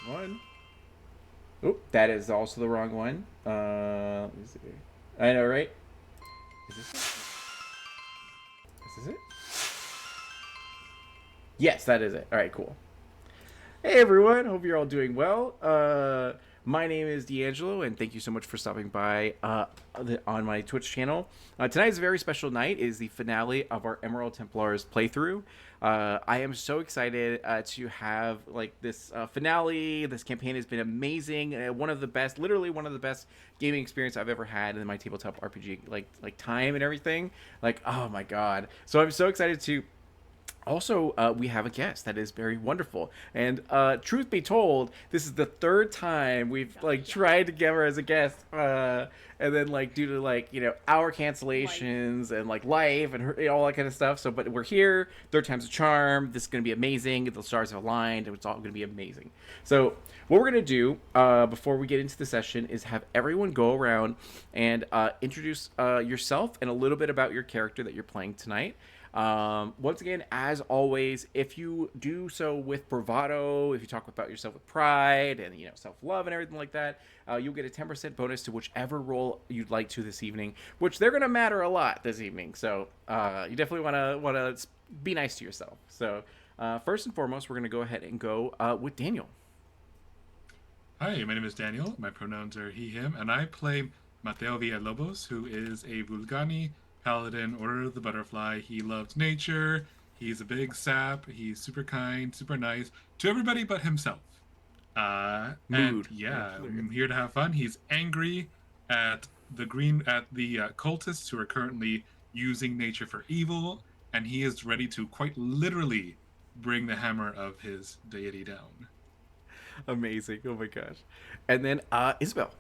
one. Oh, that is also the wrong one. Let me see. I know, right? Is this it? Is this it? Yes, that is it. All right, cool. Hey everyone, hope you're all doing well. My name is D'Angelo, and thank you so much for stopping by on my Twitch channel. Tonight is a very special night. It is the finale of our Emerald Templars playthrough. I am so excited to have like this finale. This campaign has been amazing. One of the best, literally one of the best gaming experience I've ever had in my tabletop RPG like time and everything. Like, oh my god! So I'm so excited to also, we have a guest that is very wonderful, and truth be told, this is the third time we've like tried to get her as a guest, and then like due to like our cancellations and like life and her, all that kind of stuff. So, but we're here. Third time's a charm. This is gonna be amazing. The stars have aligned. It's all gonna be amazing. So, what we're gonna do before we get into the session is have everyone go around and introduce yourself and a little bit about your character that you're playing tonight. Once again, as always, if you do so with bravado, if you talk about yourself with pride and self-love and everything like that, you'll get a 10% bonus to whichever role you'd like to this evening, which they're gonna matter a lot this evening. So you definitely wanna be nice to yourself. So first and foremost, we're gonna go ahead and go with Daniel. Hi, my name is Daniel. My pronouns are he, him, and I play Mateo Villalobos, who is a Vulgani Paladin, Order of the Butterfly. He loves nature. He's a big sap. He's super kind, super nice to everybody but himself. And Mood. yeah, I'm here to have fun. He's angry at the cultists who are currently using nature for evil, and he is ready to quite literally bring the hammer of his deity down. Amazing. Oh my gosh. And then Isabel.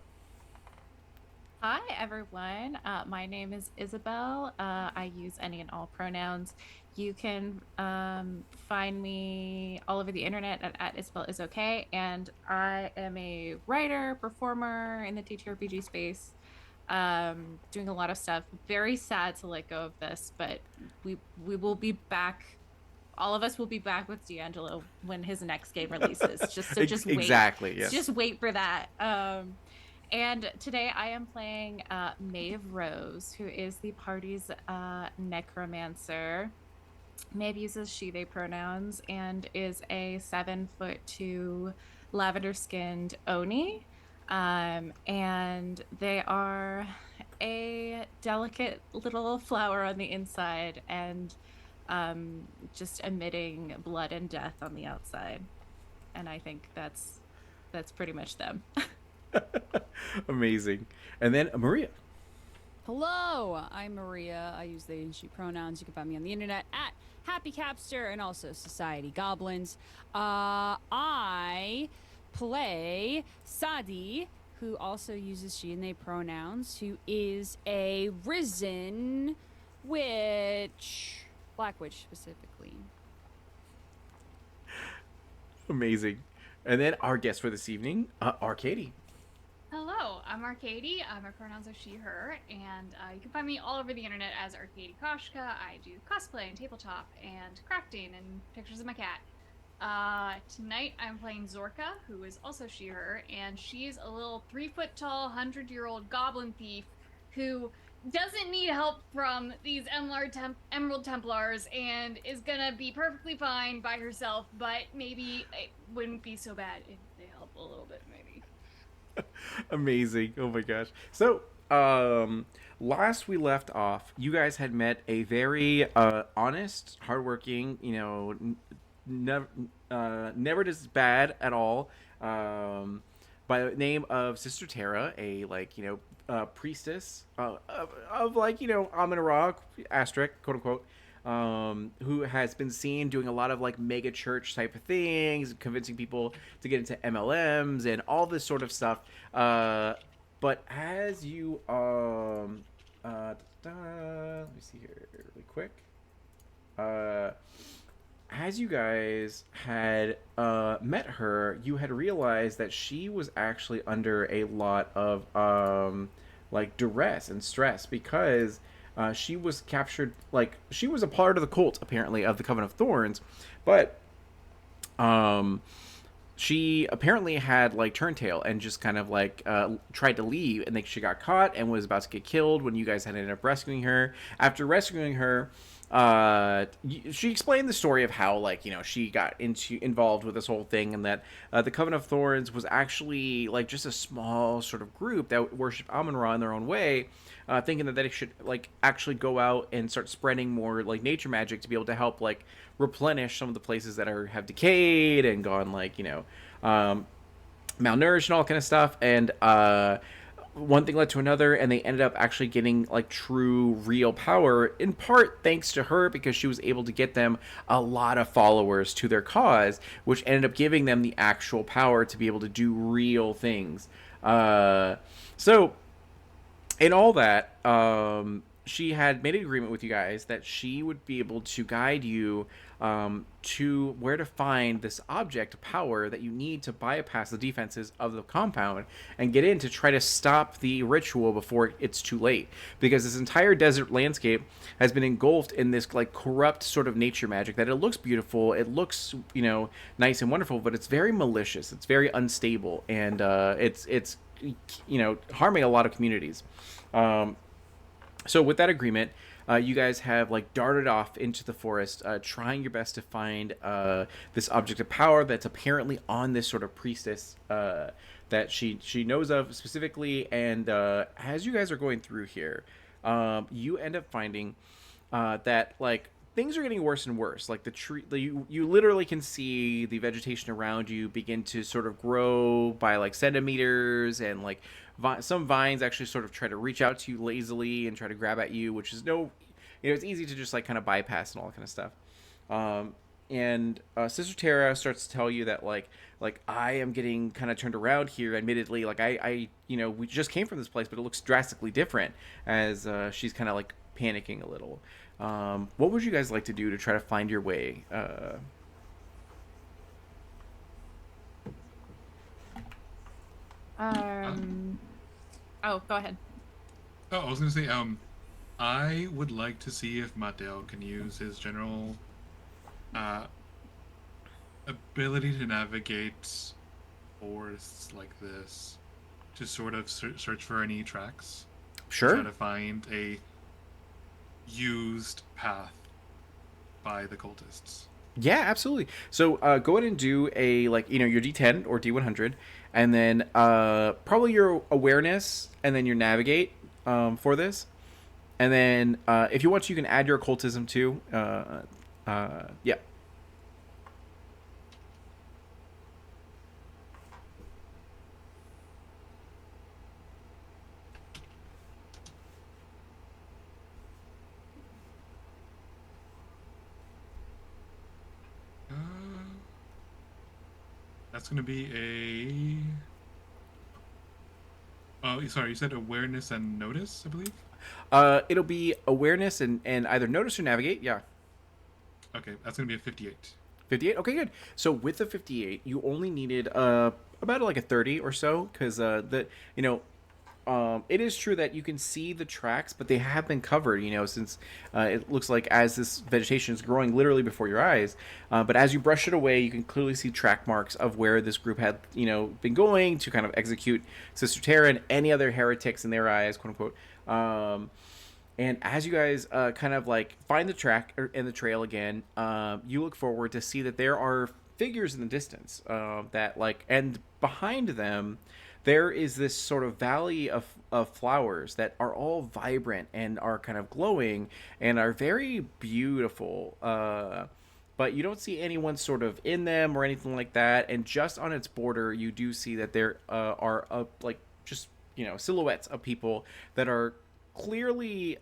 Hi, everyone. My name is Isabel. I use any and all pronouns. You can find me all over the internet at Isabel is okay. And I am a writer, performer in the TTRPG space, doing a lot of stuff. Very sad to let go of this, but we will be back. All of us will be back with D'Angelo when his next game releases. Just wait. Exactly. Yes. Just wait for that. And today I am playing Maeve Rose, who is the party's necromancer. Maeve uses she, they pronouns and is a 7'2" lavender-skinned Oni. And they are a delicate little flower on the inside and just emitting blood and death on the outside. And I think that's pretty much them. Amazing. And then Maria. Hello, I'm Maria. I use they and she pronouns. You can find me on the internet at Happy Capster and also Society Goblins. I play Sadi, who also uses she and they pronouns, who is a risen witch. Black witch specifically. Amazing. And then our guest for this evening, Arcady. Hello, I'm Arcady. My pronouns are she, her, and you can find me all over the internet as Arcady Koshka. I do cosplay and tabletop and crafting and pictures of my cat. Tonight I'm playing Zorka, who is also she, her, and she's a little 3-foot-tall, 100-year-old goblin thief who doesn't need help from these Emerald Templars and is gonna be perfectly fine by herself, but maybe it wouldn't be so bad if they help a little bit, maybe. Amazing. Oh my gosh. So, last we left off, you guys had met a very honest, hardworking, never does bad at all, by the name of Sister Tara, a priestess of Amun Ra, asterisk, quote unquote, who has been seen doing a lot of like mega church type of things, convincing people to get into MLMs and all this sort of stuff. But as you let me see here really quick. As you guys had met her, you had realized that she was actually under a lot of duress and stress because she was captured. Like, she was a part of the cult, apparently, of the Coven of Thorns, but she apparently had like turned tail and just kind of like tried to leave, and then she got caught and was about to get killed when you guys had ended up rescuing her. After rescuing her, she explained the story of how, like, she got involved with this whole thing, and that the Coven of Thorns was actually like just a small sort of group that worshiped Amun-Ra in their own way, thinking that they should like actually go out and start spreading more like nature magic to be able to help like replenish some of the places that have decayed and gone like malnourished and all kind of stuff. And one thing led to another, and they ended up actually getting like true real power, in part thanks to her, because she was able to get them a lot of followers to their cause, which ended up giving them the actual power to be able to do real things. So in all that, she had made an agreement with you guys that she would be able to guide you to where to find this object of power that you need to bypass the defenses of the compound and get in to try to stop the ritual before it's too late. Because this entire desert landscape has been engulfed in this like corrupt sort of nature magic that it looks beautiful, it looks nice and wonderful, but it's very malicious, it's very unstable, and it's harming a lot of communities. So with that agreement, you guys have like darted off into the forest, trying your best to find this object of power that's apparently on this sort of priestess that she knows of specifically. And as you guys are going through here, you end up finding that like things are getting worse and worse. Like the tree, you literally can see the vegetation around you begin to sort of grow by like centimeters, and like some vines actually sort of try to reach out to you lazily and try to grab at you, which is it's easy to just like kind of bypass and all that kind of stuff. And Sister Terra starts to tell you that like I am getting kind of turned around here. Admittedly, like I we just came from this place, but it looks drastically different. As she's kind of like panicking a little. What would you guys like to do to try to find your way? Oh, go ahead. Oh, I was gonna say, I would like to see if Mateo can use his general ability to navigate forests like this to sort of search for any tracks. Sure. Try to find a used path by the cultists. Yeah, absolutely. So go ahead and do a your D10 or D100, and then probably your awareness, and then your navigate for this, and then if you want, you can add your occultism too. Yeah. That's going to be a... Oh, sorry, you said awareness and notice, I believe? It'll be awareness and either notice or navigate, yeah. Okay, that's going to be a 58. 58? Okay, good. So with the 58, you only needed about like a 30 or so, because it is true that you can see the tracks, but they have been covered, since it looks like as this vegetation is growing literally before your eyes. But as you brush it away, you can clearly see track marks of where this group had, been going to kind of execute Sister Terra and any other heretics in their eyes, quote unquote. And as you guys kind of like find the track and the trail again, you look forward to see that there are figures in the distance that like, and behind them, there is this sort of valley of flowers that are all vibrant and are kind of glowing and are very beautiful. But you don't see anyone sort of in them or anything like that. And just on its border, you do see that there are like just, silhouettes of people that are clearly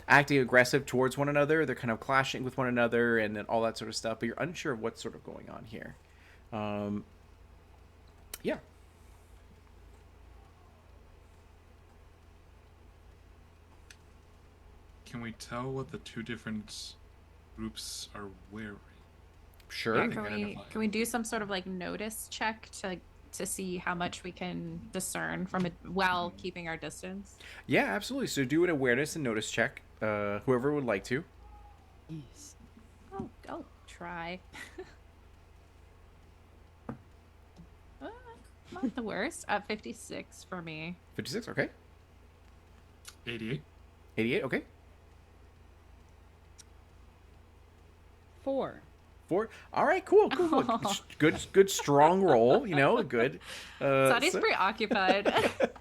acting aggressive towards one another. They're kind of clashing with one another and then all that sort of stuff. But you're unsure of what's sort of going on here. Yeah. Can we tell what the two different groups are wearing? Sure. Yeah, can we do some sort of like notice check to see how much we can discern from it while keeping our distance? Yeah, absolutely. So do an awareness and notice check. Whoever would like to. Yes. Oh, try. not the worst. 56 for me. 56, okay. 88. 88, okay. 4. 4. All right, cool. Good, strong roll. You know, good. Sadi's preoccupied.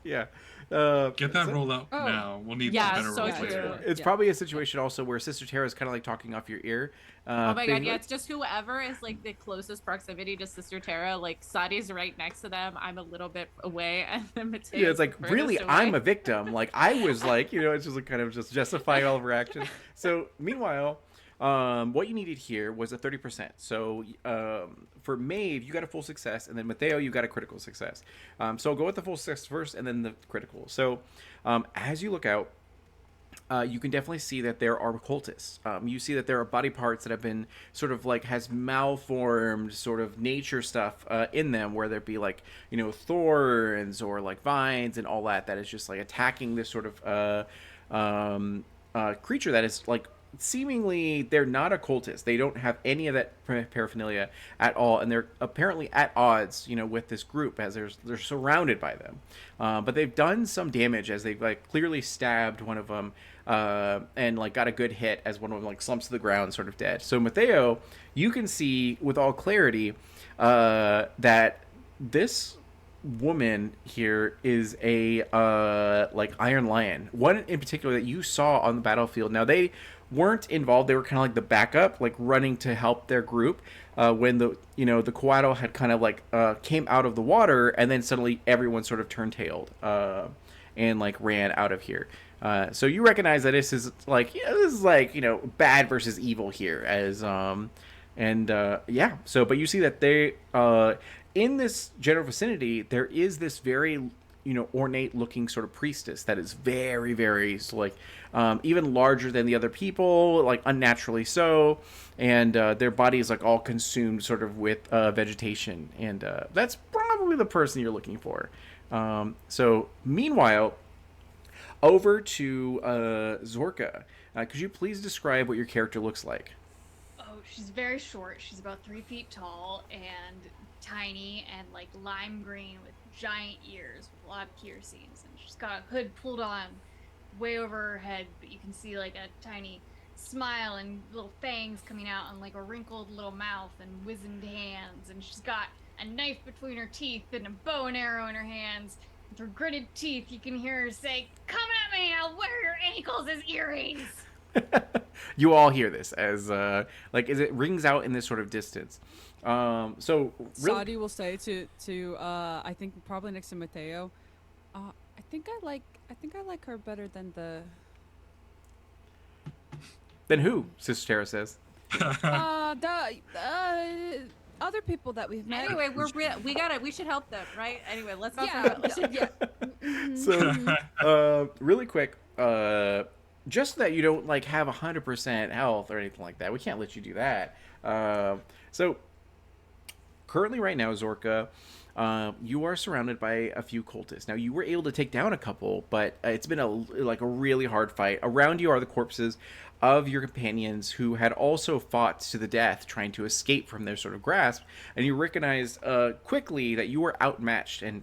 Yeah. Get that roll out now. We'll need Yeah, better so roll true. later. It's probably a situation also where Sister Tara is kind of like talking off your ear. Oh my god, yeah, it's just whoever is like the closest proximity to Sister Tara. Like Sadi's right next to them. I'm a little bit away, and then Mateo's Yeah, it's like, furthest really, away. I'm a victim. Like, I was like, you know, it's just like kind of just justifying all of her actions. So, meanwhile, what you needed here was a 30%. So, for Maeve, you got a full success, and then Mateo, you got a critical success. So, go with the full success first, and then the critical. So, as you look out, you can definitely see that there are cultists. You see that there are body parts that have been sort of like has malformed sort of nature stuff in them, where there be like, you know, thorns or like vines and all that is just like attacking this sort of creature that is like seemingly they're not a cultist. They don't have any of that paraphernalia at all, and they're apparently at odds, you know, with this group as they're surrounded by them. But they've done some damage as they've like clearly stabbed one of them, and like got a good hit as one of them like slumps to the ground, sort of dead. So Mateo, you can see with all clarity that this woman here is a like Iron Lion, one in particular that you saw on the battlefield. Now they weren't involved, they were kind of like the backup, like running to help their group when the Coatl had kind of like came out of the water, and then suddenly everyone sort of turned tailed and like ran out of here. So you recognize that this is like, this is like, bad versus evil here, as yeah. So but you see that they in this general vicinity, there is this very, ornate looking sort of priestess that is very, very like even larger than the other people, like unnaturally so, and their body is like all consumed sort of with vegetation, and that's probably the person you're looking for. So meanwhile, over to Zorka. Could you please describe what your character looks like? Oh, she's very short. She's about 3 feet tall and tiny and like lime green with giant ears with a lot of piercings. And she's got a hood pulled on way over her head, but you can see like a tiny smile and little fangs coming out and like a wrinkled little mouth and wizened hands. And she's got a knife between her teeth and a bow and arrow in her hands. With her gritted teeth, you can hear her say, "Come at me, I'll wear your ankles as earrings." You all hear this as like as it rings out in this sort of distance. So Sadi will say to I think probably next to Mateo, I think I like her better than the Then who? Sister Tara says. the other people that we've met. Anyway, we should help them, right? Anyway, let's not Yeah, forget. Yeah. So really quick, just so that you don't like have 100% health or anything like that, we can't let you do that. So currently right now, Zorka, you are surrounded by a few cultists. Now, you were able to take down a couple, but it's been a really hard fight. Around you are the corpses of your companions who had also fought to the death, trying to escape from their sort of grasp. And you recognize quickly that you were outmatched and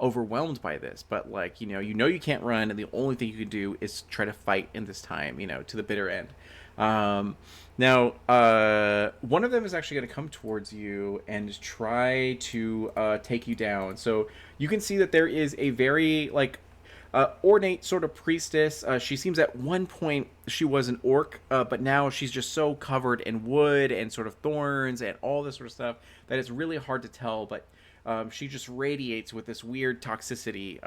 overwhelmed by this. But you can't run, and the only thing you can do is try to fight in this time, to the bitter end. Now, one of them is actually going to come towards you and try to take you down. So you can see that there is a very ornate sort of priestess. She seems at one point she was an orc, but now she's just so covered in wood and sort of thorns and all this sort of stuff that it's really hard to tell. But she just radiates with this weird toxicity,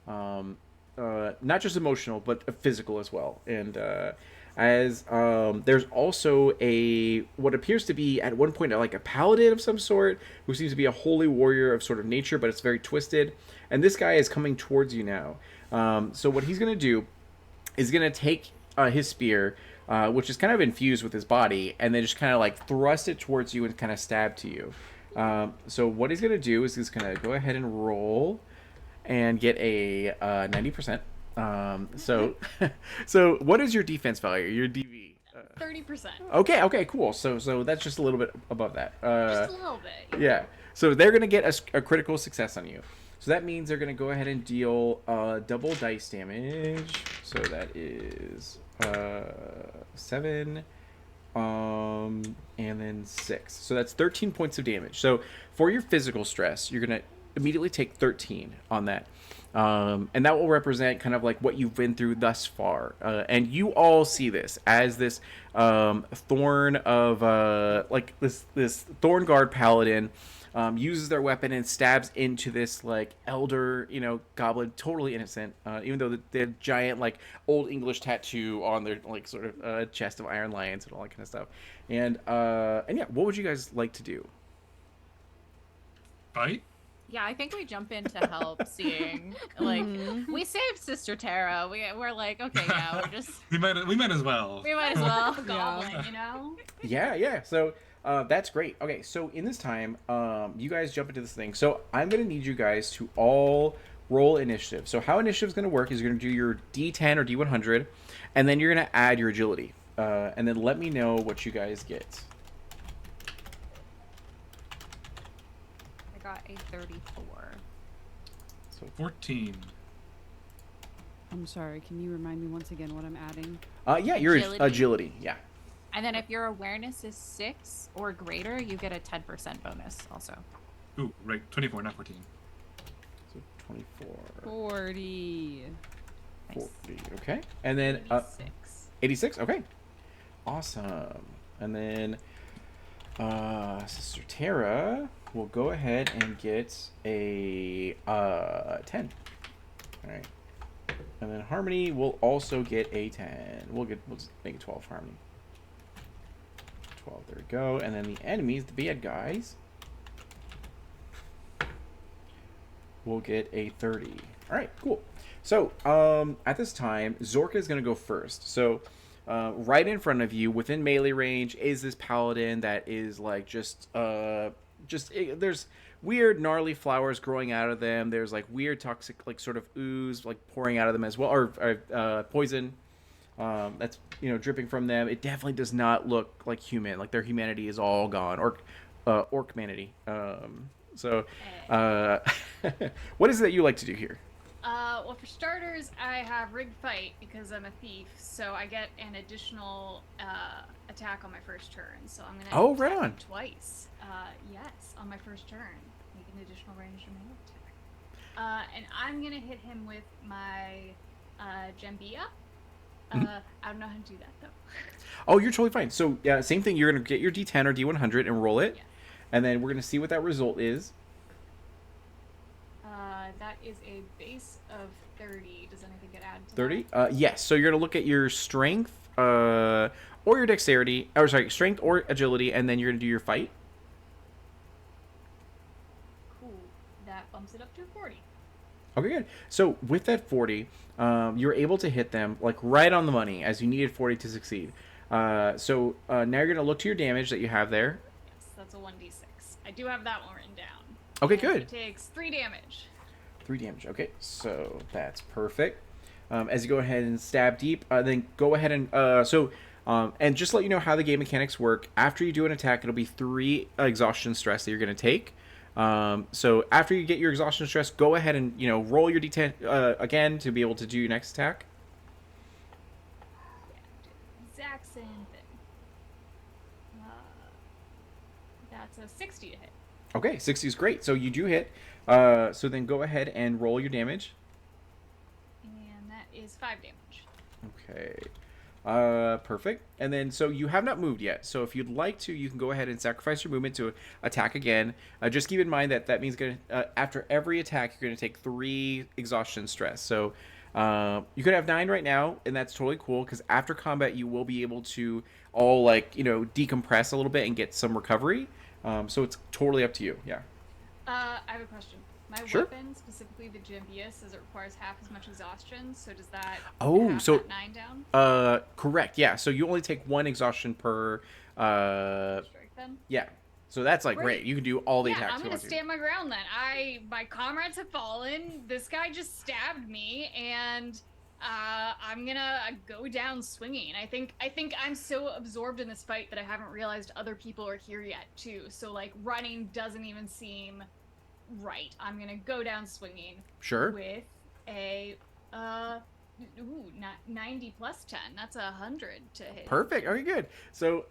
not just emotional but physical as well. And as there's also what appears to be at one point like a paladin of some sort who seems to be a holy warrior of sort of nature, but it's very twisted, and this guy is coming towards you now. So what he's gonna do is gonna take his spear, which is kind of infused with his body, and then just kind of like thrust it towards you and kind of stab to you. So what he's gonna do is he's gonna go ahead and roll and get a 90%. So what is your defense value? Your DV? 30%. Okay, cool. So that's just a little bit above that. Just a little bit. Yeah. So they're gonna get a critical success on you. So that means they're gonna go ahead and deal double dice damage. So that is 7, and then 6. So that's 13 points of damage. So for your physical stress, you're gonna immediately take 13 on that. And that will represent kind of like what you've been through thus far. And you all see this as this thorn of like this thorn guard paladin uses their weapon and stabs into this like elder, goblin, totally innocent, even though they have giant like old English tattoo on their like sort of chest of iron lions and all that kind of stuff. And yeah, what would you guys like to do? Fight? Yeah, I think we jump in to help, seeing like we saved Sister Tara. We're like, okay, yeah, we're just we might as well. we might as well. Goblin, you know? Yeah. So that's great. Okay, so in this time, you guys jump into this thing. So I'm gonna need you guys to all roll initiative. So how initiative is gonna work is you're gonna do your D10 or D100, and then you're gonna add your agility, and then let me know what you guys get. I got a 34. So 14. I'm sorry, can you remind me once again what I'm adding? yeah, your Agility. agility. Yeah. And then if your awareness is 6 or greater, you get a 10% bonus also. Ooh, right. 24, not 14. So 24. 40. Nice. 40. Okay. And then 86. 86. Okay. Awesome. And then Sister Tara will go ahead and get a 10. All right. And then Harmony will also get a 10. We'll just make it 12 for Harmony. 12. There we go. And then the enemies, the bad guys, will get a 30. All right. Cool. So at this time, Zorka is going to go first. So right in front of you, within melee range, is this paladin that is like there's weird gnarly flowers growing out of them. There's like weird toxic like sort of ooze like pouring out of them as well, or poison that's dripping from them. It definitely does not look like human. Like their humanity is all gone, orc humanity. So what is it that you like to do here? Well, for starters, I have Rig Fight because I'm a thief, so I get an additional attack on my first turn. So I'm gonna right attack on. him twice. Yes, on my first turn, make an additional ranged melee attack. And I'm gonna hit him with my Jambia. I don't know how to do that though. Oh, you're totally fine. So yeah, same thing. You're gonna get your D10 or D100 and roll it, Yes. and then we're gonna see what that result is. That is a base of 30. Does anything get added to 30? that? Yes. So you're gonna look at your strength, or your dexterity, or sorry, strength or agility, and then you're gonna do your fight. Cool. That bumps it up to 40. Okay, good. So with that 40, you're able to hit them like right on the money as you needed 40 to succeed. So now you're gonna look to your damage that you have there. Yes, that's a 1d6. I do have that one written down. Okay, And good. It takes 3 damage. 3 damage. Okay, so that's perfect. As you go ahead and stab deep, then go ahead and and just let you know how the game mechanics work. After you do an attack, it'll be 3 exhaustion stress that you're going to take. So after you get your exhaustion stress, go ahead and roll your d10 again to be able to do your next attack. Yeah, exact same thing. That's a 60 to hit. Okay, 60 is great. So you do hit. So then go ahead and roll your damage. And that is 5 damage. Okay. Perfect. And then, so you have not moved yet. So if you'd like to, you can go ahead and sacrifice your movement to attack again. Just keep in mind that that means after every attack, you're going to take 3 exhaustion stress. So you could have 9 right now, and that's totally cool because after combat, you will be able to all decompress a little bit and get some recovery. So it's totally up to you. Yeah. I have a question. My Sure. weapon, specifically the Jambia, says it requires half as much exhaustion. So does that so that 9 down? Correct. Yeah. So you only take 1 exhaustion per. Strike then? Yeah. So that's like Great. great. You can do all the Yeah, attacks I'm you gonna want to. stand my ground then. My comrades have fallen. This guy just stabbed me, and I'm gonna go down swinging. I think I'm so absorbed in this fight that I haven't realized other people are here yet too. So like running doesn't even seem right. I'm gonna go down swinging. Sure. With a 90 plus 10. That's 100 to hit. Perfect. Okay, good. So,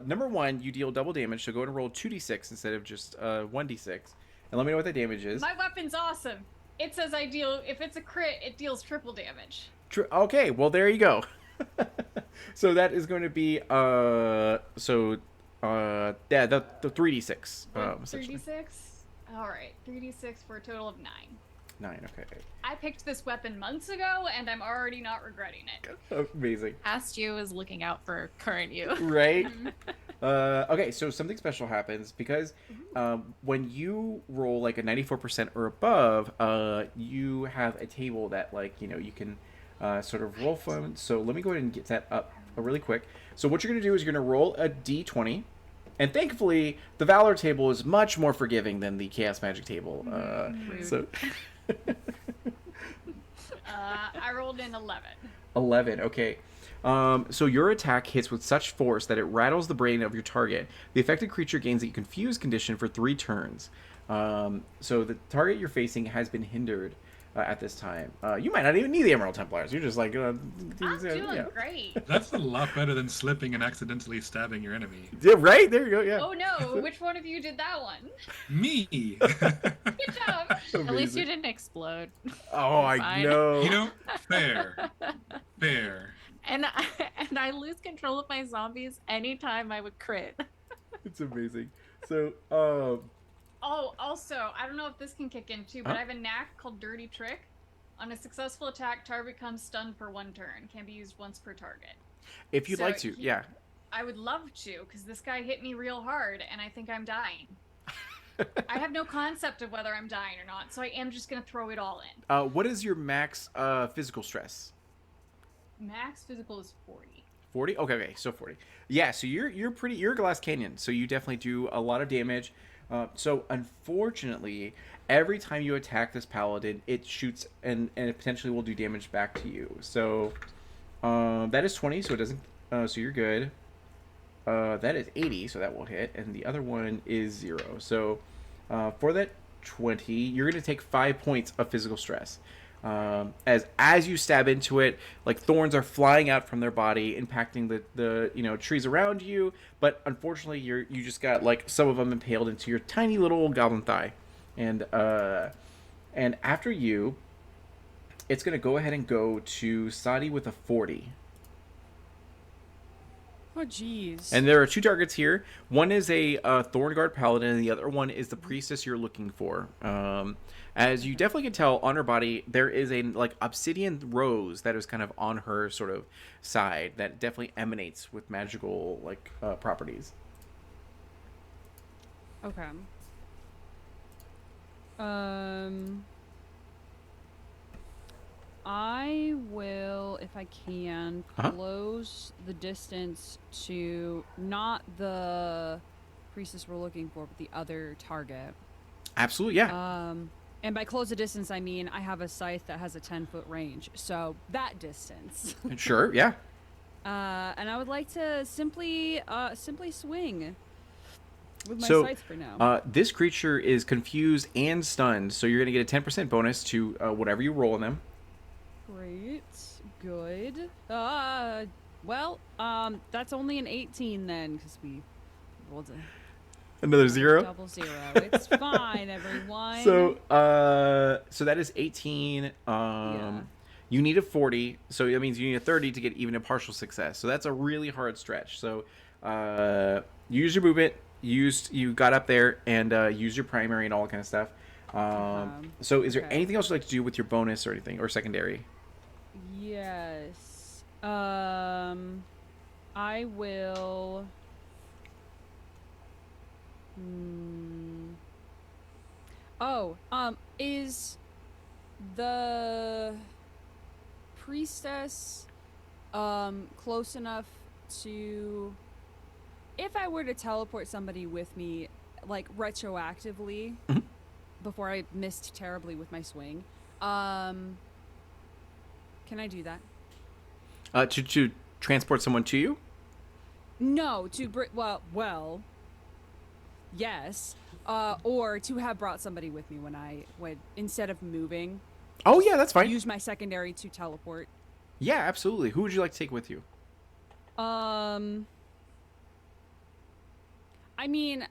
number one, you deal double damage. So go ahead and roll 2d6 instead of just 1d6, and let me know what the damage is. My weapon's awesome. It says I deal. If it's a crit, it deals triple damage. Okay, well there you go. So that is going to be the 3d6. 3d6. All right, 3d6 for a total of 9. 9. Okay. I picked this weapon months ago, and I'm already not regretting it. Amazing. Past you is looking out for current you. Right. Okay, so something special happens because when you roll like a 94% or above, you have a table that you can sort of roll from. So let me go ahead and get that up really quick. So what you're going to do is you're going to roll a d20. And thankfully, the Valor table is much more forgiving than the Chaos Magic table. So I rolled an 11. 11, okay. So your attack hits with such force that it rattles the brain of your target. The affected creature gains a confused condition for 3 turns. So the target you're facing has been hindered at this time. You might not even need the Emerald Templars. You're just like... I'm doing great. That's a lot better than slipping and accidentally stabbing your enemy. Yeah, right? There you go, yeah. Oh no, which one of you did that one? Me! Good job. At least you didn't explode. Oh, I Fine. know. You know, fair. Fair. And I lose control of my zombies anytime I would crit. It's amazing. So, Oh, also, I don't know if this can kick in too, but Huh? I have a knack called Dirty Trick. On a successful attack, target becomes stunned for 1 turn. Can be used once per target. if you'd So like to, yeah. I would love to, because this guy hit me real hard, and I think I'm dying. I have no concept of whether I'm dying or not, so I am just going to throw it all in. What is your max physical stress? Max physical is 40. 40? Okay, so 40. Yeah, so you're Glass Canyon, so you definitely do a lot of damage. So unfortunately, every time you attack this paladin, it shoots and it potentially will do damage back to you. So that is 20, so it doesn't. So you're good. That is 80, so that will hit, and the other one is 0. So for that 20, you're gonna take 5 points of physical stress. As you stab into it, like thorns are flying out from their body, impacting the trees around you. But unfortunately, you just got like some of them impaled into your tiny little goblin thigh, and after you, it's gonna go ahead and go to Sadi with a 40. Oh, jeez. And there are 2 targets here. One is a Thornguard Paladin, and the other one is the priestess you're looking for. As you definitely can tell on her body, there is a obsidian rose that is kind of on her sort of side that definitely emanates with magical properties. Okay. I will, if I can, Uh-huh. close the distance to not the priestess we're looking for, but the other target. Absolutely, yeah. And by close the distance, I mean I have a scythe that has a 10-foot range, so that distance. Sure, yeah. And I would like to simply swing with my So, scythe for now. this creature is confused and stunned, so you're going to get a 10% bonus to whatever you roll in them. Great. Good. That's only an 18 then, because we rolled Another 0. double 0. It's fine, everyone. So that is 18. Yeah. You need a 40, so that means you need a 30 to get even a partial success. So that's a really hard stretch. So you use your movement, you got up there, and use your primary and all that kind of stuff. So is there Okay. anything else you'd like to do with your bonus or anything, or secondary? Yes. I will. Is the priestess close enough to, if I were to teleport somebody with me, like retroactively, Mhm. before I missed terribly with my swing, Can I do that? To transport someone to you? No, to bring. Well. Yes. Or to have brought somebody with me when I would, instead of moving. Oh yeah, that's fine. Use my secondary to teleport. Yeah, absolutely. Who would you like to take with you? I mean,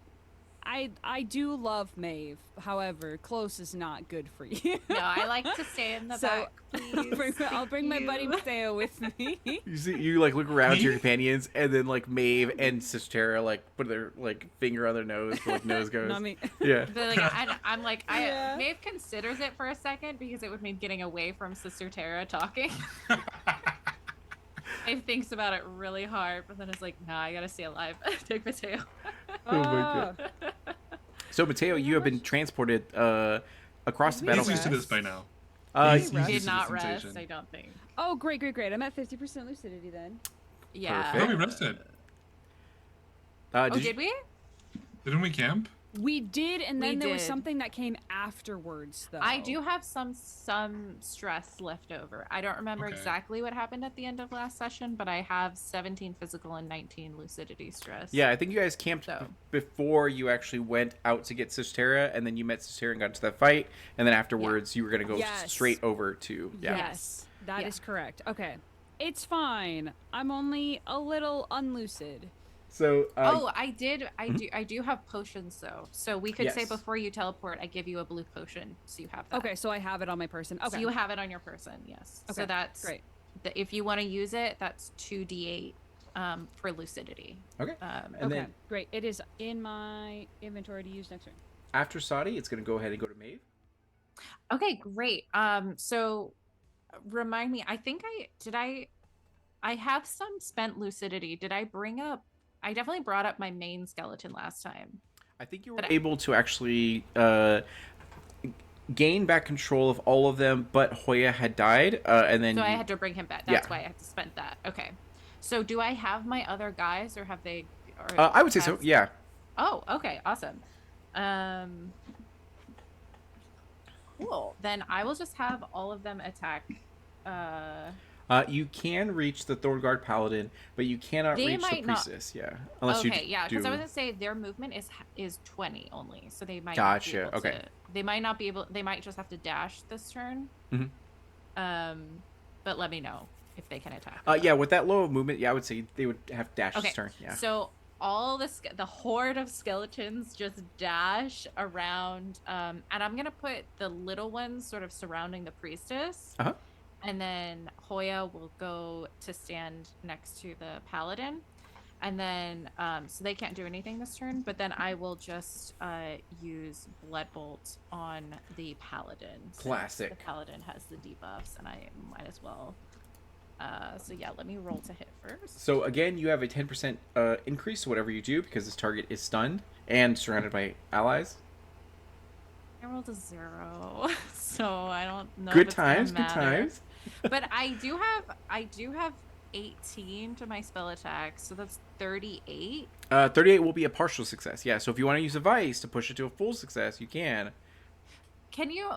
I do love Maeve. However, close is not good for you. No, I like to stay in the So, back, please. I'll bring my buddy Thank Mateo with me. You see, you like look around to your companions, and then like Maeve and Sister like put their like finger on their nose, for, like nose goes. Not me. Yeah. But, like, I'm like, Yeah. Maeve considers it for a second because it would mean getting away from Sister Tara talking. Maeve thinks about it really hard, but then it's like, nah, I gotta stay alive. Take Mateo. Oh my god. So Mateo, you have been transported across the Did we He's battlefield. used to this by now. He's Did Did used to not the rest, sensation. I don't think. Oh, great. I'm at 50% lucidity then. Yeah. Perfect. Oh, we rested. Oh, did we? Didn't we camp? We did, and We then there was did. something that came afterwards, though. I do have some stress left over. I don't remember Okay. exactly what happened at the end of last session, but I have 17 physical and 19 lucidity stress. Yeah, I think you guys camped So. before you actually went out to get Sistera, and then you met Sistera and got into that fight, and then afterwards you were gonna go Yes. straight over to Yes, that is Yeah. correct. Okay. It's fine. I'm only a little unlucid. So Oh, I do have potions though. So we could say Yes. before you teleport, I give you a blue potion, so you have that. Okay, so I have it on my person. Okay. So you have it on your person, yes. Okay, So that's great. If you want to use it, that's 2d8 for lucidity. okay, Um, and Okay, then great. It is in my inventory to use next turn. after Saudi, it's gonna go ahead and go to Maeve. Okay, great. So remind me. I have some spent lucidity. Did I bring up? I definitely brought up my main skeleton last time. I think you were But able to actually gain back control of all of them, but Hoya had died, and then So I you- had to bring him back. That's Yeah. why I had to spend that. Okay. So do I have my other guys, or have they? Or I would say so. has- Yeah. Oh, okay, awesome. Cool. Then I will just have all of them attack. You can reach the Thorngard Paladin, but you cannot They reach the might not- Priestess. Yeah, unless Okay, you yeah, do. because I was gonna say their movement is 20 only, so they might Gotcha, not be able okay. to. They might not be able. They might just have to dash this turn. Mhm. But let me know if they can attack. Yeah, with that low of movement, yeah, I would say they would have dash Okay, this turn. Yeah. So all the horde of skeletons just dash around, and I'm gonna put the little ones sort of surrounding the priestess, Uh-huh. and then Hoya will go to stand next to the paladin, and then so they can't do anything this turn. But then I will just use Blood Bolt on the paladin. since Classic. The paladin has the debuffs, and I might as well. So yeah, let me roll to hit first. So again, you have a 10% increase to whatever you do because this target is stunned and surrounded by allies. I rolled a 0, so I don't know. if Good it's gonna times, good matter. times. But I do have 18 to my spell attack, so that's 38. 38 will be a partial success. Yeah, so if you want to use a vice to push it to a full success, you can. Can you,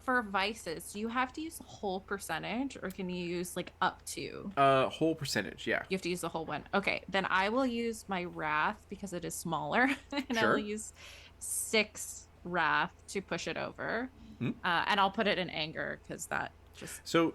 for vices, do you have to use the whole percentage, or can you use like up to? Whole percentage, yeah. You have to use the whole one. Okay, then I will use my wrath because it is smaller, and I Sure. will use 6 wrath to push it over, Mhm. and I'll put it in anger because that just. So,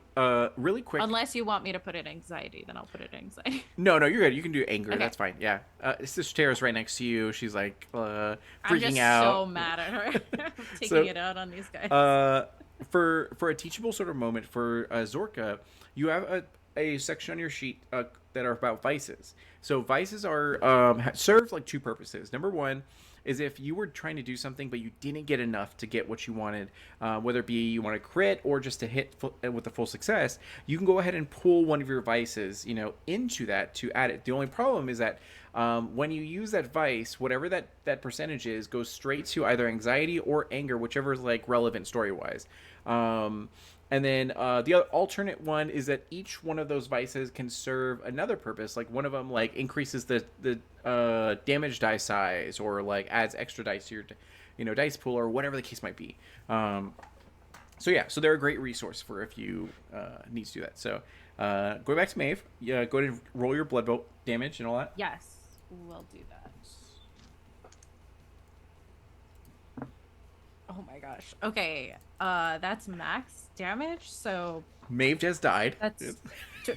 really quick. Unless you want me to put it in anxiety, then I'll put it in anxiety. No, you're good. You can do anger. Okay. That's fine. Yeah. Sister Tara's right next to you. She's like freaking I'm just out. so mad at her. I'm taking So, it out on these guys. For a teachable sort of moment for Zorka, you have a section on your sheet that are about vices. So vices are serve like two purposes. Number one is if you were trying to do something but you didn't get enough to get what you wanted, whether it be you want to crit or just to hit with a full success, you can go ahead and pull one of your vices, into that to add it. The only problem is that when you use that vice, whatever that percentage is, goes straight to either anxiety or anger, whichever is like relevant story wise. And then the other alternate one is that each one of those vices can serve another purpose. Like one of them like increases the damage die size, or like adds extra dice to your dice pool, or whatever the case might be. So yeah, so they're a great resource for if you need to do that. So going back to Maeve, yeah, go ahead and roll your blood bolt damage and all that. Yes, we'll do that. Oh my gosh. Okay, that's max damage, so Maeve just died. that's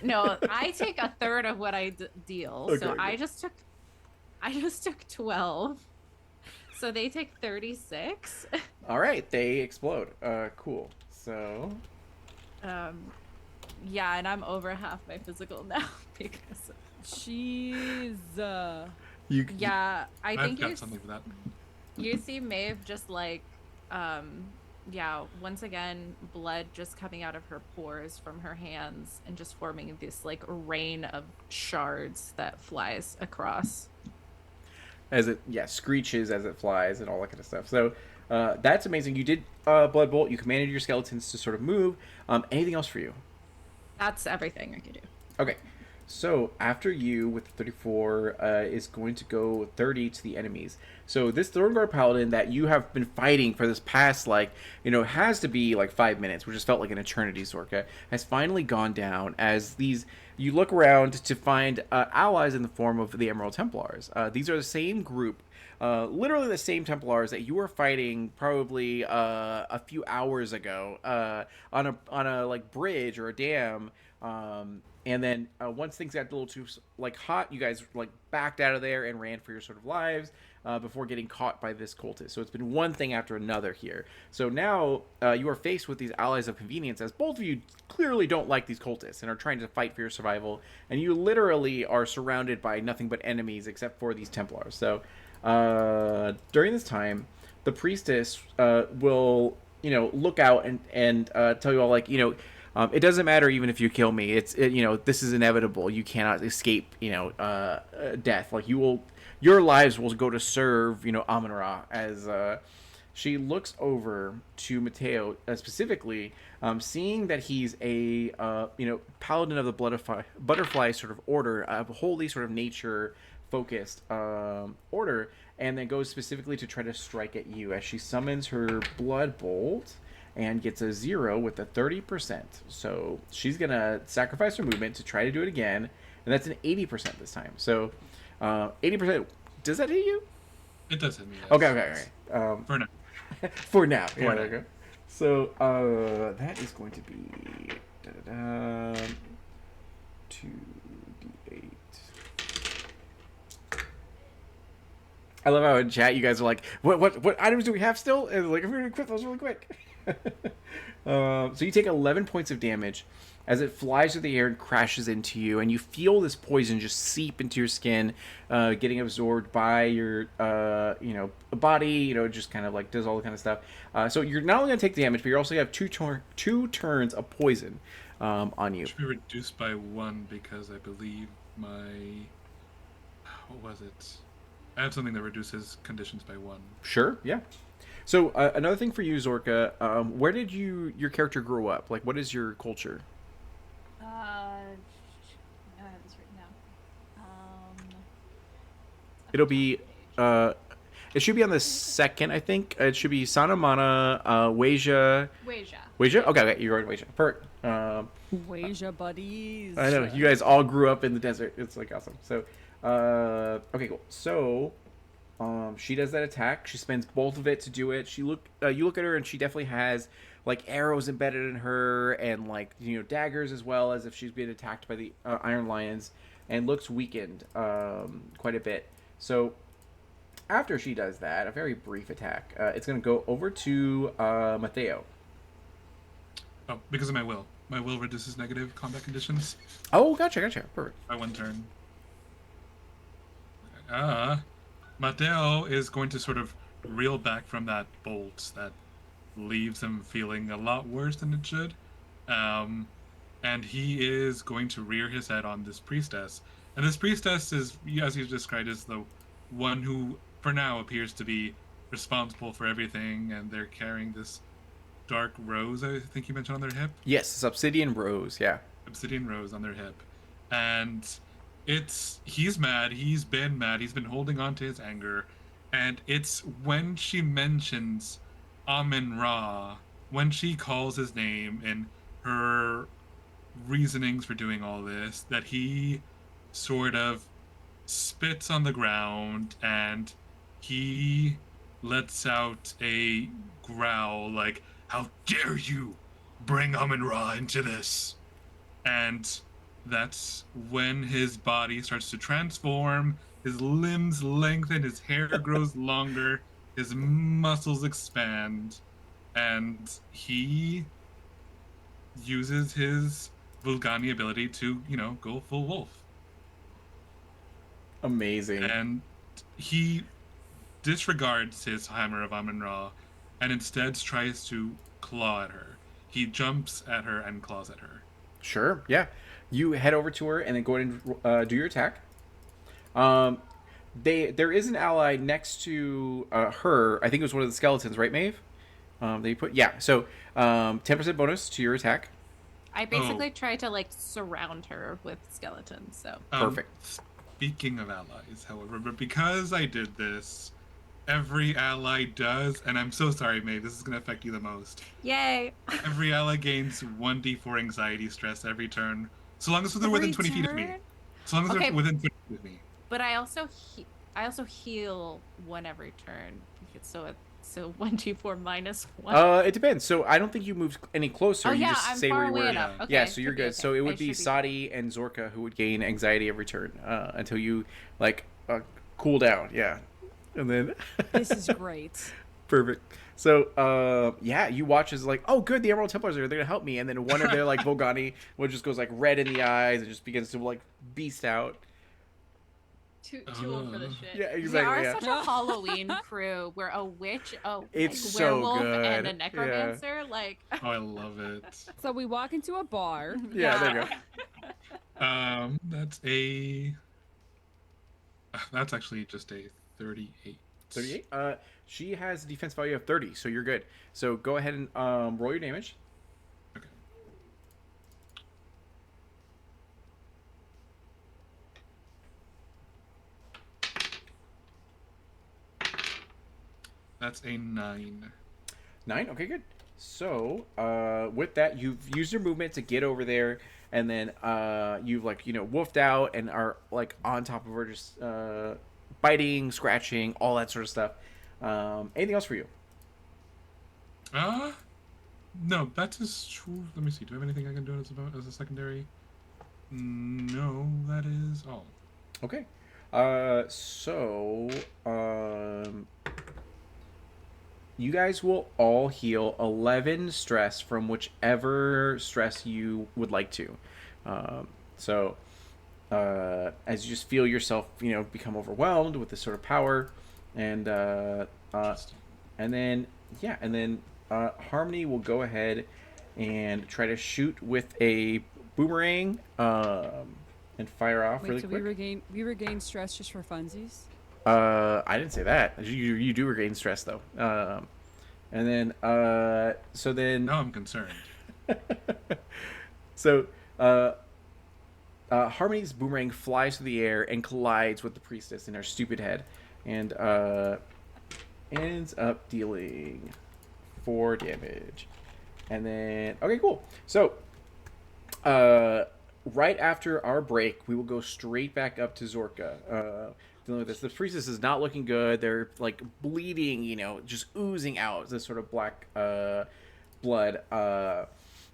no. I take a third of what I deal, so Okay, I just took 12. So they take 36. All right, they explode. Cool. So Yeah, and I'm over half my physical now because Jeez. you yeah, I I've think got something for that. you see Maeve just like yeah, once again blood just coming out of her pores from her hands and just forming this like rain of shards that flies across. as it screeches as it flies and all that kind of stuff. So that's amazing. You did blood bolt. You commanded your skeletons to sort of move. Anything else for you? That's everything I could do. Okay. So after you with 34 is going to go 30 to the enemies. So this Thorngard Paladin that you have been fighting for this past has to be like 5 minutes, which has felt like an eternity, Zorka, has finally gone down as you look around to find allies in the form of the Emerald Templars. These are the same group, literally the same Templars that you were fighting probably a few hours ago on a like bridge or a dam. And then once things got a little too hot, you guys backed out of there and ran for your sort of lives before getting caught by this cultist. So it's been one thing after another here. So now you are faced with these allies of convenience, as both of you clearly don't like these cultists and are trying to fight for your survival. And you literally are surrounded by nothing but enemies except for these Templars. So during this time, the priestess will look out and tell you all it doesn't matter even if you kill me. This is inevitable. You cannot escape, death. Your lives will go to serve, Amun-Ra. As she looks over to Mateo specifically, seeing that he's a, paladin of the butterfly sort of order, a wholly sort of nature-focused order, and then goes specifically to try to strike at you as she summons her blood bolt and gets a 0 with a 30%. So she's going to sacrifice her movement to try to do it again, and that's an 80% this time. So 80%, does that hit you? It does hit me. Yes. Okay. For now. For now. For Yeah, now. there you go. So that is going to be 2d8. I love how in chat you guys are like, what items do we have still? And like, if we're going to quit those really quick. So you take 11 points of damage as it flies through the air and crashes into you, and you feel this poison just seep into your skin, getting absorbed by your body. Just kind of does all the kind of stuff. So you're not only going to take damage, but you also have two turns of poison on you. It should be reduced by 1 because I believe what was it? I have something that reduces conditions by 1. Sure, yeah. So another thing for you, Zorka, where did your character grow up? What is your culture? I have this written down. It'll be it should be on the second, I think. It should be Sanamana, Weja. Weja? Okay, you're right, Weja. Perfect. Weja buddies. I know, you guys all grew up in the desert. It's awesome. So, okay, cool. So, she does that attack. She spends both of it to do it. You look at her, and she definitely has arrows embedded in her, and daggers, as well as if she's been attacked by the Iron Lions, and looks weakened quite a bit. So after she does that, a very brief attack, it's going to go over to Mateo. Oh, because of my will. My will reduces negative combat conditions Oh, gotcha. Perfect. by 1 turn. Mateo is going to sort of reel back from that bolt that leaves him feeling a lot worse than it should. And he is going to rear his head on this priestess. And this priestess is, as you described, is the one who, for now, appears to be responsible for everything. And they're carrying this dark rose, I think you mentioned, on their hip. Yes, it's obsidian rose, yeah. Obsidian rose on their hip. And he's mad. He's been mad. He's been holding on to his anger. And it's when she mentions Amun-Ra when she calls his name and her reasonings for doing all this, that he sort of spits on the ground and he lets out a growl like, "How dare you bring Amun-Ra into this?" And that's when his body starts to transform, his limbs lengthen, his hair grows longer, his muscles expand, and he uses his Vulgani ability to, go full wolf. Amazing. And he disregards his Hammer of Amun-Ra and instead tries to claw at her. He jumps at her and claws at her. Sure. Yeah. You head over to her and then go ahead and do your attack. There is an ally next to her. I think it was one of the skeletons, right, Maeve? They put So 10% bonus to your attack. I basically try to like surround her with skeletons. So Perfect. Speaking of allies, however, but because I did this, every ally does, and I'm so sorry, Maeve, this is going to affect you the most. Yay! Every ally gains 1d4 anxiety stress every turn, so long as they're within 20 feet of me. So long as they're within 20 feet of me. But I also heal one every turn. So 1d4 minus 1. It depends. So I don't think you moved any closer. Oh you yeah, just I'm say far where you away were. enough. Okay, Yeah, so you're good. okay. So it would be I should Sadi and Zorka who would gain anxiety every turn until you cool down. Yeah, and then This is great. perfect. So you watch as oh good, the Emerald Templars are they're gonna help me, and then one of their Volgani just goes red in the eyes and just begins to beast out. Too old for this shit. Yeah, We exactly. are such a Halloween crew. We're a witch, It's so werewolf, good. and a necromancer. Oh, I love it. So we walk into a bar. Yeah, there you go. That's actually just a 38. 38. She has a defense value of 30, so you're good. So go ahead and roll your damage. Okay. That's a 9. 9. Okay, good. So with that, you've used your movement to get over there, and then you've woofed out and are on top of her, just biting, scratching, all that sort of stuff. Anything else for you? No, that is true. Let me see. Do I have anything I can do as a secondary? No, that is all. Okay. You guys will all heal 11 stress from whichever stress you would like to. As you just feel yourself, become overwhelmed with this sort of power, and then Harmony will go ahead and try to shoot with a boomerang and fire off really so quick. we regain stress just for funsies? I didn't say that. You do regain stress though. And then Now I'm concerned. So Harmony's boomerang flies through the air and collides with the priestess in her stupid head, and ends up dealing 4 damage. And then okay, cool. So right after our break, we will go straight back up to Zorka. Dealing with this, the priestess is not looking good. They're bleeding, just oozing out this sort of black blood,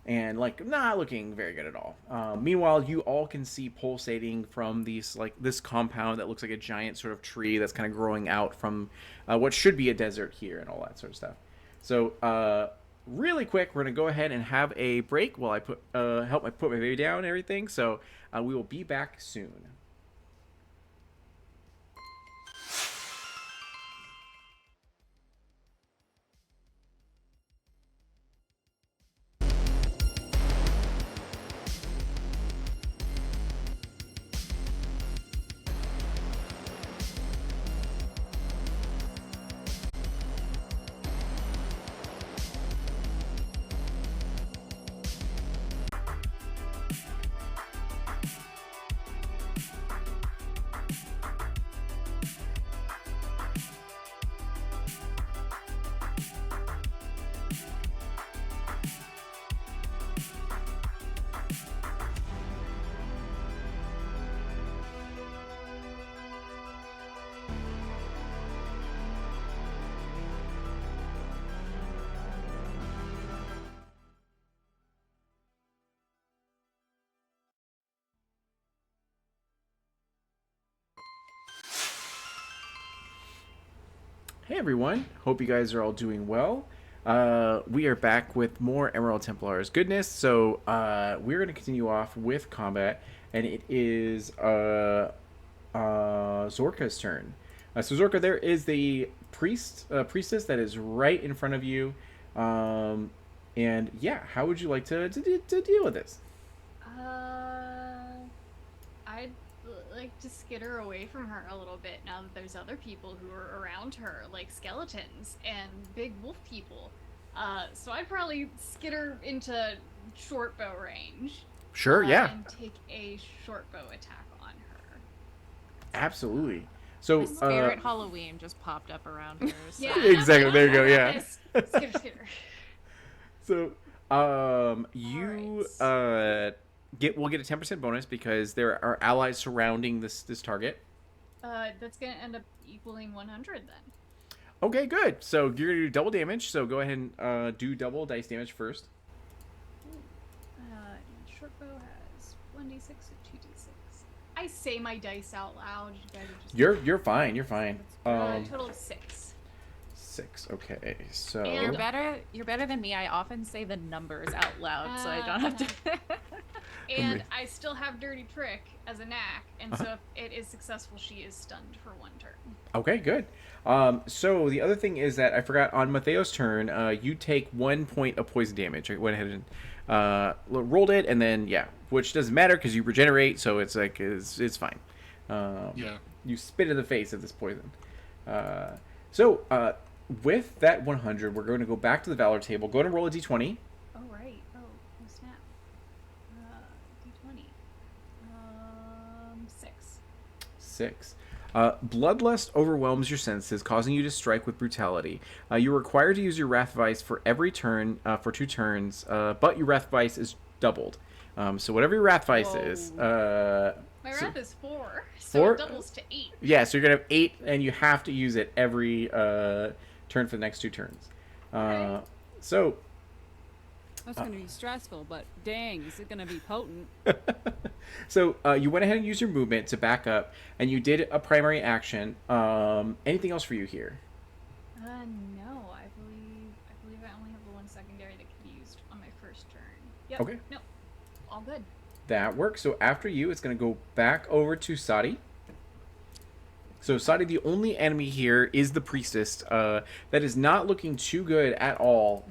and not looking very good at all. Meanwhile, you all can see pulsating from these this compound that looks like a giant sort of tree that's kind of growing out from what should be a desert here and all that sort of stuff. So really quick, we're gonna go ahead and have a break while I put my baby down and everything. So we will be back soon. Hey everyone, hope you guys are all doing well. We are back with more Emerald Templars goodness. So we're going to continue off with combat, and it is Zorka's turn. So Zorka, there is the priestess that is right in front of you. And yeah, how would you like to deal with this? I'd like to skitter away from her a little bit now that there's other people who are around her, like skeletons and big wolf people. So I'd probably skitter into short bow range. Sure, yeah, And take a short bow attack on her. absolutely. So The spirit Halloween just popped up around here. So. Yeah, Exactly, there you go, yeah. Skitter. So, you we'll get a 10% bonus because there are allies surrounding this target. That's gonna end up equaling 100 then. Okay, good. So you're gonna do double damage. So go ahead and do double dice damage first. Short bow has 1d6 and 2d6. I say my dice out loud. You guys are just You're fine. You're fine. total of 6. 6. Okay, so You're better than me. I often say the numbers out loud, so I don't have to. And I still have Dirty Trick as a knack, and so if it is successful, she is stunned for 1 turn. Okay, good. So the other thing is that I forgot on Mateo's turn, you take 1 point of poison damage. I went ahead and rolled it, and then which doesn't matter because you regenerate, so it's like it's fine. You spit in the face of this poison. So with that 100, we're going to go back to the Valor table. Go ahead and roll a d20. Oh right. Oh snap. D20. 6. 6. Bloodlust overwhelms your senses, causing you to strike with brutality. You're required to use your Wrath Vice for every turn, for 2 turns, but your Wrath Vice is doubled. So whatever your Wrath Vice is... My Wrath is 4, so it doubles to 8. Yeah, so you're going to have 8, and you have to use it every turn for the next 2 turns. Okay. So... That's going to be stressful, but dang, is it going to be potent? So you went ahead and used your movement to back up, and you did a primary action. Anything else for you here? No, I believe I only have the 1 secondary that can be used on my first turn. Yep. Okay. Nope. All good. That works. So after you, it's going to go back over to Sadi. So Sadi, the only enemy here is the priestess. That is not looking too good at all.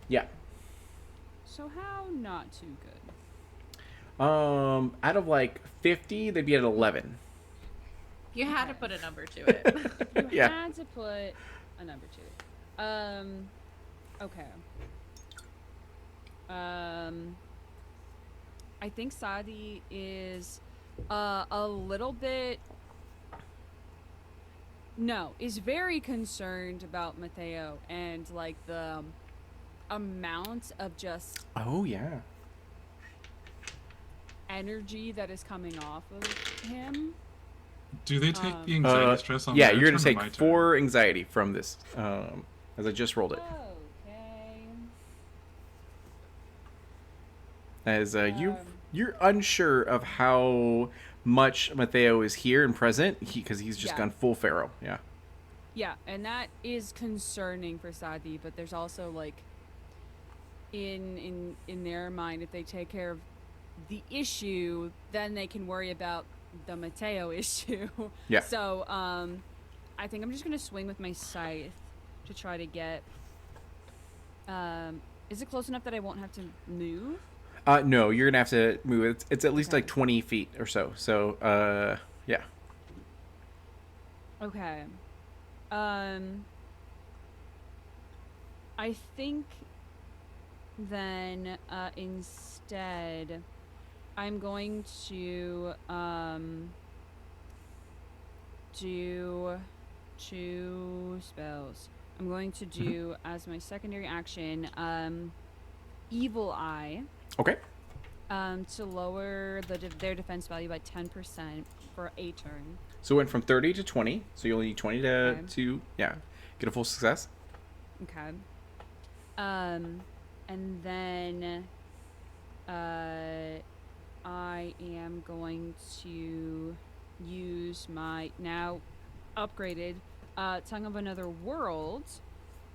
Yeah. So how not too good? Out of like 50, they'd be at 11. You had to put a number to it. You had to put a number to it. Okay. I think Sadi is a little bit... No, is very concerned about Mateo and like the amount of just Oh, yeah. energy that is coming off of him. Do they take the anxiety stress on Yeah, their you're going to turn or take my turn? 4 anxiety from this, as I just rolled it. Okay. As you're unsure of how much Mateo is here and present, because he's just gone full feral. Yeah. Yeah, and that is concerning for Sadi, but there's also like in their mind, if they take care of the issue, then they can worry about the Mateo issue. Yeah. So I think I'm just gonna swing with my scythe to try to get. Is it close enough that I won't have to move? No, you're gonna have to move. It's at least Okay. like 20 feet or so. So, yeah. Okay. I think then instead I'm going to do 2 spells. I'm going to do as my secondary action Evil Eye. Okay. To lower their defense value by 10% for a turn. So it went from 30 to 20. So you only need 20 Okay. to get a full success. Okay. And then I am going to use my now upgraded Tongue of Another World.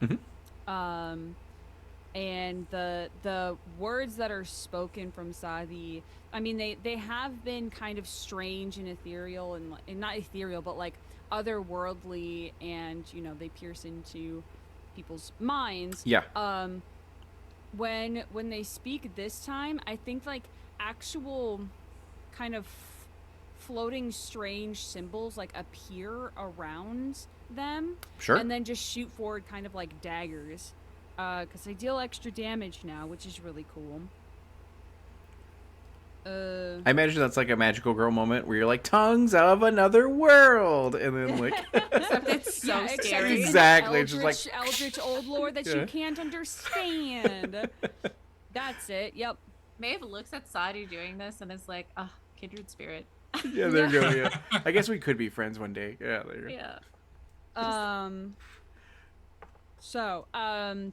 Mhm. And the words that are spoken from Sadi, I mean, they have been kind of strange and ethereal, and not ethereal, but like otherworldly, and they pierce into people's minds. Yeah. When they speak this time, I think like actual kind of floating strange symbols like appear around them, Sure. and then just shoot forward kind of like daggers, because they deal extra damage now, which is really cool. I imagine that's like a magical girl moment where you're like, tongues of another world, and then like Except it's so yeah, except scary. it's an Exactly, it's eldritch, just like eldritch old lord that Yeah. you can't understand. That's it. Yep. Maeve looks at Sadi doing this and is like, "Ah, kindred spirit." yeah, there you go. Yeah, I guess we could be friends one day. Yeah, there you go. Yeah. So,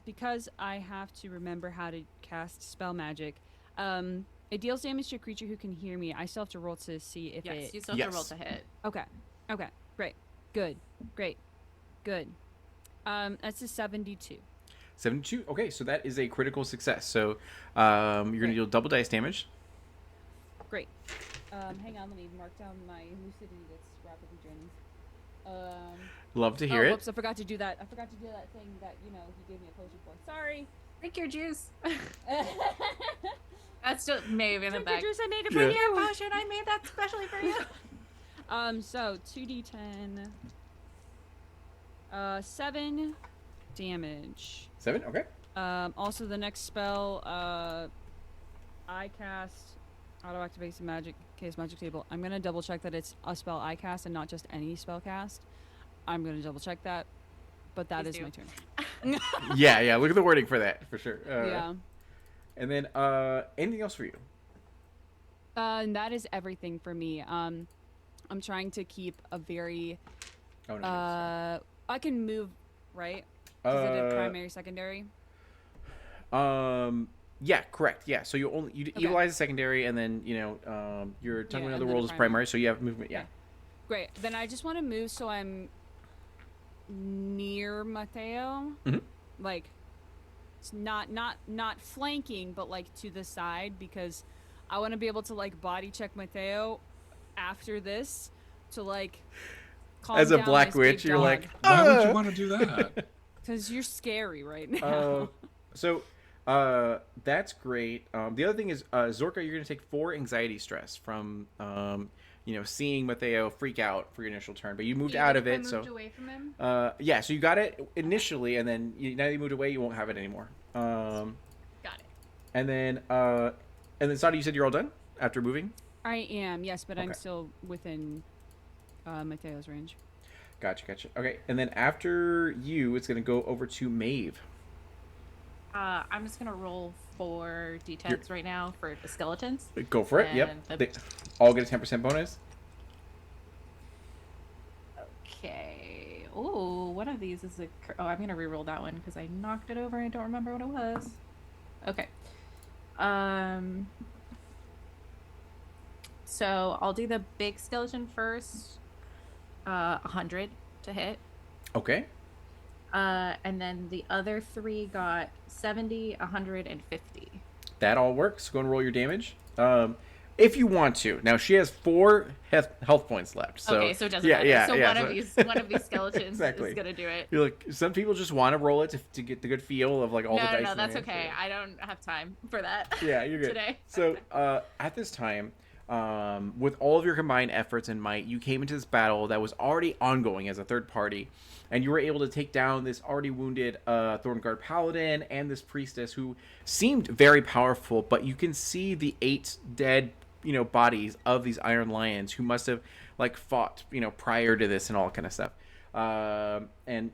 because I have to remember how to cast spell magic, it deals damage to a creature who can hear me. I still have to roll to see if Yes, it. you still have to roll Yes. to hit. Okay. Okay. Great. Good. Great. Good. That's a 72. 72. Okay, so that is a critical success. So you're gonna Great. deal double dice damage. Great. Hang on, let me mark down my lucidity that's rapidly draining. Love to hear oh, it. whoops, I forgot to do that. I forgot to do that thing that, he gave me a potion for. Sorry. Drink your juice. That's still Maeve in the Drink your back. juice, I made it Yeah. for Bring your you. potion. I made that specially for you. So 2d10. 7 damage. 7. Okay. Also the next spell, I cast auto activates the magic case magic table. I'm gonna double check that it's a spell I cast and not just any spell cast. I'm gonna double check that, but that Please is do. my turn. Yeah. Look at the wording for that for sure. Yeah. And then anything else for you? And that is everything for me. I'm trying to keep a very Oh no. I can move, right? Is it a primary, secondary? Yeah, correct. Yeah, so you Okay. evilize the secondary, and then your tongue Yeah, of and another then world a is primary. primary, so you have movement. Yeah. Okay. Great. Then I just want to move so I'm near Mateo. Mhm. Like it's not flanking, but like to the side, because I want to be able to like body check Mateo after this to like calm As a down black this witch, big you're dog. like, Why would you want to do that? Because you're scary right now. So that's great. The other thing is, Zorka, you're going to take 4 anxiety stress from, seeing Mateo freak out for your initial turn, but you moved out of I it. moved So, away from him. yeah, so you got it initially, and then now that you moved away, you won't have it anymore. Got it. And then Sada, you said you're all done after moving? I am, yes, but I'm Okay. still within Mateo's range. Gotcha. Okay, and then after you, it's going to go over to Maeve. I'm just gonna roll 4 d10s right now for the skeletons. Go for it. Yep. And They all get a 10% bonus. Okay. Oh, one of these is oh, I'm gonna re-roll that one because I knocked it over and I don't remember what it was. Okay. So I'll do the big skeleton first. 100 to hit. Okay. And then the other 3 got 70, 100, and 50. That all works. Go and roll your damage. If you want to. Now she has 4 health points left. So Okay, so it doesn't yeah, matter. Yeah, so yeah, one of these skeletons Exactly. is gonna do it. You're like, some people just want to roll it to get the good feel of like all the dice. No, in that's their okay. hand. I don't have time for that. Yeah, you're good. Today. So at this time, with all of your combined efforts and might, you came into this battle that was already ongoing as a third party, and you were able to take down this already wounded Thornguard Paladin and this priestess who seemed very powerful, but you can see the 8 dead, bodies of these Iron Lions who must have like fought, prior to this and all kind of stuff. And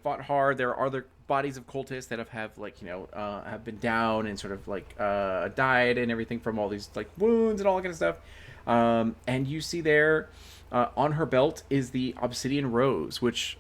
fought hard. There are other bodies of cultists that have have been down and sort of like died and everything from all these like wounds and all that kind of stuff. And you see there on her belt is the obsidian rose, which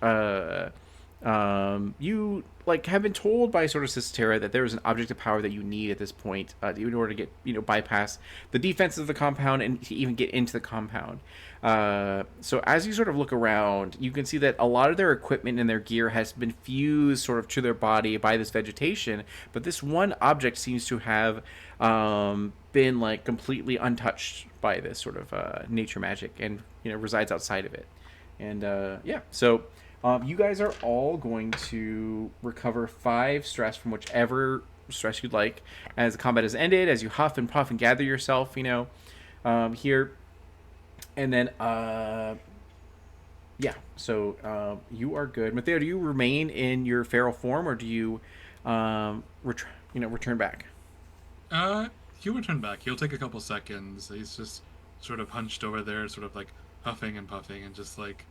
You like have been told by sort of Sistera that there is an object of power that you need at this point in order to get bypass the defense of the compound and to even get into the compound. So as you sort of look around, you can see that a lot of their equipment and their gear has been fused sort of to their body by this vegetation, but this one object seems to have been like completely untouched by this sort of nature magic and resides outside of it. And so you guys are all going to recover 5 stress from whichever stress you'd like as the combat has ended, as you huff and puff and gather yourself, here. And then, you are good. Mateo, do you remain in your feral form, or do you, return back? He'll return back. He'll take a couple seconds. He's just sort of hunched over there, sort of like huffing and puffing and just like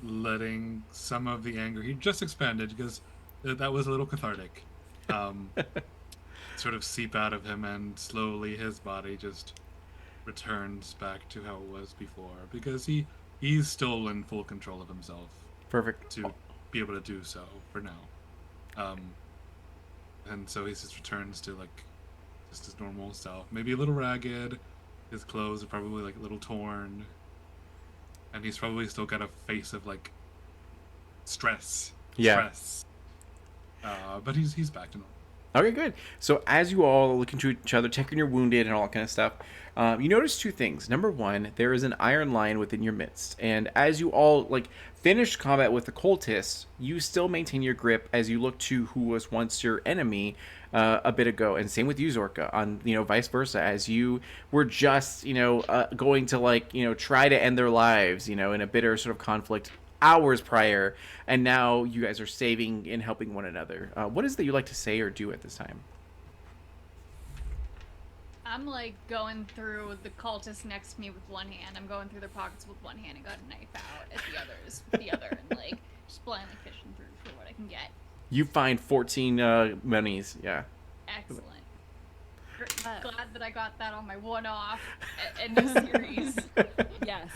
letting some of the anger he just expended, because that was a little cathartic, sort of seep out of him, and slowly his body just returns back to how it was before, because he's still in full control of himself. Perfect. To be able to do so for now. And so he just returns to like just his normal self. Maybe a little ragged. His clothes are probably like a little torn. And he's probably still got a face of like stress. Yeah. Stress. But he's back to normal. Okay, good. So as you all look into each other, checking your wounded and all that kind of stuff, you notice 2 things. Number 1, there is an iron lion within your midst, and as you all finish combat with the cultists, you still maintain your grip as you look to who was once your enemy a bit ago, and same with you, Zorka. On vice versa, as you were just going to try to end their lives, in a bitter sort of conflict hours prior, and now you guys are saving and helping one another. What is it that you like to say or do at this time? I'm going through the cultists next to me with one hand. I'm going through their pockets with one hand and got a knife out at the others with the other, and just blindly fishing through for what I can get. You find 14 monies. Yeah. Excellent. Glad that I got that on my one-off in this series. Yes.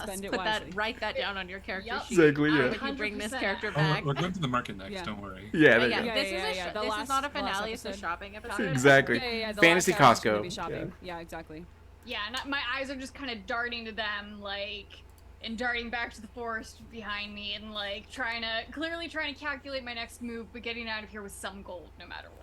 Spend it Put wisely. write that down on your character Yep. sheet. Exactly, yeah. When you bring this 100%. character Oh, back. we're going to the market next. Yeah. Don't worry. Yeah. This The is not a last finale. It's a episode. shopping episode. Exactly. The Fantasy last hour is gonna Costco. be shopping. Yeah, exactly. Yeah, and my eyes are just kind of darting to them, and darting back to the forest behind me, and clearly trying to calculate my next move, but getting out of here with some gold, no matter what.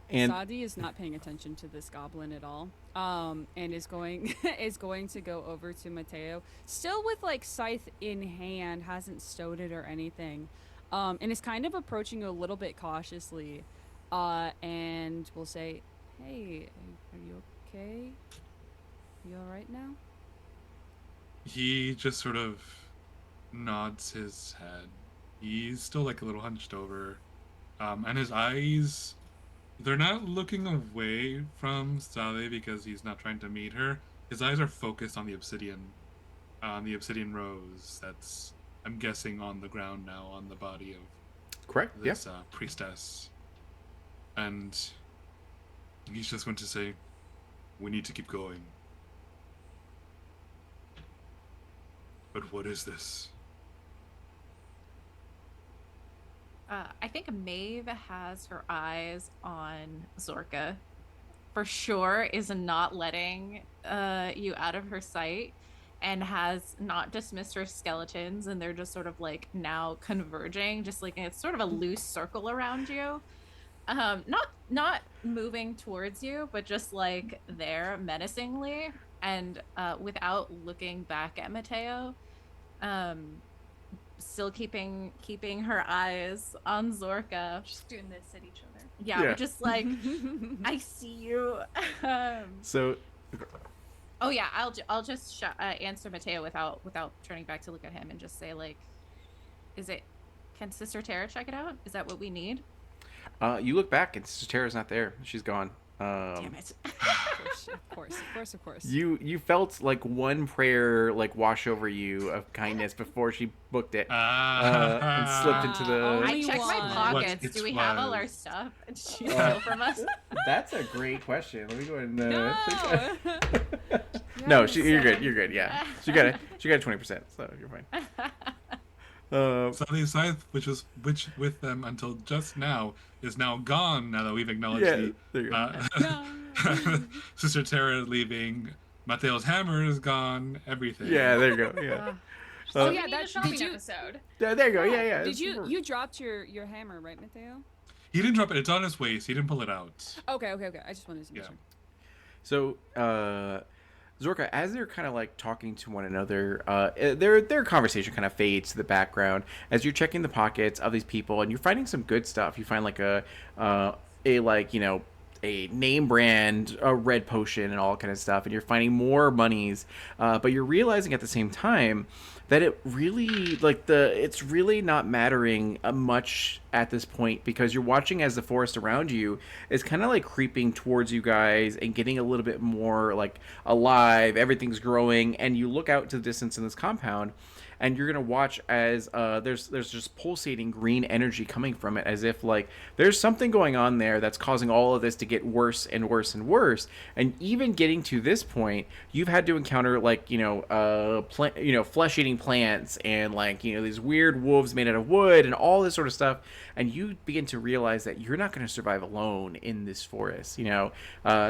And Sadi is not paying attention to this goblin at all, and is going to go over to Mateo, still with scythe in hand, hasn't stowed it or anything, and is kind of approaching a little bit cautiously, and will say, "Hey, are you okay? You all right now?" He just sort of nods his head. He's still a little hunched over, and his eyes, they're not looking away from Sally because he's not trying to meet her. His eyes are focused on the obsidian rose that's, I'm guessing, on the ground now, on the body of correct. Yeah. this priestess. And he's just going to say, "We need to keep going." But what is this? I think Maeve has her eyes on Zorka. For sure, is not letting you out of her sight, and has not dismissed her skeletons, and they're just sort of now converging, just it's sort of a loose circle around you. Not moving towards you, but just there menacingly, and without looking back at Mateo. Still keeping her eyes on Zorka. Just doing this at each other. Yeah, Yeah. but just I see you. So, Oh yeah, I'll just answer Mateo without turning back to look at him, and just say can Sister Tara check it out? Is that what we need? you look back and Sister Tara's not there. She's gone. Damn it. Of course. You felt one prayer wash over you of kindness before she booked it and slipped into the. Only I checked my one. pockets. What Do we it have all our was. stuff? And she stole from us. That's a great question. Let me go ahead and. No. No, you're good. You're good. Yeah, she got a 20%, so you're fine. Sally's scythe, which with them until just now, is now gone. Now that we've acknowledged Yeah, the there you go. Sister Terra leaving, Mateo's hammer is gone. Everything. Yeah, there you go. Yeah. So Uh, we yeah, need a that- shopping did you- episode. Yeah, there you go. Yeah, yeah. Did it's you super- you dropped your hammer, right, Mateo? He didn't drop it. It's on his waist. He didn't pull it out. Okay. I just wanted to make Yeah. sure. So, Zorka, as they're kind of like talking to one another, their conversation kind of fades to the background as you're checking the pockets of these people, and you're finding some good stuff. You find like a like, you know, a name brand, a red potion, and all kind of stuff, and you're finding more monies, but you're realizing at the same time that it really it's really not mattering much at this point, because you're watching as the forest around you is kind of like creeping towards you guys and getting a little bit more like alive. Everything's growing, and you look out to the distance in this compound, and you're gonna watch as there's just pulsating green energy coming from it, as if like there's something going on there that's causing all of this to get worse and worse and worse. And even getting to this point, you've had to encounter like, you know, flesh eating plants, and like, you know, these weird wolves made out of wood and all this sort of stuff. And you begin to realize that you're not going to survive alone in this forest, you know.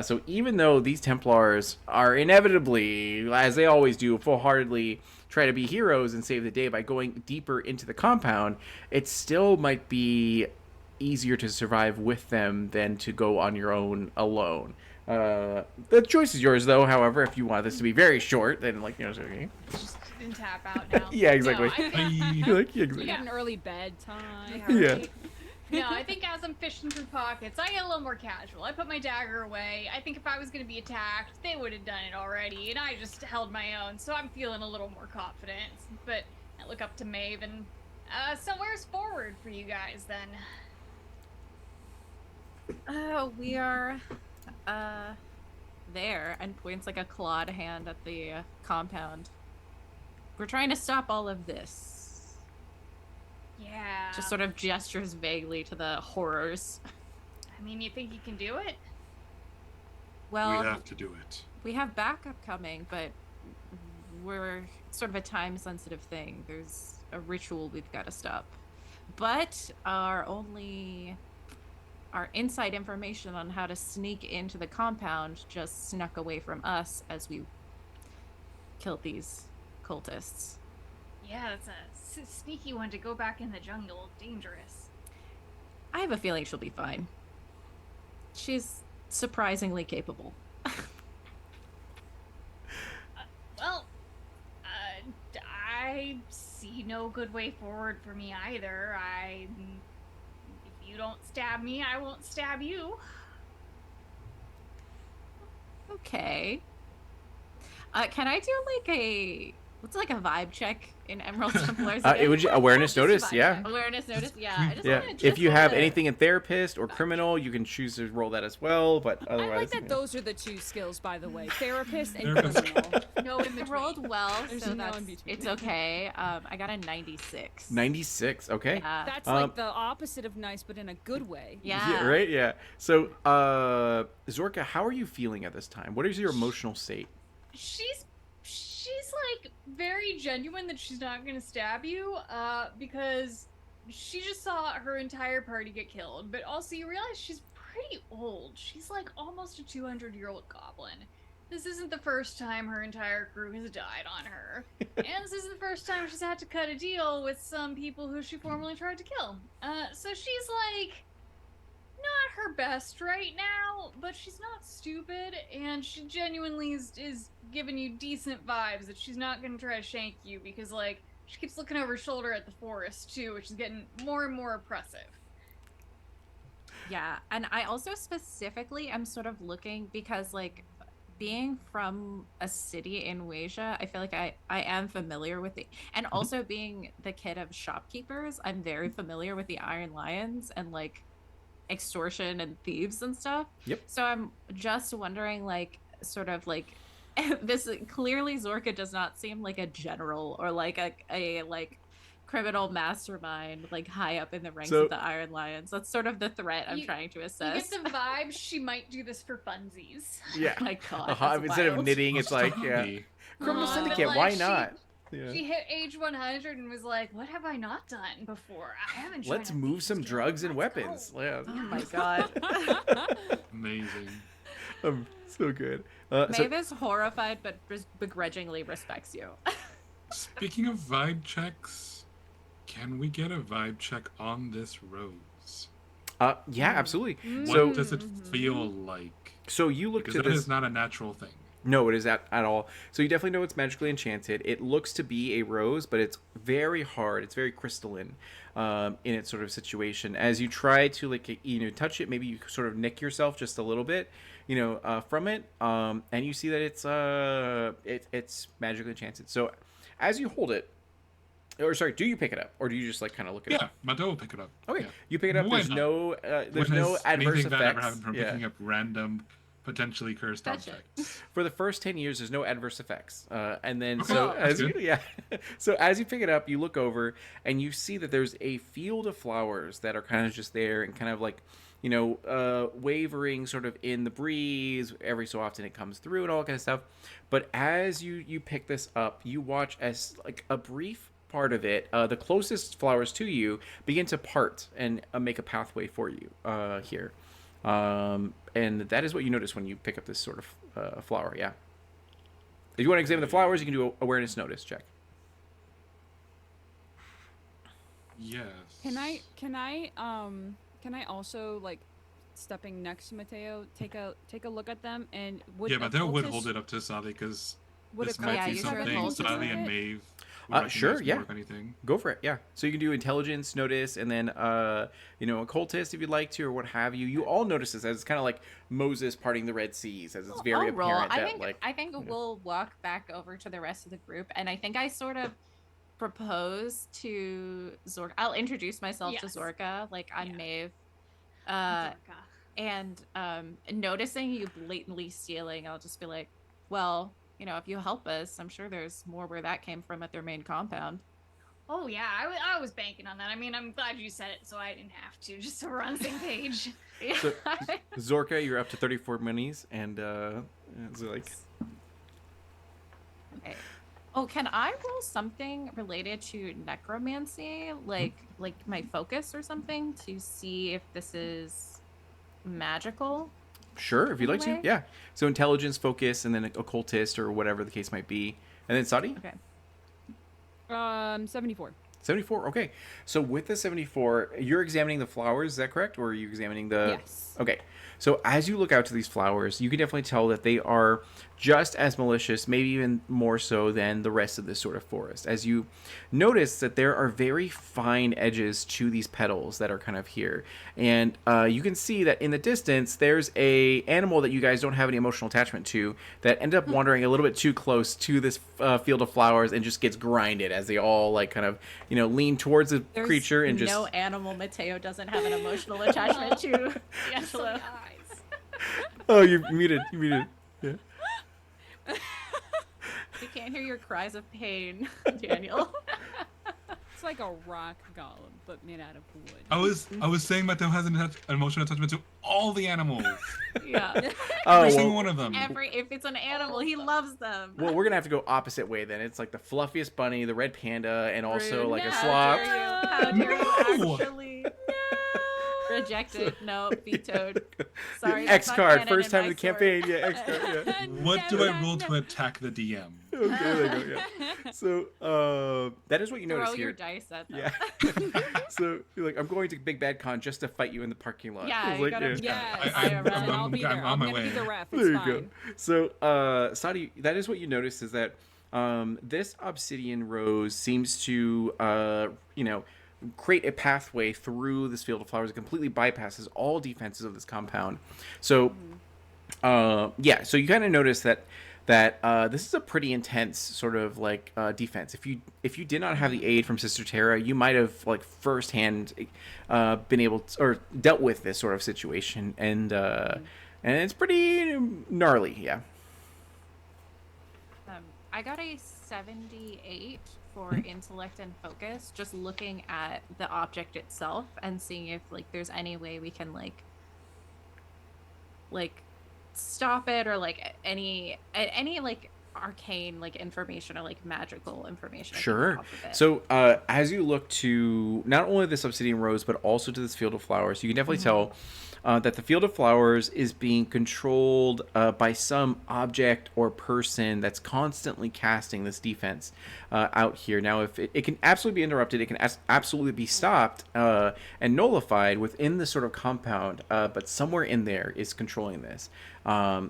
So even though these Templars are inevitably, as they always do, full-heartedly try to be heroes and save the day by going deeper into the compound, it still might be easier to survive with them than to go on your own alone. The choice is yours, though. However, if you want this to be very short, then like, you know, okay. Just didn't tap out now. Yeah, exactly. No, Bye. You're like, yeah, You exactly. got an early bedtime. Yeah. right? No, I think as I'm fishing through pockets, I get a little more casual. I put my dagger away. I think if I was going to be attacked, they would have done it already, and I just held my own, so I'm feeling a little more confident. But I look up to Maeve, and somewhere's forward for you guys, then. We are there, and points like a clawed hand at the compound. We're trying to stop all of this. Yeah. Just sort of gestures vaguely to the horrors. I mean, you think you can do it? Well, We have to do it. we have backup coming, but we're sort of a time-sensitive thing. There's a ritual we've got to stop. But our inside information on how to sneak into the compound just snuck away from us as we killed these cultists. Yeah, that's a sneaky one to go back in the jungle. Dangerous. I have a feeling she'll be fine. She's surprisingly capable. Well, I see no good way forward for me either. If you don't stab me, I won't stab you. Okay. Can I do like what's like a vibe check in Emerald Templars? It would awareness Just notice, vibe yeah. check. Awareness notice? Yeah. I just Yeah. wanna If you have wanna- anything in therapist or criminal, you can choose to roll that as well. But I otherwise, like that you know. those are the two skills, by the way. Therapist and Therapist. criminal. No in I between. rolled well, There's so no that's in between. it's okay. I got a 96. 96. Okay. Yeah. That's Um, like the opposite of nice, but in a good way. Yeah. Right. Yeah. So, Zorka, how are you feeling at this time? What is your emotional state? She's like very genuine that she's not gonna stab you, because she just saw her entire party get killed. But also you realize she's pretty old. She's like almost a 200-year-old goblin. This isn't the first time her entire crew has died on her. And this isn't the first time she's had to cut a deal with some people who she formerly tried to kill. So she's like not her best right now, but she's not stupid, and she genuinely is giving you decent vibes that she's not gonna try to shank you, because like she keeps looking over her shoulder at the forest too, which is getting more and more oppressive. Yeah, and I also specifically am sort of looking because like being from a city in Wasia, I feel like I am familiar with the, and also being the kid of shopkeepers, I'm very familiar with the Iron Lions and like extortion and thieves and stuff. Yep. So I'm just wondering, like, sort of like this clearly Zorka does not seem like a general or like a like criminal mastermind like high up in the ranks So- of the Iron Lions. That's sort of the threat I'm You- trying to You assess. get the vibe she might do this for funsies. Yeah. Oh my god. Instead of wild. knitting, it's like, yeah. Maybe. Criminal But, syndicate. like, Why she- not? Yeah. She hit age 100 and was like, "What have I not done before? I haven't." Let's joined a move some thief drugs guild. and Let's weapons. go." Yeah. Oh my god. Amazing. So good. So Maeve is horrified but begrudgingly respects you. Speaking of vibe checks, can we get a vibe check on this rose? yeah, absolutely. What So does it feel like? so you look Because to that this. is not a natural thing. No, it is at all. So you definitely know it's magically enchanted. It looks to be a rose, but it's very hard. It's very crystalline in its sort of situation. As you try to touch it, maybe you sort of nick yourself just a little bit, from it, and you see that it's magically enchanted. So as you hold it, or sorry, do you pick it up, or do you just like kind of look at it? Yeah, Mado will pick it up. Okay, Yeah. you pick it up. Why There's not? no there's When no has adverse anything bad ever effects. happened from Yeah. picking up random, potentially cursed Touch it. objects? For the first 10 years, there's no adverse effects, and then Okay, so that's as you, good. yeah, so as you pick it up, you look over and you see that there's a field of flowers that are kind of just there and kind of like wavering sort of in the breeze. Every so often it comes through and all that kind of stuff. But as you pick this up, you watch as like a brief part of it, the closest flowers to you begin to part and make a pathway for you here. And that is what you notice when you pick up this sort of flower. Yeah. If you want to examine the flowers, you can do a awareness notice check. Yes. Can I also, like, stepping next to Mateo, take a look at them, and would Yeah, Mateo would occultist- hold it up to Sade because would this a might yeah, be use your something occultist Sade with and it? Maeve would Sure, recognize yeah. more, if anything. Go for it. Yeah. So you can do intelligence notice and then occultist if you'd like to or what have you. You all notice this as it's kind of like Moses parting the Red Seas, as it's very I'll roll. apparent I that think like I think we'll walk back over to the rest of the group, and I think I sort of propose to Zorka. I'll introduce myself to Yes. Zorka, like I'm Yeah. Maeve, Zorka. and noticing you blatantly stealing, I'll just be like, well, if you help us, I'm sure there's more where that came from at their main compound. Oh yeah, I was banking on that. I mean, I'm glad you said it, so I didn't have to, just so we're on the same page. So- Zorka, you're up to 34 minis, and it's like Okay. Oh, can I roll something related to necromancy, like my focus or something, to see if this is magical? sure if you'd like to. Anyway. Yeah. So intelligence, focus, and then occultist or whatever the case might be, and then Sadi. Okay. 74. 74. Okay. So with the 74, you're examining the flowers. Is that correct, or are you examining the? Yes. Okay. So as you look out to these flowers, you can definitely tell that they are just as malicious, maybe even more so than the rest of this sort of forest. As you notice that there are very fine edges to these petals that are kind of here. And you can see that in the distance, there's a animal that you guys don't have any emotional attachment to that ended up wandering a little bit too close to this field of flowers and just gets grinded as they all like kind of, lean towards the There's creature and just... no animal Mateo doesn't have an emotional attachment to. Yes, so Angelo. guys. Oh, you muted. Yeah. You can't hear your cries of pain, Daniel. It's like a rock golem, but made out of wood. I was saying Mateo has an emotional attachment to all the animals. Yeah. Oh, Every single well, one of them. If it's an animal, he loves them. well, we're gonna have to go opposite way then. It's like the fluffiest bunny, the red panda, and also Rude. like a How sloth. dare you? How dare No! you actually? Rejected. No, vetoed. Sorry. X that's not card, canon first in time my in the story. campaign. Yeah, X card. Yeah. What do I roll to attack the DM? Okay, there you go. Yeah. So that is what you notice Throw here. your dice at them. Yeah. So you're like, I'm going to Big Bad Con just to fight you in the parking lot. Yeah, It's you like, gotta- Yes, I'm I'll be there. on I'm my gonna be way. the ref. It's There you fine. go. So, Sadi, that is what you notice is that this obsidian rose seems to, create a pathway through this field of flowers. It completely bypasses all defenses of this compound. So, yeah. So you kind of notice that this is a pretty intense sort of like defense. If you did not have the aid from Sister Terra, you might have like firsthand been able to, or dealt with this sort of situation, and it's pretty gnarly. Yeah. I got a 78 for Mm-hmm. intellect and focus, just looking at the object itself and seeing if like there's any way we can like stop it or like any like arcane like information or like magical information. I can Sure. get off of it. So, as you look to not only this obsidian rose, but also to this field of flowers, you can definitely tell that the field of flowers is being controlled by some object or person that's constantly casting this defense out here. Now, if it can absolutely be interrupted, it can absolutely be stopped and nullified within the sort of compound, but somewhere in there is controlling this.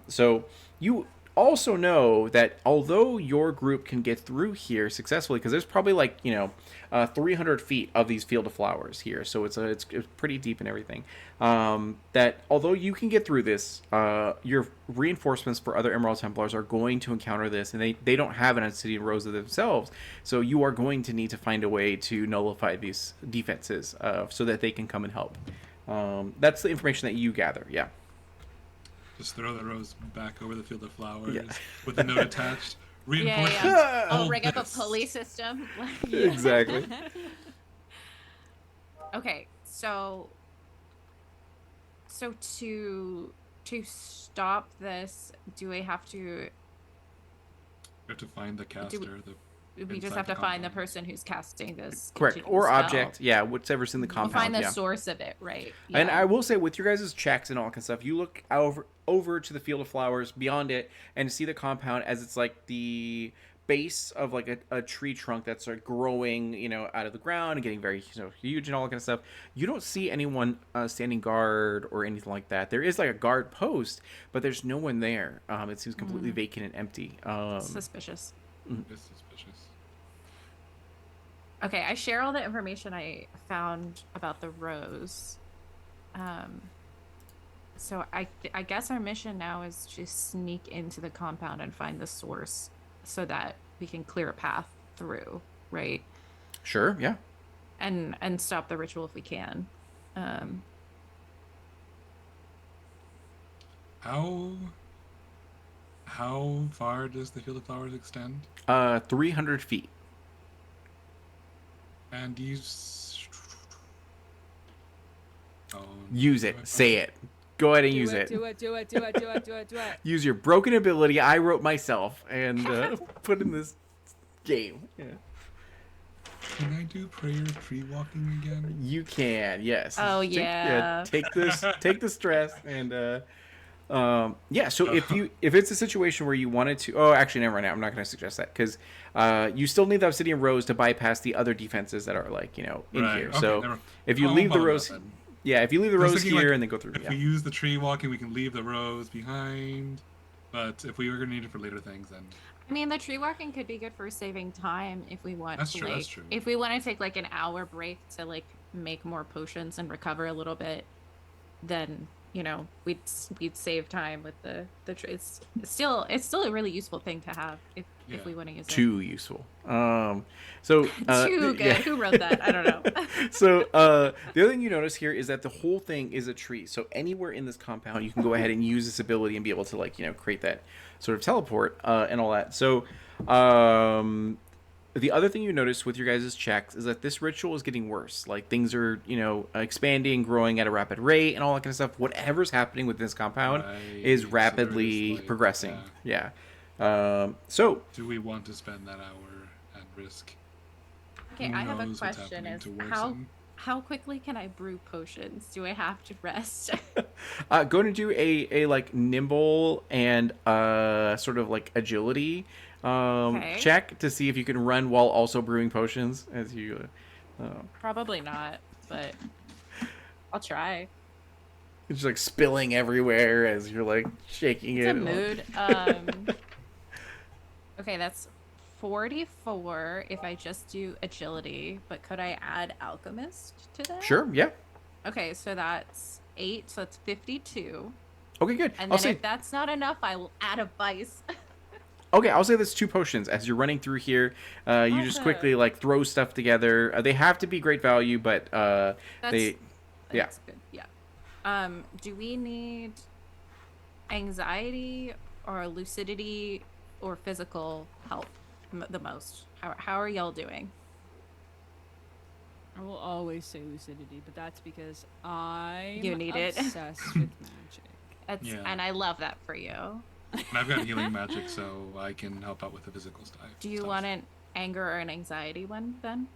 So you also know that although your group can get through here successfully, because there's probably like 300 feet of these field of flowers here, so it's pretty deep and everything. That although you can get through this, your reinforcements for other Emerald Templars are going to encounter this, and they don't have an obsidian rose of themselves, so you are going to need to find a way to nullify these defenses so that they can come and help. That's the information that you gather. Yeah. Just throw the rose back over the field of flowers Yeah. with the note attached. Yeah, Reinforcements. yeah. Oh, hold ring up a this. pulley system. Exactly. Okay, so to stop this, do we have to? We have to find the caster. We just Inside have the to find the compound. person who's casting this. Correct. continual Or spell. object. Yeah, whichever's in the We'll compound. find the yeah. source of it, right? And Yeah. I will say, with your guys' checks and all that kind of stuff, you look over to the field of flowers beyond it and see the compound as it's like the base of like a tree trunk that's like growing, out of the ground and getting very huge and all that kind of stuff. You don't see anyone standing guard or anything like that. There is like a guard post, but there's no one there. It seems completely vacant and empty. Suspicious. It's suspicious. Okay, I share all the information I found about the rose. So I guess our mission now is to sneak into the compound and find the source so that we can clear a path through, right? Sure. Yeah. And stop the ritual if we can. How far does the field of flowers extend? 300 feet. And Oh, Use it. Say it. Go ahead and use it. Do it. Use your broken ability I wrote myself and put in this game. Yeah. Can I do prayer tree walking again? You can, yes. Oh, yeah. Take the stress and yeah. So if it's a situation where you wanted to, actually, never mind. I'm not going to suggest that because you still need the obsidian rose to bypass the other defenses that are like in Right, here. okay, So never- if you I leave won't the bother rose, about that. yeah, if you leave the I was rose thinking, here like, and then go through, If yeah. we use the tree walking, we can leave the rose behind. But if we were going to need it for later things, then I mean, the tree walking could be good for saving time if we want That's to, true, like, that's true. if we want to take like an hour break to like make more potions and recover a little bit, then we'd save time with the tree. It's still a really useful thing to have if Yeah. we want to use it. Too useful. So Too good. yeah. Who wrote that? I don't know. So the other thing you notice here is that the whole thing is a tree. So anywhere in this compound, you can go ahead and use this ability and be able to create that sort of teleport and all that. So the other thing you notice with your guys' checks is that this ritual is getting worse. Like things are expanding, growing at a rapid rate, and all that kind of stuff. Whatever's happening with this compound Right, is so rapidly there's, like, progressing. Yeah. So do we want to spend that hour at risk? Okay, Who I have a knows what's question: happening is to how worsen? how quickly can I brew potions? Do I have to rest? go to do a like nimble and sort of like agility Okay. check to see if you can run while also brewing potions as you Probably not, but I'll try. it's just like spilling everywhere as you're like shaking It's it. a mood. Okay, that's 44 if I just do agility, but could I add alchemist to that? Sure, yeah. Okay, so that's 8, so that's 52. Okay, good. And I'll then say if that's not enough, I will add a vice. okay. I'll say that's 2 potions as you're running through here. You just Awesome. quickly like throw stuff together. They have to be great value, but That's, they yeah. That's good. Yeah. Do we need anxiety or lucidity or physical help the most? How are y'all doing? I will always say lucidity, but that's because I'm You need it. obsessed with magic. That's, Yeah. And I love that for you. And I've got healing magic, so I can help out with the physical stuff. Do you want an anger or an anxiety one then?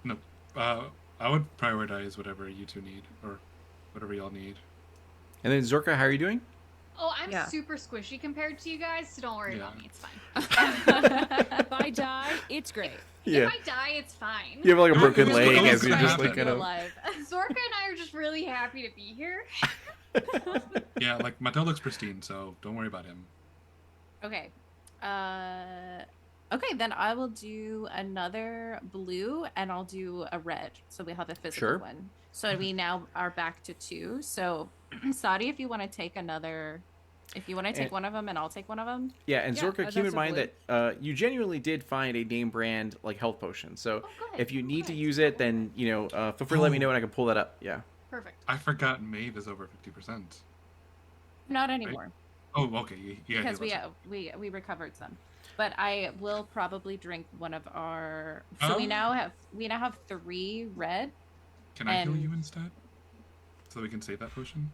No. I would prioritize whatever you two need, or whatever y'all need. And then Zorka, how are you doing? Oh, I'm Yeah. super squishy compared to you guys, so don't worry about me. It's fine. If I die, it's great. Yeah. If I die, it's fine. You have like a broken It was leg supposed as to you're just happen. like kind of. alive. Zorka and I are just really happy to be here. Yeah, like Mattel looks pristine, so don't worry about him. Okay. Okay, then I will do another blue and I'll do a red. So we have a physical Sure. one. So we now are back to 2. So Sadi, if you want to take another, if you want to take And- one of them and I'll take one of them. Yeah, and Yeah, Zorka, that's keep in a mind blue. that you genuinely did find a name brand like health potion. So Oh, good. if you need to Good. use it, then feel free to let me know and I can pull that up. Yeah. Perfect. I forgot Maeve is over 50%. Not anymore. Oh, okay. Yeah, Because he we recovered some. But I will probably drink one of our. So we Oh. now have 3 red. Can I heal and- you instead? So we can save that potion?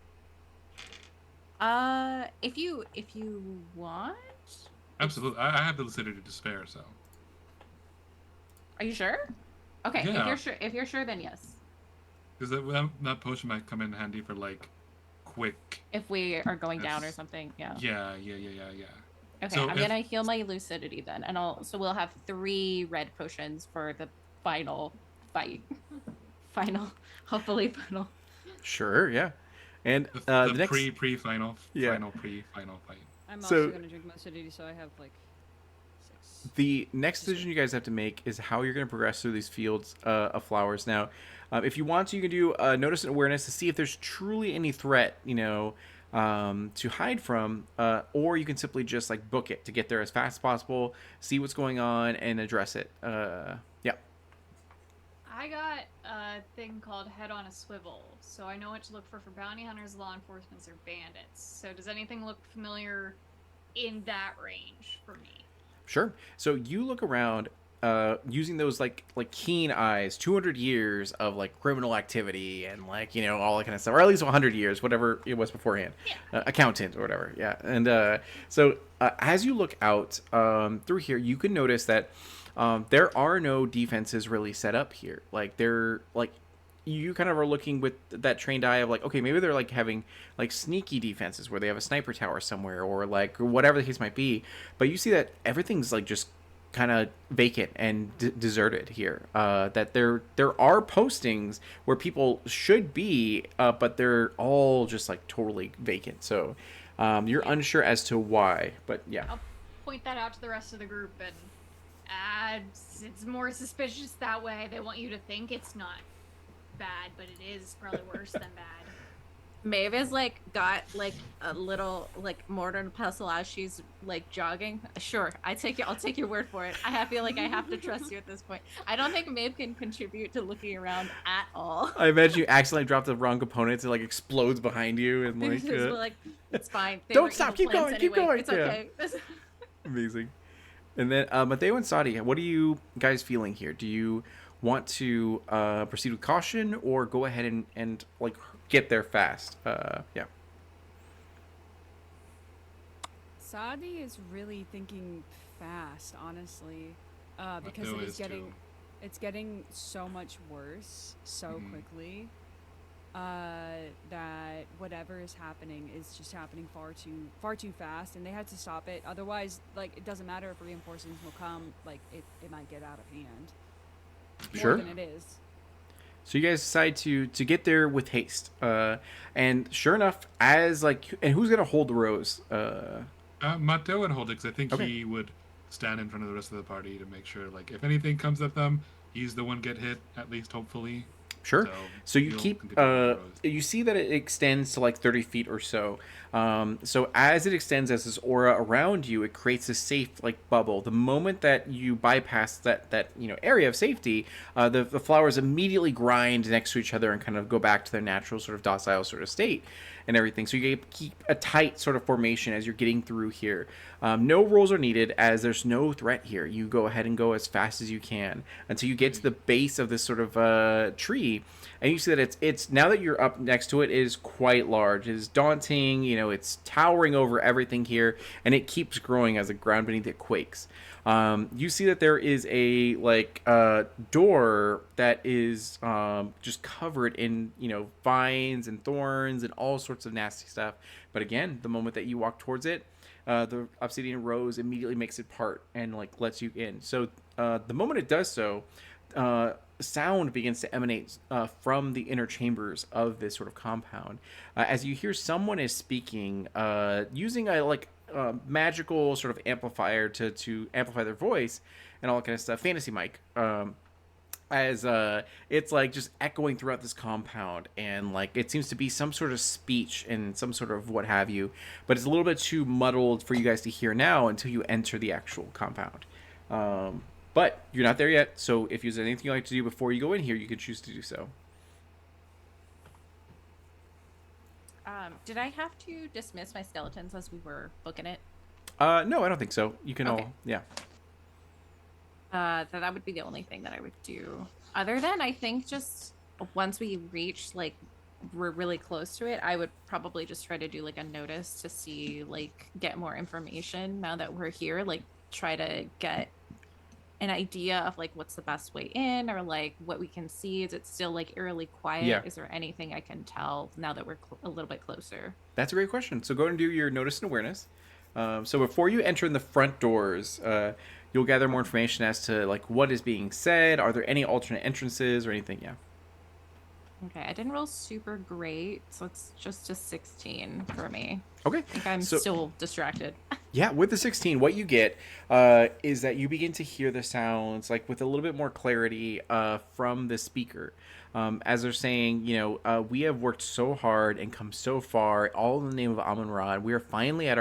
If you want, Absolutely. I have the lucidity to spare, so. are you sure? Okay, Yeah. if you're sure, then yes. Because that potion might come in handy for, like, quick. If we are going down or Yes. something, yeah. Yeah. Okay, So I'm if- gonna heal my lucidity then, and we'll have 3 red potions for the final fight. Hopefully final. Sure. Yeah. And The, the the next. final Yeah. final fight. I'm So- also gonna drink my acidity, so I have like 6. The next decision you guys have to make is how you're going to progress through these fields of flowers. Now, if you want to, you can do notice and awareness to see if there's truly any threat, to hide from, or you can simply just like book it to get there as fast as possible, see what's going on, and address it. Yeah. I got a thing called Head on a Swivel, so I know what to look for bounty hunters, law enforcement, or bandits. So does anything look familiar in that range for me? Sure. So you look around using those like keen eyes, 200 years of like criminal activity and like all that kind of stuff, or at least 100 years, whatever it was beforehand, accountant or whatever. Yeah. And so as you look out through here, you can notice that there are no defenses really set up here. Like they're like you kind of are looking with that trained eye of like, okay, maybe they're like having like sneaky defenses where they have a sniper tower somewhere or like whatever the case might be. But you see that everything's like just kind of vacant and deserted here. That there are postings where people should be, but they're all just like totally vacant. So you're unsure as to why, but yeah. I'll point that out to the rest of the group, and it's more suspicious that way. They want you to think it's not bad, but it is probably worse than bad. Maeve is like got like a little like mortar and pestle as she's like jogging. Sure, I'll take your word for it. I feel like I have to trust you at this point. I don't think Maeve can contribute to looking around at all. I imagine you accidentally drop the wrong components and like explodes behind you and like, It's like it's fine. They Don't were stop, evil keep plans going, keep anyway. going. It's Yeah. okay. amazing. And then Mateo and Sadi, what are you guys feeling here? Do you want to proceed with caution or go ahead and like get there fast? Yeah. Sadi is really thinking fast, honestly, because Mateo it is is too. it's getting so much worse so Mhm. quickly that whatever is happening is just happening far too fast, and they had to stop it. Otherwise, like, it doesn't matter if reinforcements will come, like it might get out of hand more Sure. than it is. So you guys decide to get there with haste. And sure enough, as like, and who's gonna hold the rose? Mateo would hold it because I think Okay. he would stand in front of the rest of the party to make sure, like, if anything comes at them, he's the one get hit, at least hopefully. Sure. So you he'll keep continue with the rose. you see that it extends to like 30 feet or so. So as it extends as this aura around you, it creates a safe like bubble. The moment that you bypass that area of safety, the flowers immediately grind next to each other and kind of go back to their natural sort of docile sort of state. and everything. So you keep a tight sort of formation as you're getting through here. No rolls are needed as there's no threat here. You go ahead and go as fast as you can until you get to the base of this sort of tree, and you see that it's now that you're up next to it, it is quite large. It is daunting. It's towering over everything here, and it keeps growing as the ground beneath it quakes. You see that there is a door that is just covered in vines and thorns and all sorts of nasty stuff. But again, the moment that you walk towards it, the obsidian rose immediately makes it part and lets you in. So the moment it does so, sound begins to emanate from the inner chambers of this sort of compound as you hear someone is speaking using a magical sort of amplifier to amplify their voice and all that kind of stuff. Fantasy mic. As it's just echoing throughout this compound, and it seems to be some sort of speech and some sort of what have you, but it's a little bit too muddled for you guys to hear now until you enter the actual compound. But you're not there yet, so if there's anything you'd like to do before you go in here, you could choose to do so. Did I have to dismiss my skeletons as we were booking it? No, I don't think so. You can Okay. all, yeah. That would be the only thing that I would do. Other than, I think just once we reach we're really close to it, I would probably just try to do a notice to see get more information now that we're here. Try to get an idea of what's the best way in, or what we can see. Is it still eerily quiet? Yeah. Is there anything I can tell now that we're a little bit closer? That's a great question. So go ahead and do your notice and awareness. So before you enter in the front doors, you'll gather more information as to what is being said. Are there any alternate entrances or anything? Yeah. Okay, I didn't roll super great, so it's just a 16 for me. Okay. I think I'm So- still distracted. Yeah, with the 16, what you get is that you begin to hear the sounds with a little bit more clarity from the speaker. As they're saying, we have worked so hard and come so far, all in the name of Amun-Ra. We are finally at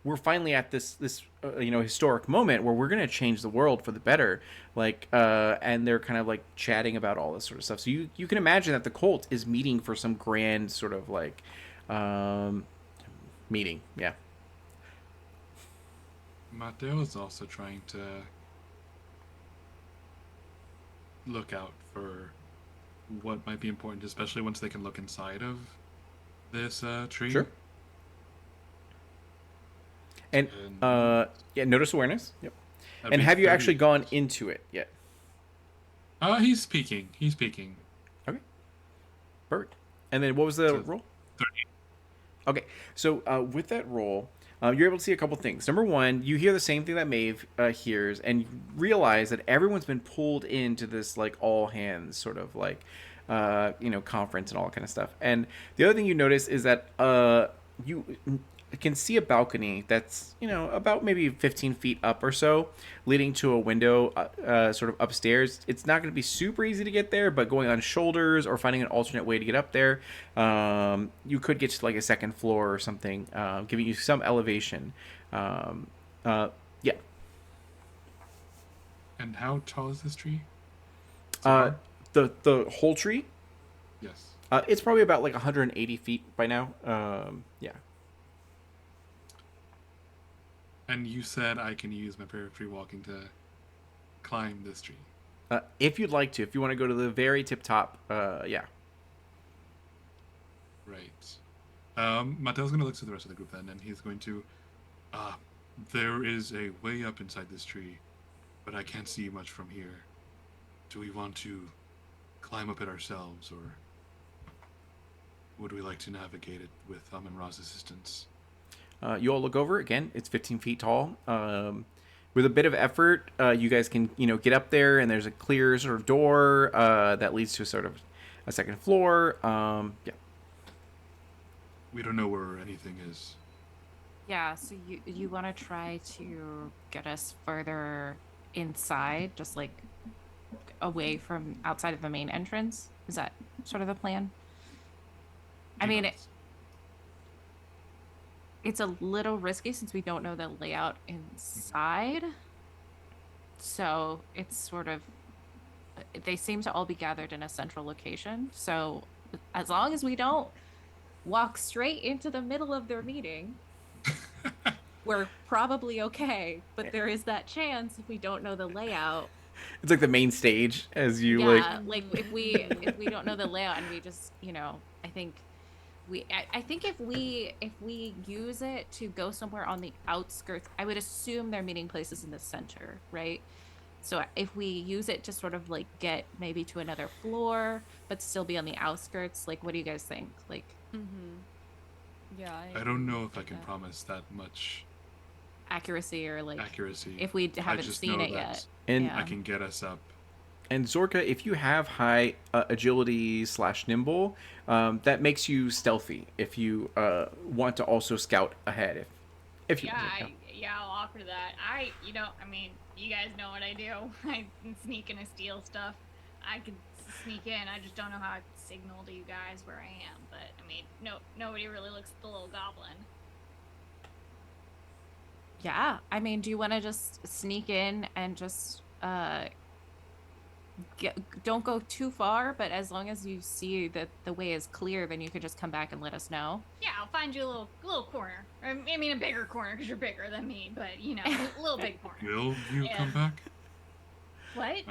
we're finally at this historic moment where we're gonna change the world for the better. And they're kind of chatting about all this sort of stuff. So you can imagine that the cult is meeting for some grand sort of meeting. Yeah. Mateo is also trying to look out for what might be important, especially once they can look inside of this tree. Sure. And yeah, notice awareness. Yep. That'd And be have you 30. actually gone into it yet? He's speaking. He's speaking. Okay. Perfect. And then what was the So- roll? 30. Okay. So with that roll, you're able to see a couple things. Number one, you hear the same thing that Maeve hears, and you realize that everyone's been pulled into this all hands sort of conference and all that kind of stuff. And the other thing you notice is that you can see a balcony that's about maybe 15 feet up or so, leading to a window sort of upstairs. It's not going to be super easy to get there, but going on shoulders or finding an alternate way to get up there, you could get to a second floor or something, giving you some elevation. Yeah. And how tall is this tree? The whole tree, Yes. it's probably about 180 feet by now. Yeah. And you said I can use my tree walking to climb this tree. If you'd like to, if you want to go to the very tip top, yeah. Right. Mateo's going to look to the rest of the group then, and he's going to... there is a way up inside this tree, but I can't see much from here. Do we want to climb up it ourselves, or would we like to navigate it with Amun-Ra's assistance? You all look over again. It's 15 feet tall. With a bit of effort, you guys can get up there, and there's a clear sort of door that leads to sort of a second floor. Yeah. We don't know where anything is. Yeah, so you want to try to get us further inside, just away from outside of the main entrance? Is that sort of the plan? I mean, it's a little risky since we don't know the layout inside. So it's sort of, they seem to all be gathered in a central location. So as long as we don't walk straight into the middle of their meeting, we're probably okay. But there is that chance if we don't know the layout. It's like the main stage as you Yeah, like. like if we don't know the layout and we just, I think I think if we use it to go somewhere on the outskirts, I would assume their meeting place is in the center, right? So if we use it to sort of like get maybe to another floor, but still be on the outskirts, like what do you guys think? Like, Yeah. I don't know if I with can that. promise that much accuracy or like accuracy. if we haven't just seen know it that yet. And Yeah. I can get us up. And Zorka, if you have high agility / nimble, that makes you stealthy. If you want to also scout ahead, if you Yeah, want to. I'll offer that. I mean, you guys know what I do. I can sneak and I steal stuff. I could sneak in. I just don't know how I could signal to you guys where I am. But I mean, nobody really looks at the little goblin. Yeah, I mean, do you want to just sneak in and just don't go too far, but as long as you see that the way is clear, then you could just come back and let us know. Yeah, I'll find you a little corner. I mean, a bigger corner because you're bigger than me. But a little big corner. Will you Yeah. come back? What?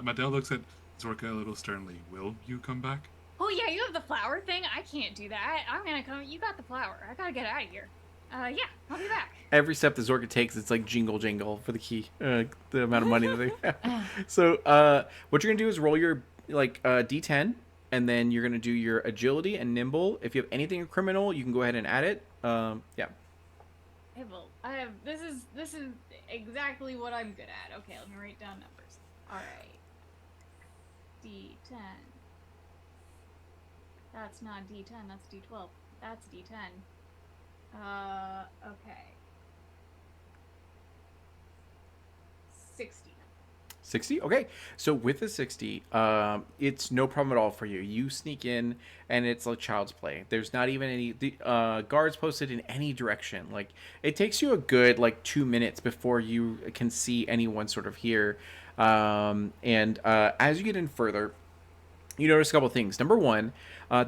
Madel looks at Zorka a little sternly. Will you come back? Oh yeah, you have the flower thing. I can't do that. I'm gonna come. You got the flower. I gotta get out of here. Yeah, I'll be back. Every step that Zorka takes, it's like jingle jingle for the key, the amount of money that they have. So what you're gonna do is roll your D10, and then you're gonna do your agility and nimble. If you have anything criminal, you can go ahead and add it. Yeah. I have. This is exactly what I'm good at. Okay, let me write down numbers. All right. D10. That's not D10. That's D12. That's D10. Okay. 60. 60. Okay, so with a 60, it's no problem at all for you. You sneak in, and it's like child's play. There's not even any guards posted in any direction. Like, it takes you a good 2 minutes before you can see anyone sort of here. And as you get in further, you notice a couple things. Number one,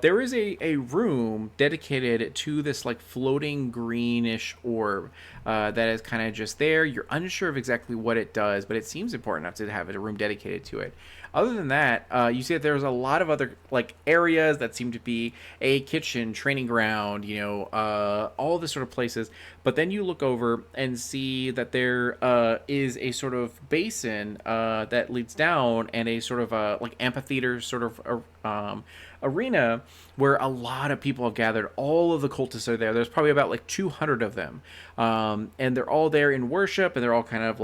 there is a room dedicated to this floating greenish orb that is kind of just there. You're unsure of exactly what it does, but it seems important enough to have a room dedicated to it. Other than that, you see that there's a lot of other areas that seem to be a kitchen, training ground, all this sort of places. But then you look over and see that there is a sort of basin that leads down, and a sort of amphitheater sort of arena where a lot of people have gathered. All of the cultists are there. There's probably about 200 of them, and they're all there in worship, and they're all kind of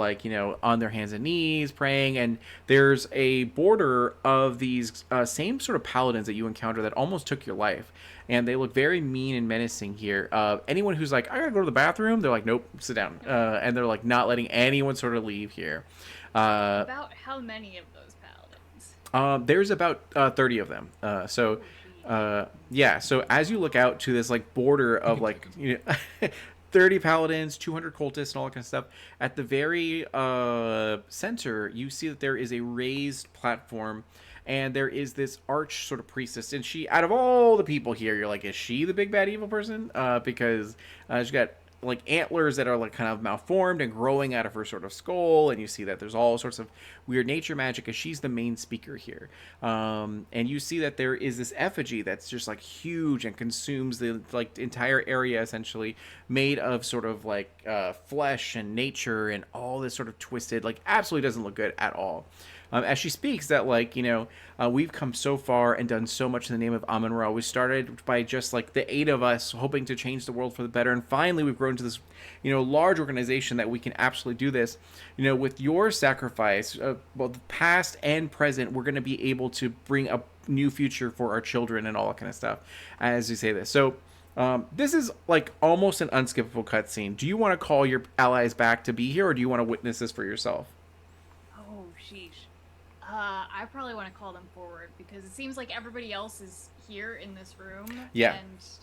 on their hands and knees praying. And there's a border of these same sort of paladins that you encounter that almost took your life, and they look very mean and menacing here. Anyone who's I gotta go to the bathroom, they're nope, sit down, and they're not letting anyone sort of leave here. About how many of those paladins? There's about 30 of them. Yeah. So as you look out to this border of 30 paladins, 200 cultists, and all that kind of stuff, at the very center, you see that there is a raised platform, and there is this arch sort of priestess. And she, out of all the people here, you're is she the big bad evil person? Because she's got antlers that are kind of malformed and growing out of her sort of skull, and you see that there's all sorts of weird nature magic, as she's the main speaker here. And you see that there is this effigy that's just huge and consumes the entire area, essentially made of sort of flesh and nature and all this sort of twisted, absolutely doesn't look good at all. As she speaks that we've come so far and done so much in the name of Amun-Ra. We started by just the 8 of us hoping to change the world for the better, and finally we've grown to this large organization that we can absolutely do this. With your sacrifice, both past and present, we're going to be able to bring a new future for our children and all that kind of stuff as you say this. So this is almost an unskippable cutscene. Do you want to call your allies back to be here, or do you want to witness this for yourself? Oh, sheesh. I probably want to call them forward because it seems like everybody else is here in this room. Yeah.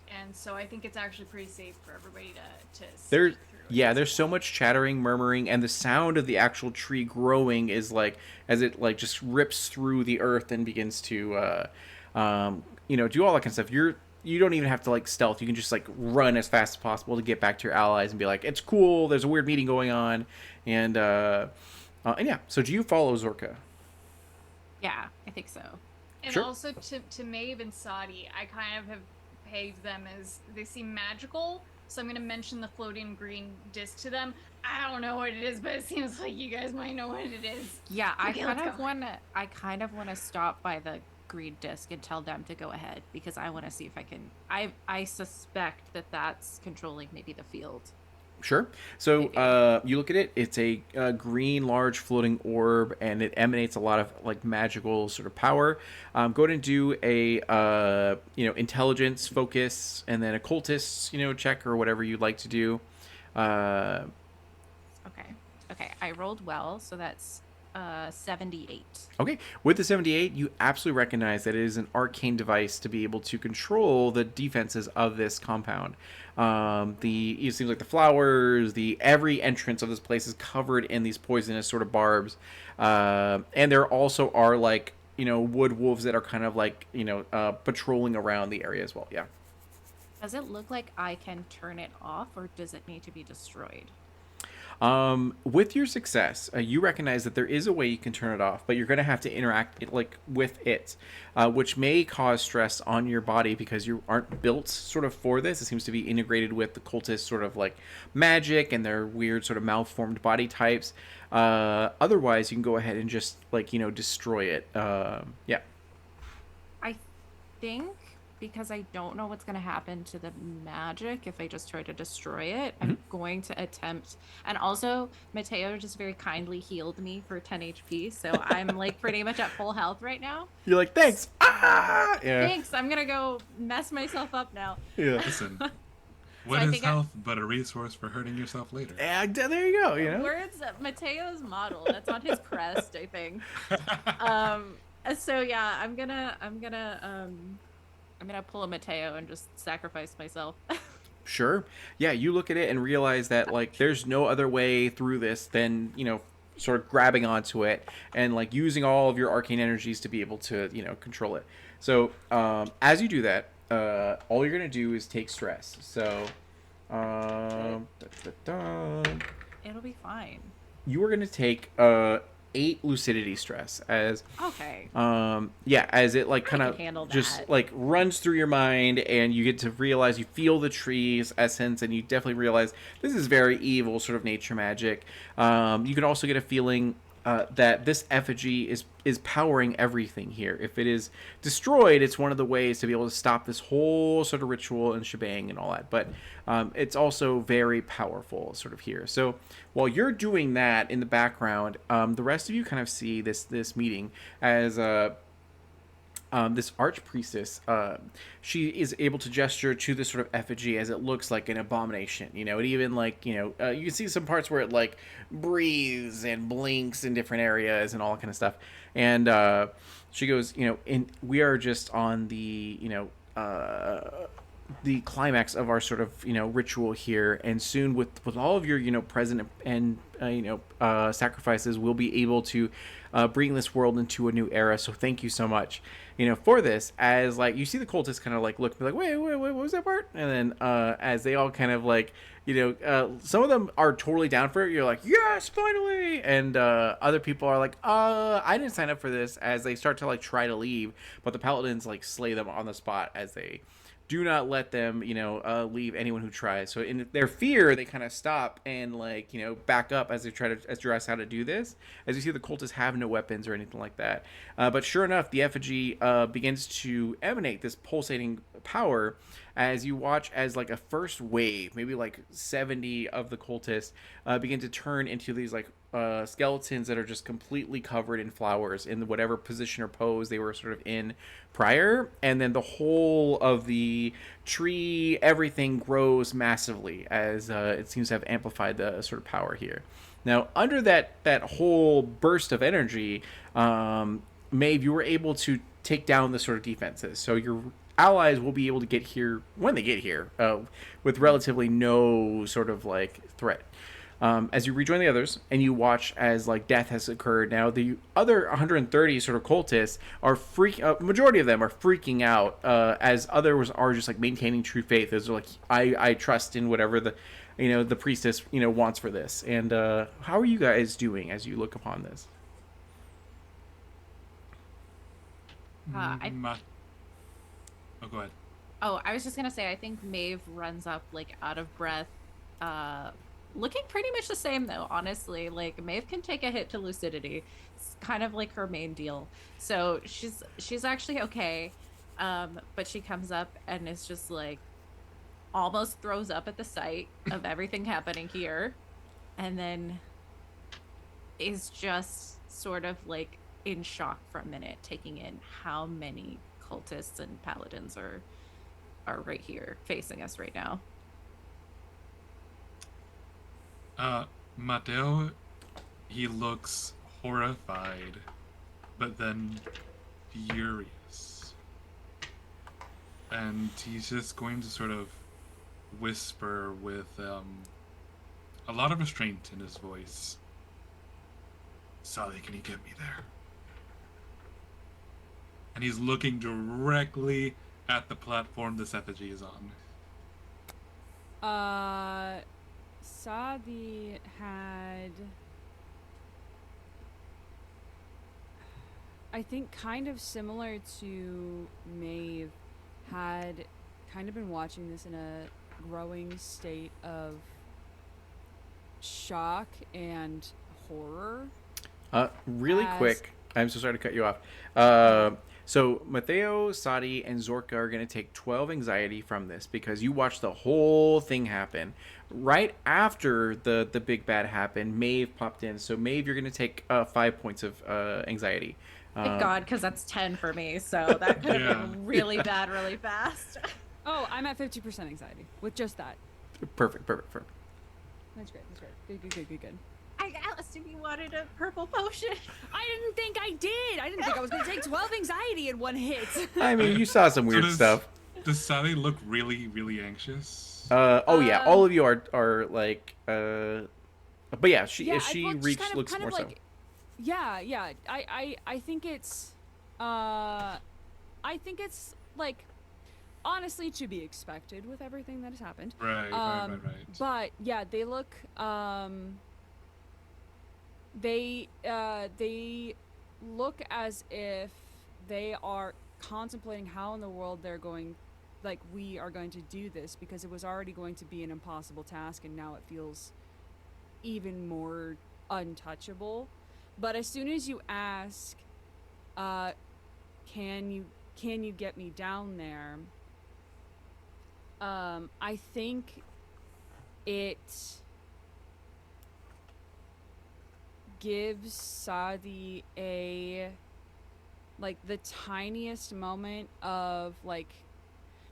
And so I think it's actually pretty safe for everybody to There's sneak through. yeah, there's so much chattering, murmuring, and the sound of the actual tree growing is as it just rips through the earth and begins to do all that kind of stuff. you don't even have to like stealth. You can just like run as fast as possible to get back to your allies and be like, it's cool. There's a weird meeting going on, and yeah. So do you follow Zorka? Yeah, I think so. And Sure. also to Maeve and Sadi, I kind of have pegged them as they seem magical. So I'm gonna mention the floating green disc to them. I don't know what it is, but it seems like you guys might know what it is. Yeah, Okay, let's go. I kind of want to stop by the green disc and tell them to go ahead because I want to see if I can. I suspect that that's controlling maybe the field. Sure. So you look at it. It's a green, large floating orb, and it emanates a lot of like magical sort of power. Go ahead and do a intelligence focus, and then occultist check or whatever you'd like to do. Okay, I rolled well, so that's 78. Okay, with the 78, you absolutely recognize that it is an arcane device to be able to control the defenses of this compound. It seems like the flowers, every entrance of this place is covered in these poisonous sort of barbs, and there also are like wood wolves that are kind of like patrolling around the area as well. Yeah. Does it look like I can turn it off, or does it need to be destroyed? With your success, you recognize that there is a way you can turn it off, but you're going to have to interact with it, which may cause stress on your body because you aren't built sort of for this. It seems to be integrated with the cultist sort of like magic and their weird sort of malformed body types. Otherwise, you can go ahead and just destroy it. Yeah. I think because I don't know what's going to happen to the magic if I just try to destroy it, I'm going to attempt. And also, Mateo just very kindly healed me for 10 HP, so I'm like pretty much at full health right now. You're like, thanks. Ah! Yeah. Thanks. I'm going to go mess myself up now. Yeah. Listen, what is health but a resource for hurting yourself later? There you go. Words Mateo's model. That's on his crest, I think. So yeah, I'm gonna pull a Mateo and just sacrifice myself. Sure. Yeah, you look at it and realize that like there's no other way through this than, sort of grabbing onto it and like using all of your arcane energies to be able to, control it. So, as you do that, all you're going to do is take stress. So, It'll be fine. You are going to take 8 lucidity stress as Okay. as it like kind I of can handle just that. like runs through your mind, and you get to realize, you feel the tree's essence, and you definitely realize this is very evil sort of nature magic. You can also get a feeling that this effigy is powering everything here. If it is destroyed, it's one of the ways to be able to stop this whole sort of ritual and shebang and all that. But it's also very powerful sort of here. So while you're doing that in the background, the rest of you kind of see this meeting as this archpriestess. She is able to gesture to this sort of effigy as it looks like an abomination. It even like you can see some parts where it like breathes and blinks in different areas and all that kind of stuff. And she goes, we are just on the climax of our sort of ritual here, and soon with all of your present and sacrifices, we'll be able to bring this world into a new era. So thank you so much for this. As like you see the cultists kind of like look like, wait, what was that part? And then as they all kind of like some of them are totally down for it. You're like, yes, finally. And other people are like, I didn't sign up for this, as they start to like try to leave, but the paladins like slay them on the spot as they do not let them, leave anyone who tries. So in their fear, they kind of stop and like, back up as they try to address how to do this. As you see, the cultists have no weapons or anything like that. But sure enough, the effigy begins to emanate this pulsating power as you watch as like a first wave, maybe like 70 of the cultists begin to turn into these like skeletons that are just completely covered in flowers in whatever position or pose they were sort of in prior. And then the whole of the tree, everything grows massively as it seems to have amplified the sort of power here. Now, under that whole burst of energy, Maeve, you were able to take down the sort of defenses. So your allies will be able to get here when they get here with relatively no sort of like threat. as you rejoin the others and you watch as like death has occurred. Now the other 130 sort of cultists are majority of them are freaking out, as others are just like maintaining true faith. As they're like, I trust in whatever the priestess wants for this. And how are you guys doing as you look upon this? Oh, go ahead. Oh, I was just gonna say, I think Maeve runs up like out of breath, looking pretty much the same though. Honestly, like Maeve can take a hit to lucidity. It's kind of like her main deal. So she's actually okay, but she comes up and is just like almost throws up at the sight of everything happening here, and then is just sort of like in shock for a minute, taking in how many cultists and paladins are right here facing us right now. Mateo, he looks horrified, but then furious. And he's just going to sort of whisper with a lot of restraint in his voice. Sally, can you get me there? And he's looking directly at the platform this effigy is on. Sadi had, I think, kind of similar to Maeve, had kind of been watching this in a growing state of shock and horror. Really quick, I'm so sorry to cut you off. So Matteo, Sadi, and Zorka are going to take 12 anxiety from this because you watched the whole thing happen. Right after the big bad happened, Maeve popped in. So Maeve, you're going to take 5 points of anxiety. Thank God, because that's 10 for me, so that could have been really bad really fast. Oh, I'm at 50% anxiety with just that. Perfect. That's great. Good. I asked if you wanted a purple potion. I didn't think I did. I didn't think I was going to take 12 anxiety in one hit. I mean, you saw some weird stuff. Does Sally look really, really anxious? Yeah, all of you are like, but yeah, she looks more so. Yeah. I think it's, like, honestly to be expected with everything that has happened. Right. But yeah, they look, they look as if they are contemplating how in the world we are going to do this, because it was already going to be an impossible task and now it feels even more untouchable. But as soon as you ask, can you get me down there? I think it gives Sadi the tiniest moment of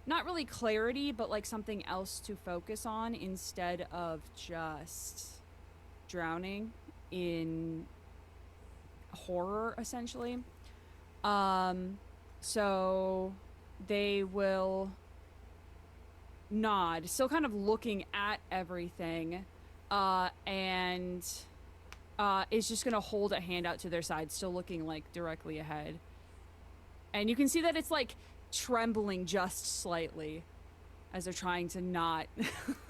not really clarity, but something else to focus on instead of just drowning in horror, essentially. So they will nod, still kind of looking at everything, and is just gonna hold a hand out to their side, still looking directly ahead. And you can see that it's trembling just slightly as they're trying to not.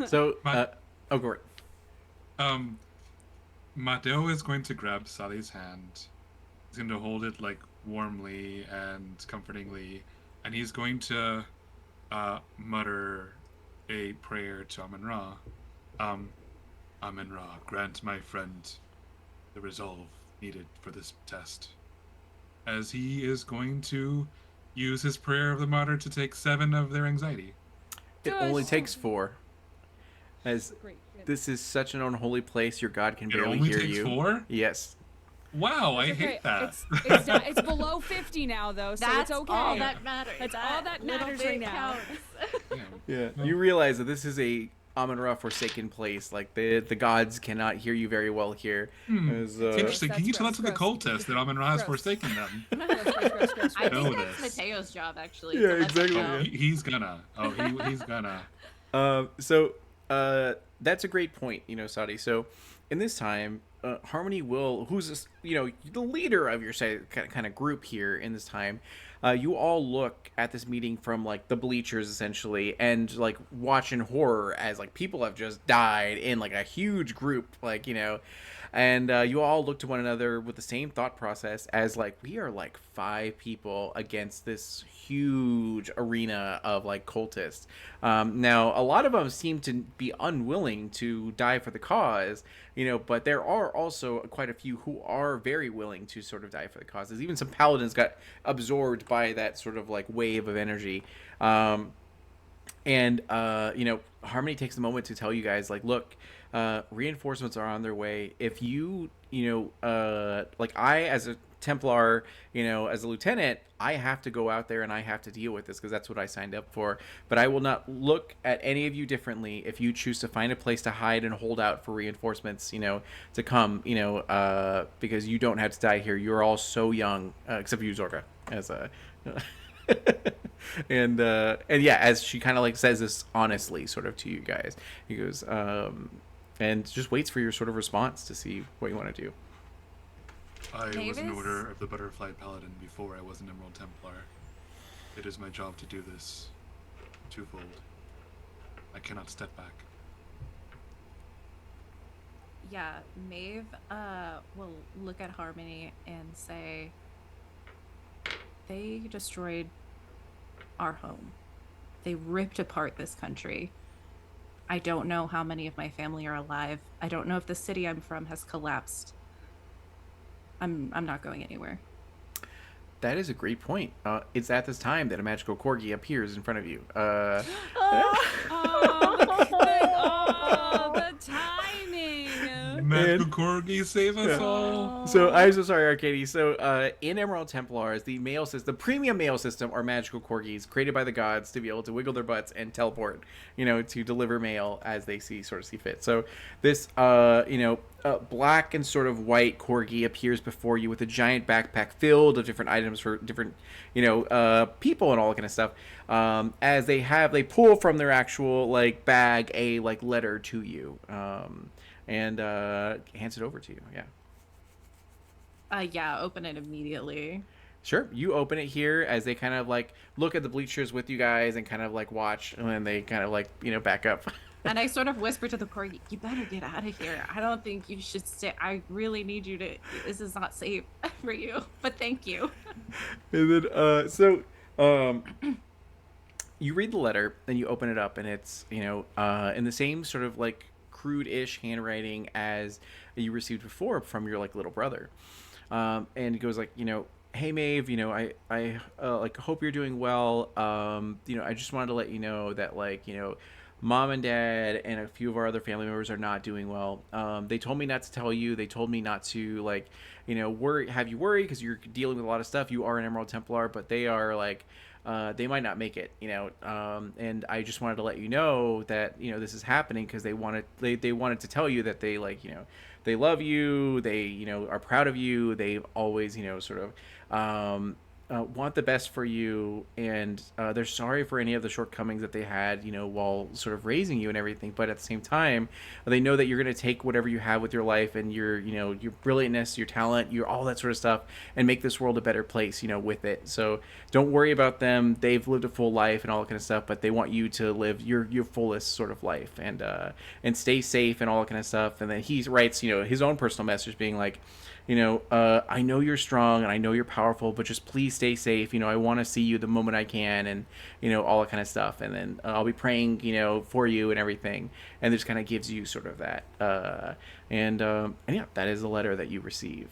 So, go right. Mateo is going to grab Sally's hand. He's going to hold it warmly and comfortingly, and he's going to mutter a prayer to Amun-Ra. Amun-Ra, grant my friend the resolve needed for this test. As he is going to use his prayer of the martyr to take 7 of their anxiety. It only takes 4. As Great. this is such an unholy place, your God can barely only hear takes you. 4? Yes. Wow, It's I okay. hate that. It's below 50 now, though, so That's it's okay. all that matters. That's all that matters right now. Yeah. No. You realize that this is a Amun-Ra forsaken place. The gods cannot hear you very well here. As, Interesting. Can you tell that That's to the gross. cultist that Amun-Ra has Gross. forsaken them? Gross. I know think that's this. Mateo's job, actually. Yeah, to let them exactly. know. He's gonna. Oh, he's gonna. So that's a great point, Sadi. So, in this time, Harmony will, who's this, the leader of your say kind of group here in this time. You all look at this meeting from like the bleachers essentially, and like watch in horror as like people have just died in like a huge group, like and you all look to one another with the same thought process as like we are like 5 people against this huge arena of like cultists. Now a lot of them seem to be unwilling to die for the cause, but there are also quite a few who are very willing to sort of die for the causes. Even some paladins got absorbed by that sort of like wave of energy. And Harmony takes the moment to tell you guys, like, look, reinforcements are on their way. If you, like I as a Templar, as a lieutenant, I have to go out there and I have to deal with this because that's what I signed up for. But I will not look at any of you differently if you choose to find a place to hide and hold out for reinforcements, to come, because you don't have to die here. You're all so young, except for you, Zorka, as a. and yeah, as she kind of like says this honestly sort of to you guys, he goes and just waits for your sort of response to see what you want to do. I was an Davis? Order of the Butterfly Paladin before I was an Emerald Templar. It is my job to do this twofold. I cannot step back. Yeah, Maeve will look at Harmony and say, they destroyed our home. They ripped apart this country. I don't know how many of my family are alive. I don't know if the city I'm from has collapsed. I'm not going anywhere. That is a great point. It's at this time that a magical corgi appears in front of you. Oh, the timing. Magical Corgi, save us all! So I'm so sorry, Arcady. So in Emerald Templars, the mail system, the premium mail system, are magical corgis created by the gods to be able to wiggle their butts and teleport, to deliver mail as they see fit. So this, black and sort of white corgi appears before you with a giant backpack filled with different items for different, people and all that kind of stuff. As they pull from their actual like bag a like letter to you. And hands it over to you. Yeah, open it immediately. Sure. You open it here as they kind of like look at the bleachers with you guys and kind of like watch, and then they kind of like back up. And I sort of whisper to the corgi, you better get out of here. I don't think you should stay. I really need you to. This is not safe for you, but thank you. And then you read the letter, then you open it up, and it's in the same sort of like crude-ish handwriting as you received before from your like little brother, and it goes like, hey Maeve, I like hope you're doing well. I just wanted to let you know that like mom and dad and a few of our other family members are not doing well. They told me not to tell you. They told me not to like have you worry because you're dealing with a lot of stuff. You are an Emerald Templar, but they are like they might not make it, and I just wanted to let you know that this is happening because they wanted to tell you that they like they love you, they are proud of you, they've always sort of want the best for you, and they're sorry for any of the shortcomings that they had while sort of raising you and everything, but at the same time they know that you're going to take whatever you have with your life and your your brilliantness, your talent, your all that sort of stuff, and make this world a better place with it. So don't worry about them. They've lived a full life and all that kind of stuff, but they want you to live your fullest sort of life and stay safe and all that kind of stuff. And then he writes his own personal message being like, I know you're strong and I know you're powerful, but just please stay safe. I want to see you the moment I can, and all that kind of stuff. And then I'll be praying for you and everything. And this kind of gives you sort of that and yeah, that is the letter that you receive.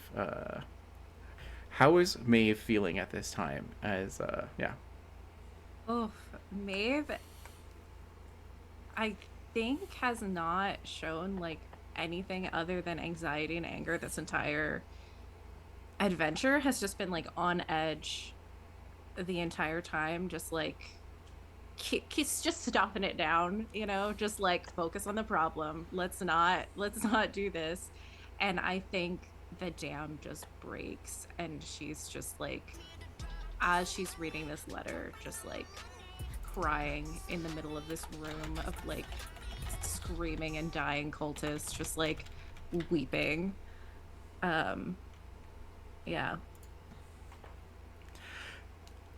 How is Maeve feeling at this time? As yeah. Oh, Maeve, I think has not shown like anything other than anxiety and anger. This entire adventure has just been like on edge the entire time, just like keeps just stopping it down, just like focus on the problem. Let's not do this. And I think the dam just breaks, and she's just like, as she's reading this letter, just like crying in the middle of this room of like screaming and dying cultists just like weeping. Yeah.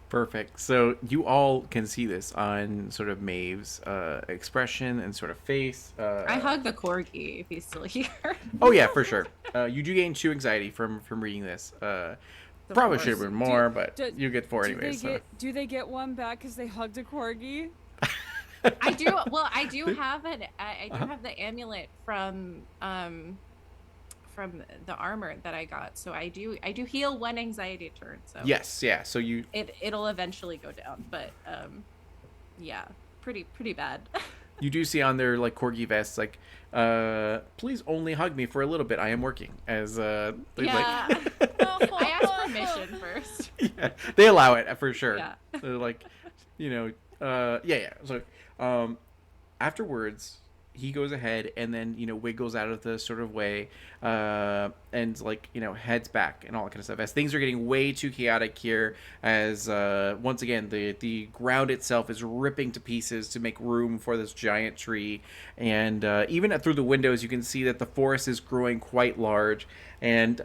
Perfect. So you all can see this on sort of Maeve's expression and sort of face. I hug the corgi if he's still here. Oh yeah, for sure. You do gain 2 anxiety from reading this. Probably should have been more, but you get 4 anyways. Do they get one back because they hugged a corgi? I do. Well, I do have I do have the amulet from the armor that I got. So I do heal 1 anxiety turn. So Yes, yeah. So it'll eventually go down, but yeah, pretty bad. you do see on their like corgi vests like please only hug me for a little bit. I am working as Yeah. like I asked permission first. yeah, they allow it for sure. Yeah. They're like, yeah. So, afterwards, he goes ahead and then wiggles out of the sort of way, and like heads back and all that kind of stuff. As things are getting way too chaotic here, as once again the ground itself is ripping to pieces to make room for this giant tree, and even through the windows you can see that the forest is growing quite large, and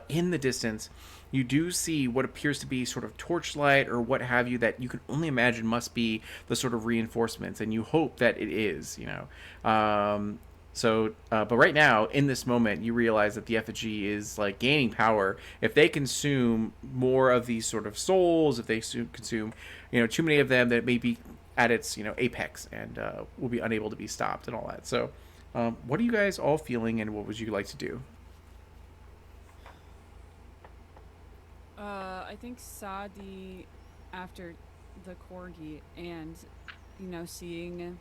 in the distance you do see what appears to be sort of torchlight or what have you that you can only imagine must be the sort of reinforcements, and you hope that it is, but right now, in this moment, you realize that the effigy is like gaining power. If they consume more of these sort of souls, if they consume, too many of them, that may be at its, apex and will be unable to be stopped and all that. So, what are you guys all feeling, and what would you like to do? I think Sadi, after the corgi, and seeing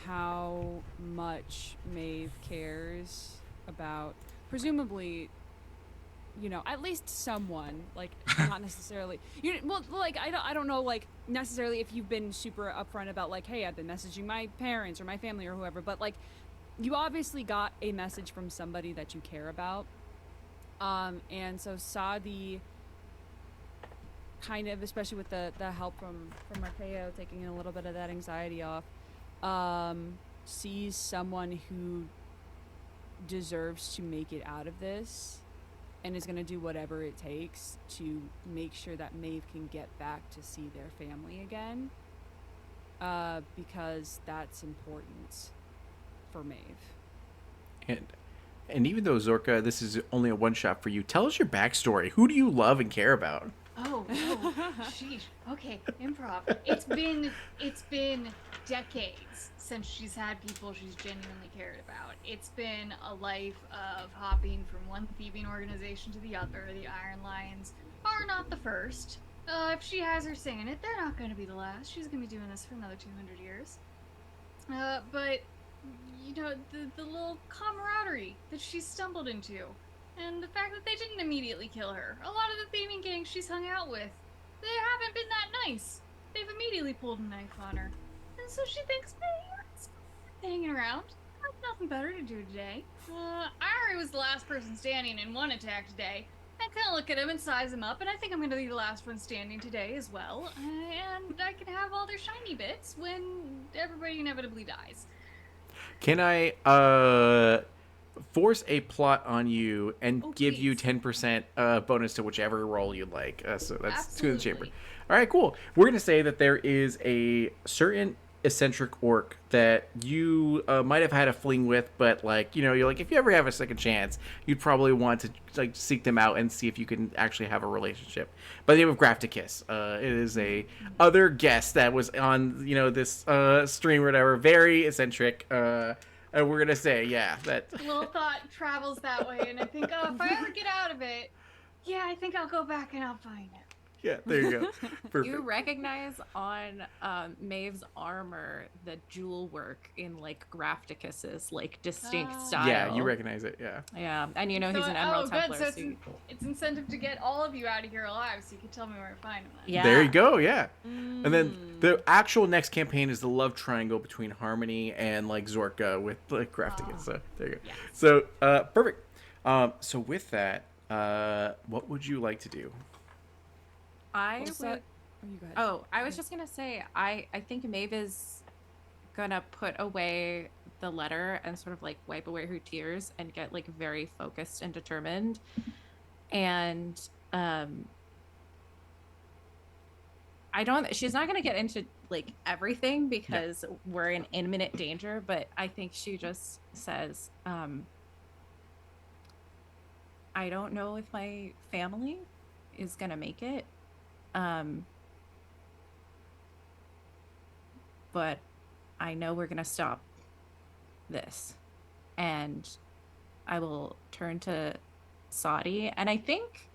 how much Maeve cares about, presumably, at least someone, like not necessarily. I don't know, like necessarily if you've been super upfront about like, hey, I've been messaging my parents or my family or whoever, but like, you obviously got a message from somebody that you care about. And so Sadi kind of, especially with the help from Mateo taking a little bit of that anxiety off, sees someone who deserves to make it out of this and is going to do whatever it takes to make sure that Maeve can get back to see their family again, because that's important for Maeve. And even though, Zorka, this is only a one-shot for you, tell us your backstory. Who do you love and care about? Oh, sheesh. Okay, improv. It's been decades since she's had people she's genuinely cared about. It's been a life of hopping from one thieving organization to the other. The Iron Lions are not the first. If she has her say in it, they're not going to be the last. She's going to be doing this for another 200 years. But the little camaraderie that she stumbled into, and the fact that they didn't immediately kill her. A lot of the thieving gangs she's hung out with, they haven't been that nice. They've immediately pulled a knife on her. And so she thinks, hey, it's hanging around. I have nothing better to do today. Ari was the last person standing in one attack today. I kind of look at him and size him up, and I think I'm going to be the last one standing today as well. And I can have all their shiny bits when everybody inevitably dies. Can I force a plot on you and give you 10% bonus to whichever roll you'd like? So that's Absolutely. to the chamber. All right, cool. We're going to say that there is a certain eccentric orc that you might have had a fling with, but like, you're like, if you ever have a second chance, you'd probably want to like seek them out and see if you can actually have a relationship. By the name of Grafticus, it is a other guest that was on this stream or whatever, very eccentric, and we're gonna say that Little thought travels that way, and I think, if I ever get out of it, I think I'll go back and I'll find it. Yeah, there you go. Perfect. You recognize on Maeve's armor the jewel work in like Grafticus's like distinct style. Yeah, you recognize it. Yeah. Yeah, and he's an So Emerald good. Templar. So it's incentive to get all of you out of here alive, so you can tell me where to find them. Yeah. There you go. Yeah. And then the actual next campaign is the love triangle between Harmony and like Zorka with like Grafticus. So there you go. Yes. So perfect. So with that, what would you like to do? I What's would. that? Oh, you go ahead. Oh, I was just gonna say, I think Maeve is gonna put away the letter and sort of like wipe away her tears and get like very focused and determined. And she's not gonna get into like everything because we're in imminent danger, but I think she just says, I don't know if my family is gonna make it. But I know we're gonna stop this. And I will turn to Saudi. And I think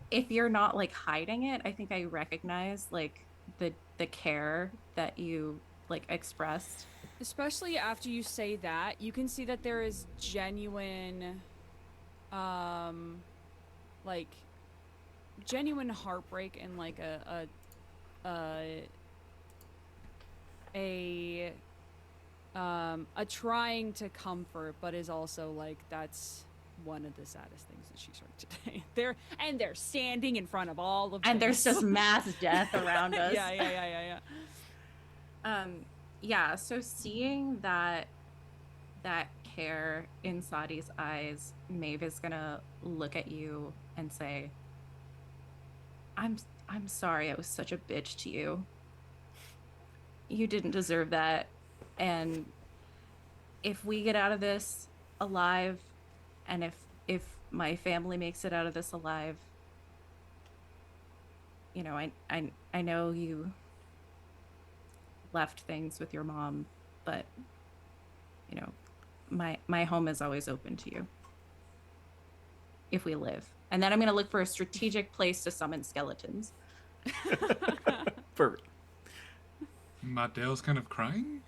if you're not like hiding it, I think I recognize like the care that you like expressed. Especially after you say that, you can see that there is genuine, like, genuine heartbreak and like a trying to comfort, but is also like that's one of the saddest things that she's heard today. They're standing in front of all of And this. there's just mass death around us. Yeah. So seeing that care in Sadi's eyes, Maeve is gonna look at you and say, I'm sorry I was such a bitch to you. You didn't deserve that. And if we get out of this alive, and if my family makes it out of this alive, you know, I know you left things with your mom, but you know, my home is always open to you if we live. And then I'm gonna look for a strategic place to summon skeletons. Perfect. Mateo's kind of crying,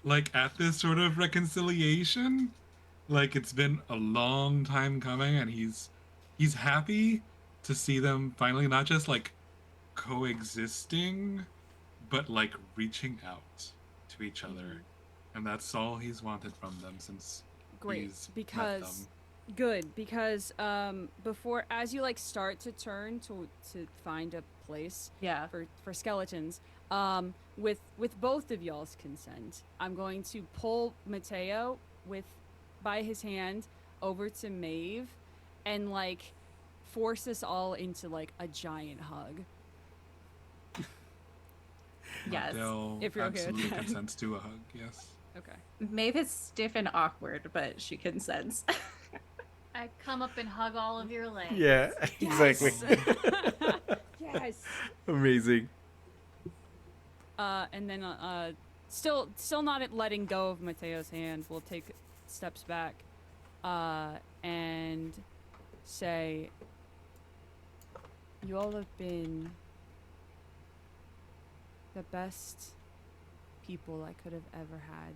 like at this sort of reconciliation. Like it's been a long time coming, and he's happy to see them finally not just like coexisting, but like reaching out to each other, and that's all he's wanted from them since he's met them. Because before, as you like start to turn to find a place for skeletons, with both of y'all's consent, I'm going to pull Mateo by his hand over to Maeve and like force us all into like a giant hug. Yes. Mateo if you're okay with absolutely that. consents to a hug. Yes. Okay. Maeve is stiff and awkward, but she consents. I come up and hug all of your legs. Yeah, exactly. Yes. Amazing. And then still not letting go of Mateo's hand, we'll take steps back and say, you all have been the best people I could have ever had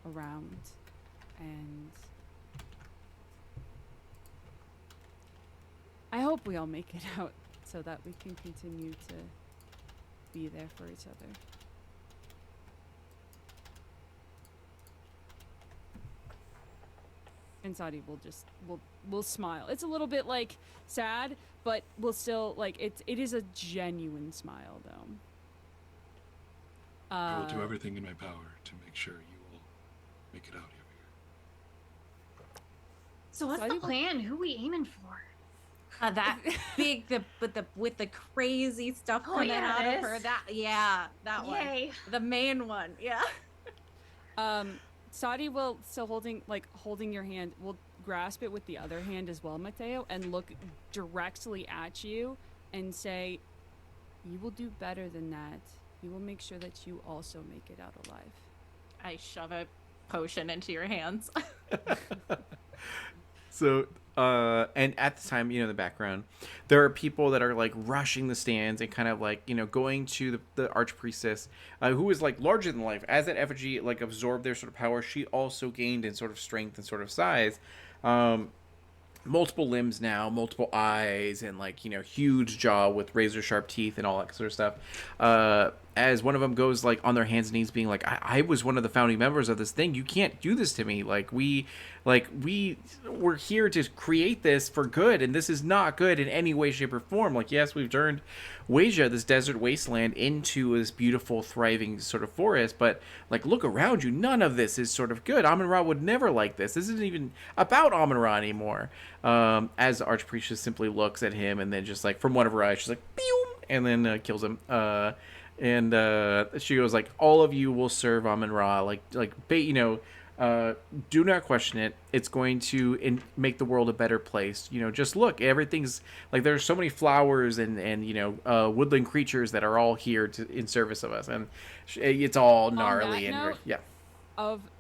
around, and I hope we all make it out so that we can continue to be there for each other. And Sadi will smile. It's a little bit like sad, but we'll still like it is a genuine smile though. I will do everything in my power to make sure you will make it out of here. So what's the plan? Who we aiming for? That big with the crazy stuff coming out of her. That one. Yay. The main one. Yeah. Sadi will still holding your hand. Will grasp it with the other hand as well, Mateo, and look directly at you and say, "You will do better than that. You will make sure that you also make it out alive." I shove a potion into your hands. So, and at the time, in the background, there are people that are like rushing the stands and kind of like, going to the archpriestess, who is like larger than life. As that effigy like absorbed their sort of power, she also gained in sort of strength and sort of size. Multiple limbs now, multiple eyes, and like, huge jaw with razor sharp teeth and all that sort of stuff. as one of them goes like on their hands and knees being like, I was one of the founding members of this thing. You can't do this to me. Like we were here to create this for good, and this is not good in any way, shape, or form. Like, yes, we've turned Wasia, this desert wasteland, into this beautiful, thriving sort of forest, but like, look around you, none of this is sort of good. Amon-Ra would never like this. This isn't even about Amon-Ra anymore. As the Archpriestess simply looks at him and then just like from one of her eyes, she's like, pew, and then kills him. And she goes like, all of you will serve Amon-Ra, do not question it. It's going to make the world a better place. Just look, everything's like, there's so many flowers and woodland creatures that are all here in service of us, and it's all gnarly and note, yeah.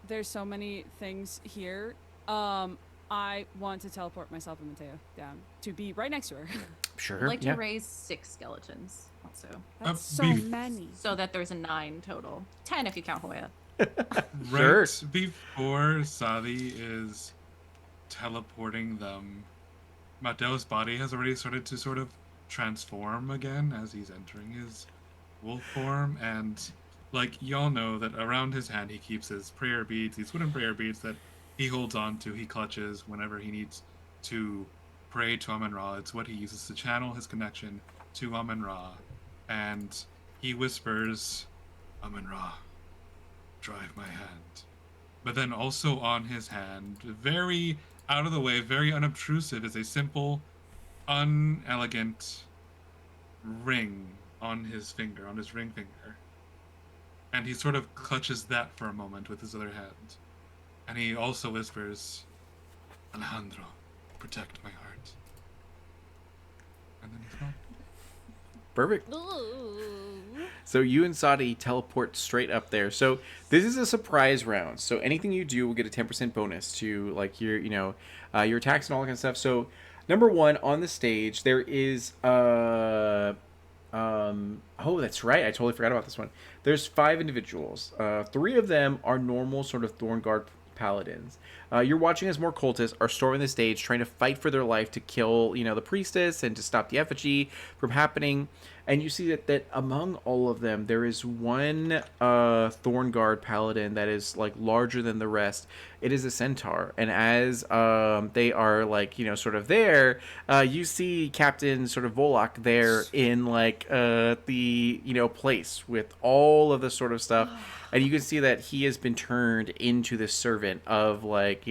There's so many things here. I want to teleport myself and Mateo down to be right next to her. Sure. I'd like to raise 6 skeletons also. That's so many. So that there's a 9 total. 10 if you count Hoya. Sure. Right before Sadi is teleporting them, Mateo's body has already started to sort of transform again as he's entering his wolf form, and like, y'all know that around his hand he keeps his prayer beads, these wooden prayer beads that he holds on to, he clutches whenever he needs to pray to Amon-Ra. It's what he uses to channel his connection to Amon-Ra, and he whispers, Amon-Ra, drive my hand. But then also on his hand, very out of the way, very unobtrusive, is a simple, unelegant ring on his finger, on his ring finger. And he sort of clutches that for a moment with his other hand. And he also whispers, Alejandro, protect my heart. And then he's gone. Perfect. Ooh. So you and Sadi teleport straight up there. So this is a surprise round. So anything you do will get a 10% bonus to like your attacks and all that kind of stuff. So number 1 on the stage there is oh, that's right. I totally forgot about this one. There's 5 individuals. 3 of them are normal sort of Thornguard paladins. You're watching as more cultists are storming the stage, trying to fight for their life to kill, the priestess and to stop the effigy from happening. And you see that among all of them, there is one Thornguard paladin that is like larger than the rest. It is a centaur, and as they are like sort of there, you see Captain sort of Volok there in like the place with all of the sort of stuff. And you can see that he has been turned into the servant of like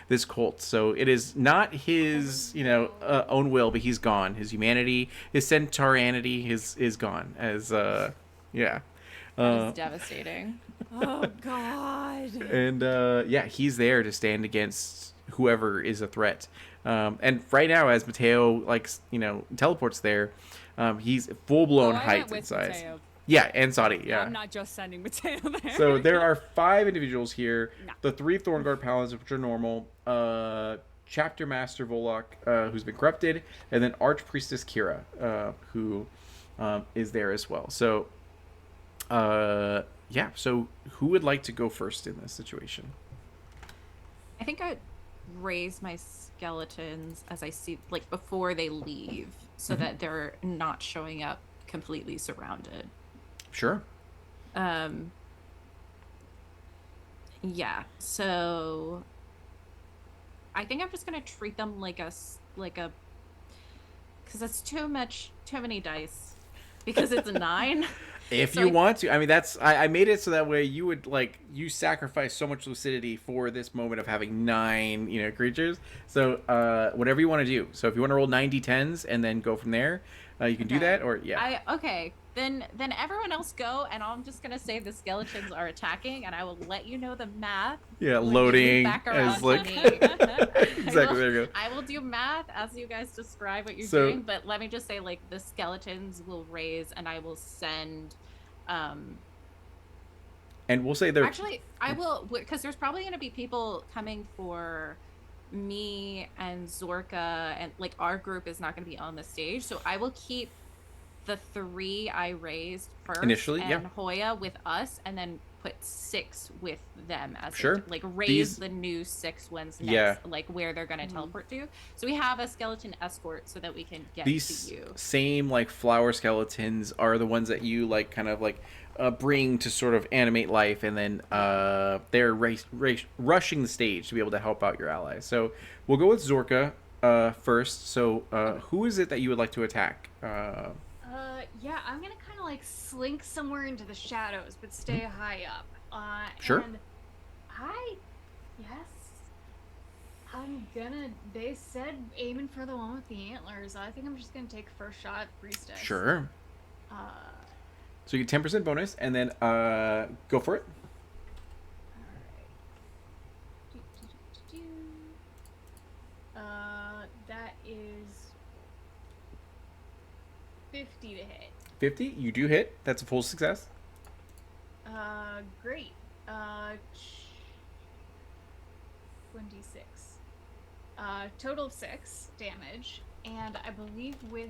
this cult. So it is not his own will, but he's gone. His humanity, his centaurianity is gone. As yeah. That is devastating. Oh God. And he's there to stand against whoever is a threat. And right now, as Mateo teleports there, he's full blown height and size. Mateo. Yeah, and Sadi, yeah. I'm not just sending Mateo there. So there are 5 individuals here. No. The 3 Thornguard paladins, which are normal. Chapter Master Volok, who's been corrupted. And then Archpriestess Kira, who is there as well. So, So who would like to go first in this situation? I think I'd raise my skeletons as I see, like, before they leave, so that they're not showing up completely surrounded. Sure. Yeah, so I think I'm just gonna treat them like a because that's too many dice, because it's a 9. If So you want to, I mean, I made it so that way you would you sacrifice so much lucidity for this moment of having 9 creatures. So whatever you want to do. So if you want to roll 9d10s and then go from there, you can do that. Or yeah. Then everyone else go, and I'm just gonna say the skeletons are attacking, and I will let you know the math. Yeah, when you loading loop back around as to like me. exactly. There you go. I will do math as you guys describe what you're So- doing, but let me just say, like, the skeletons will raise, and I will send. And we'll say they're Actually, I will, because there's probably going to be people coming for me and Zorka, and like our group is not going to be on the stage, so I will keep the 3 I raised first Initially, and yeah. Hoya with us, and then put 6 with them as Sure. like raise These- the new 6 ones next, Yeah. like where they're going to teleport to. So we have a skeleton escort so that we can get these to you. same like flower skeletons are the ones that you like kind of like bring to sort of animate life, and then they're rushing the stage to be able to help out your allies. So we'll go with Zorka first. So who is it that you would like to attack? Yeah, I'm gonna kind of like slink somewhere into the shadows, but stay high up. Sure. And yes, I'm gonna. They said aiming for the one with the antlers. I think I'm just gonna take first shot at Priestess. Sure. Uh, So you get 10% bonus, and then go for it. Alright. That is 50 to hit. 50, you do hit. That's a full success. Great. 26. Total of 6 damage, and I believe with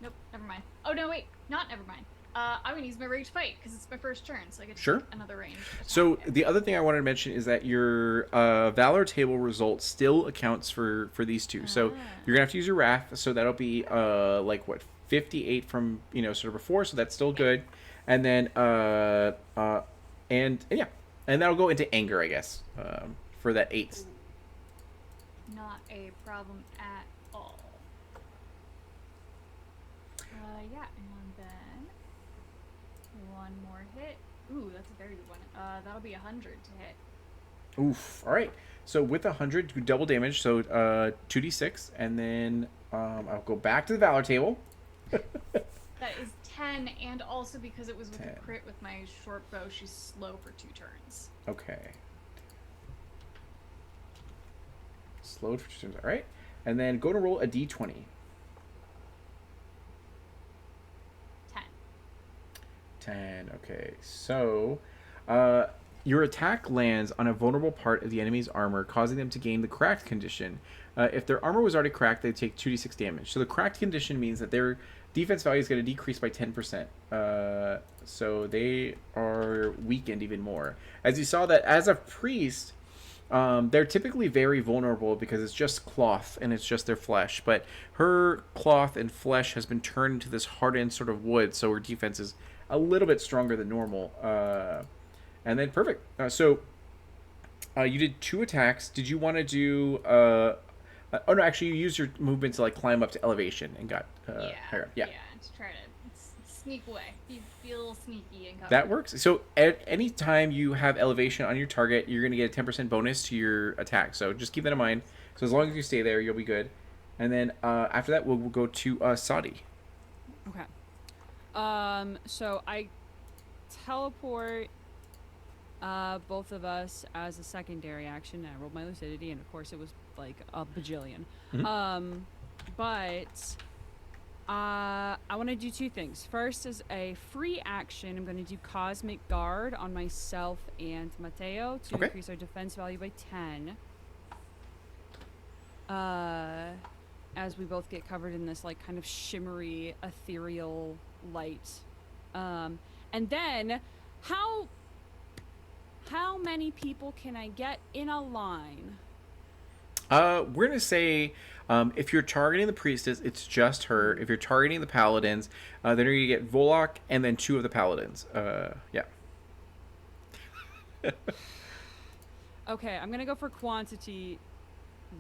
nope, never mind. Oh no, wait, never mind. I'm gonna use my rage fight because it's my first turn, so I get to Sure. take another range attack. So the other thing I wanted to mention is that your Valor table result still accounts for these two. So you're gonna have to use your Wrath. So that'll be like what 58 from sort of before. So that's still good. And then and yeah, and that'll go into anger, I guess, for that 8. Not a problem at all. Yeah, and then one more hit. Ooh, that's a very good one. That'll be 100 to hit. Oof. All right. So with 100, you double damage. So 2d6, and then I'll go back to the Valor table. That is 10, and also because it was with 10. a crit with my short bow, she's slow for 2 turns. Okay. Slowed for 2 turns. All right. And then go to roll a d20. 10. 10. Okay. So your attack lands on a vulnerable part of the enemy's armor, causing them to gain the cracked condition. If their armor was already cracked, they take 2d6 damage. So the cracked condition means that their defense value is going to decrease by 10%. So they are weakened even more. As you saw that as a priest, they're typically very vulnerable because it's just cloth and it's just their flesh. But her cloth and flesh has been turned into this hardened sort of wood, so her defense is a little bit stronger than normal. And then perfect. So you did 2 attacks. Did you want to do? Oh no, actually, you used your movement to like climb up to elevation and got higher up. Yeah, to try to sneak away. Be a little sneaky and cover. that works. So at any time you have elevation on your target, you're going to get a 10% bonus to your attack. So just keep that in mind. So as long as you stay there, you'll be good. And then after that, we'll go to Sadi. Okay. So I teleport both of us as a secondary action. I rolled my lucidity, and of course it was like a bajillion. But I want to do 2 things. First, as a free action, I'm going to do Cosmic Guard on myself and Mateo to increase our defense value by 10. As we both get covered in this like kind of shimmery, ethereal light. And then, how many people can I get in a line? We're going to say if you're targeting the priestess, it's just her. If you're targeting the paladins, then you're going to get Volok and then 2 of the paladins. Yeah. Okay, I'm going to go for quantity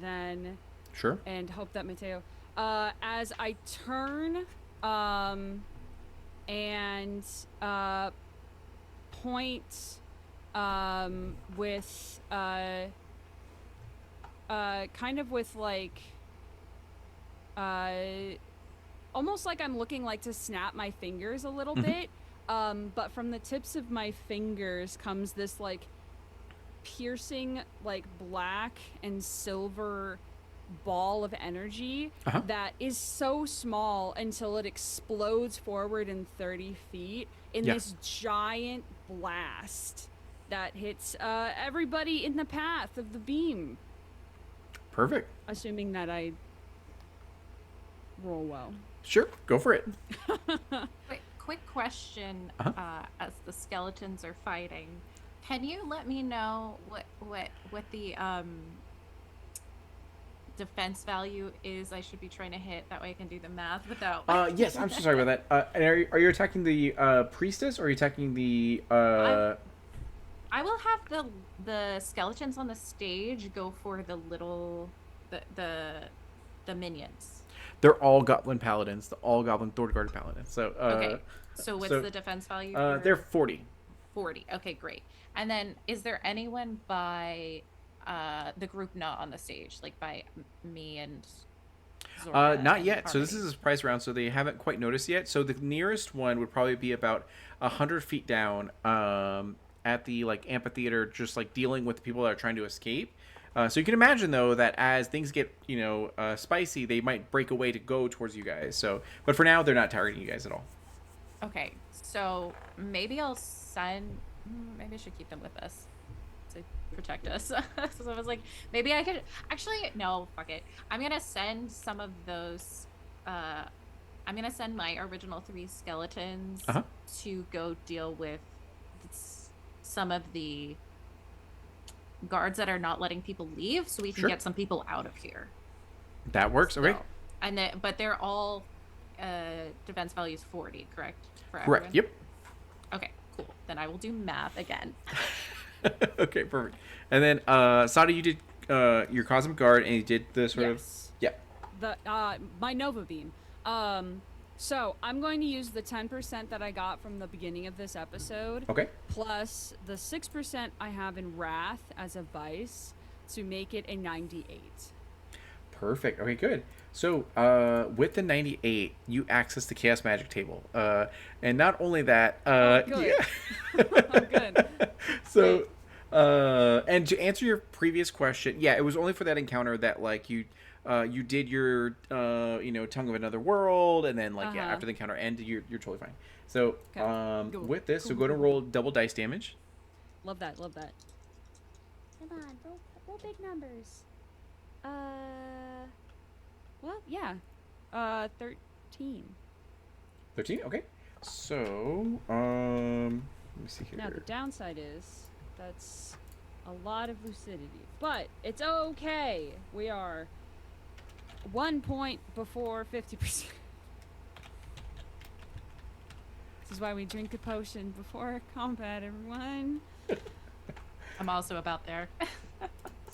then. Sure. And hope that Mateo. As I turn and point with kind of with like almost like I'm looking like to snap my fingers a little bit, but from the tips of my fingers comes this like piercing like black and silver ball of energy that is so small until it explodes forward in 30 feet in this giant blast that hits everybody in the path of the beam. Perfect. Assuming that I roll well. Sure, go for it. Quick question. As the skeletons are fighting, can you let me know what the defense value is I should be trying to hit. That way I can do the math without. Yes, I'm so sorry about that. And are you attacking the priestess, or are you attacking the? I will have the skeletons on the stage go for the little the minions. They're all goblin paladins. The all goblin Thord guard paladins. So Okay. So what's the defense value? They're 40. 40. Okay, great. And then is there anyone by the group not on the stage, like by me and Zorka Not and yet. So this Harmony? is a surprise round, so they haven't quite noticed yet. So the nearest one would probably be about 100 feet down, at the like amphitheater, just like dealing with the people that are trying to escape. So you can imagine though that as things get spicy, they might break away to go towards you guys. So, but for now, they're not targeting you guys at all. Okay, so maybe I'll send. Maybe I should keep them with us to protect us. So I was like, maybe I could. Actually, no, fuck it. I'm gonna send some of those. I'm gonna send my original 3 skeletons to go deal with some of the guards that are not letting people leave, so we can get some people out of here. That works. Okay. And but they're all defense values 40, correct? For Correct. everyone? Yep. Okay, cool. Then I will do math again. Okay, perfect. And then Sada, you did your Cosmic Guard, and you did the sort of the my Nova Beam. So I'm going to use the 10% that I got from the beginning of this episode, Okay. plus the 6% I have in Wrath as a vice to make it a 98. Perfect. Okay, good. So with the 98, you access the Chaos Magic table, and not only that, good. yeah. Good. So, and to answer your previous question, yeah, it was only for that encounter that like you did your Tongue of Another World, and then like after the encounter ended, you're totally fine. So with this, so go to roll double dice damage. Love that. Come on, roll big numbers. Well, yeah. 13. 13. Okay. So let me see here. Now the downside is that's a lot of lucidity, but it's okay. We are 1 point before 50%. This is why we drink a potion before combat, everyone. I'm also about there.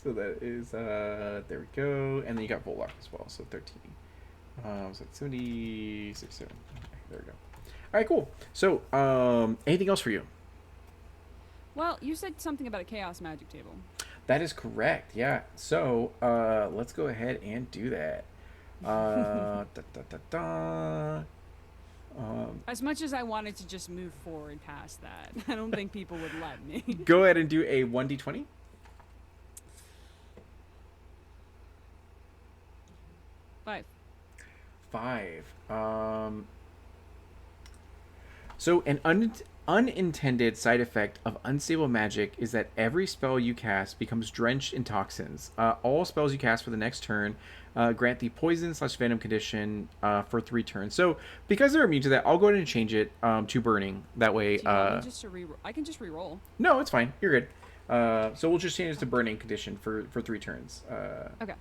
So that is there we go, and then you got Volok as well, so 13. So 76, 7. Okay, there we go. All right, cool. So anything else for you? Well, you said something about a chaos magic table. That is correct. Yeah. So let's go ahead and do that. Da, da, da, da. As much as I wanted to just move forward past that, I don't think people would let me. Go ahead and do a 1d20. Five. So an unintended side effect of unstable magic is that every spell you cast becomes drenched in toxins. All spells you cast for the next turn grant the poison/venom condition for 3 turns. So because they're immune to that, I'll go ahead and change it to burning. That way, Do you want me just to I can just re-roll. No, it's fine. You're good. So we'll just change it to burning condition for 3 turns. Okay.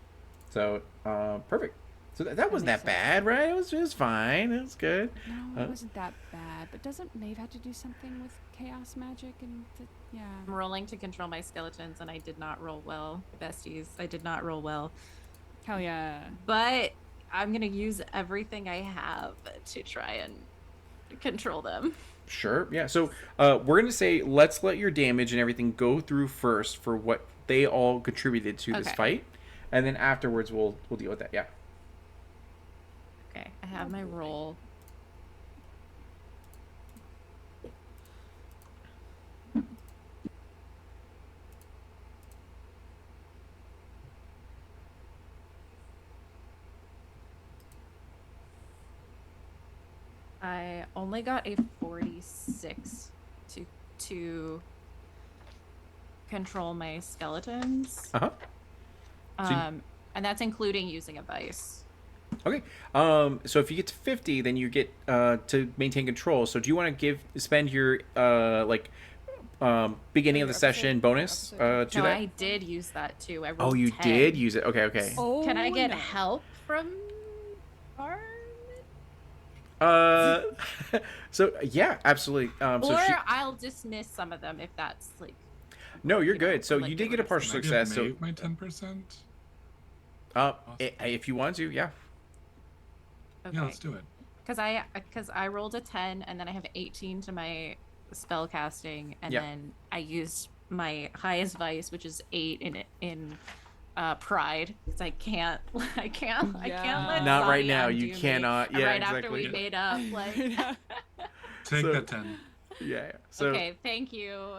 So perfect. So that wasn't that bad, right? It was fine. It was good. No, it wasn't that bad. But doesn't Maeve have to do something with chaos magic yeah? I'm rolling to control my skeletons, and I did not roll well, besties. I did not roll well. Hell yeah. But I'm gonna use everything I have to try and control them. Sure. Yeah. So we're gonna say let's let your damage and everything go through first for what they all contributed to this fight, and then afterwards we'll deal with that. Yeah. Okay, I have my roll. I only got a 46 to control my skeletons. Uh huh. And that's including using a vice. Okay. So if you get to 50, then you get to maintain control. So do you want to spend your beginning of Your the session episode- bonus episode. to No, that. I did use that too. I rolled Oh, you 10. did use it. Okay, okay. Oh, Can I get no. help from Arm? Uh, so yeah, absolutely. So Or she, I'll dismiss some of them if that's like. no, you're you know, good. So like you did get a different partial Can I give success. So Maeve my 10%? if you want to, yeah. Okay. Yeah, let's do it. Because I rolled a 10 and then I have 18 to my spell casting and Yeah. then I used my highest vice, which is 8 in pride, because I can't Yeah. let Not right Saudi now. undo You me cannot. Yeah, right after we exactly. made up. Like, Take So- that 10. Yeah. So okay, thank you.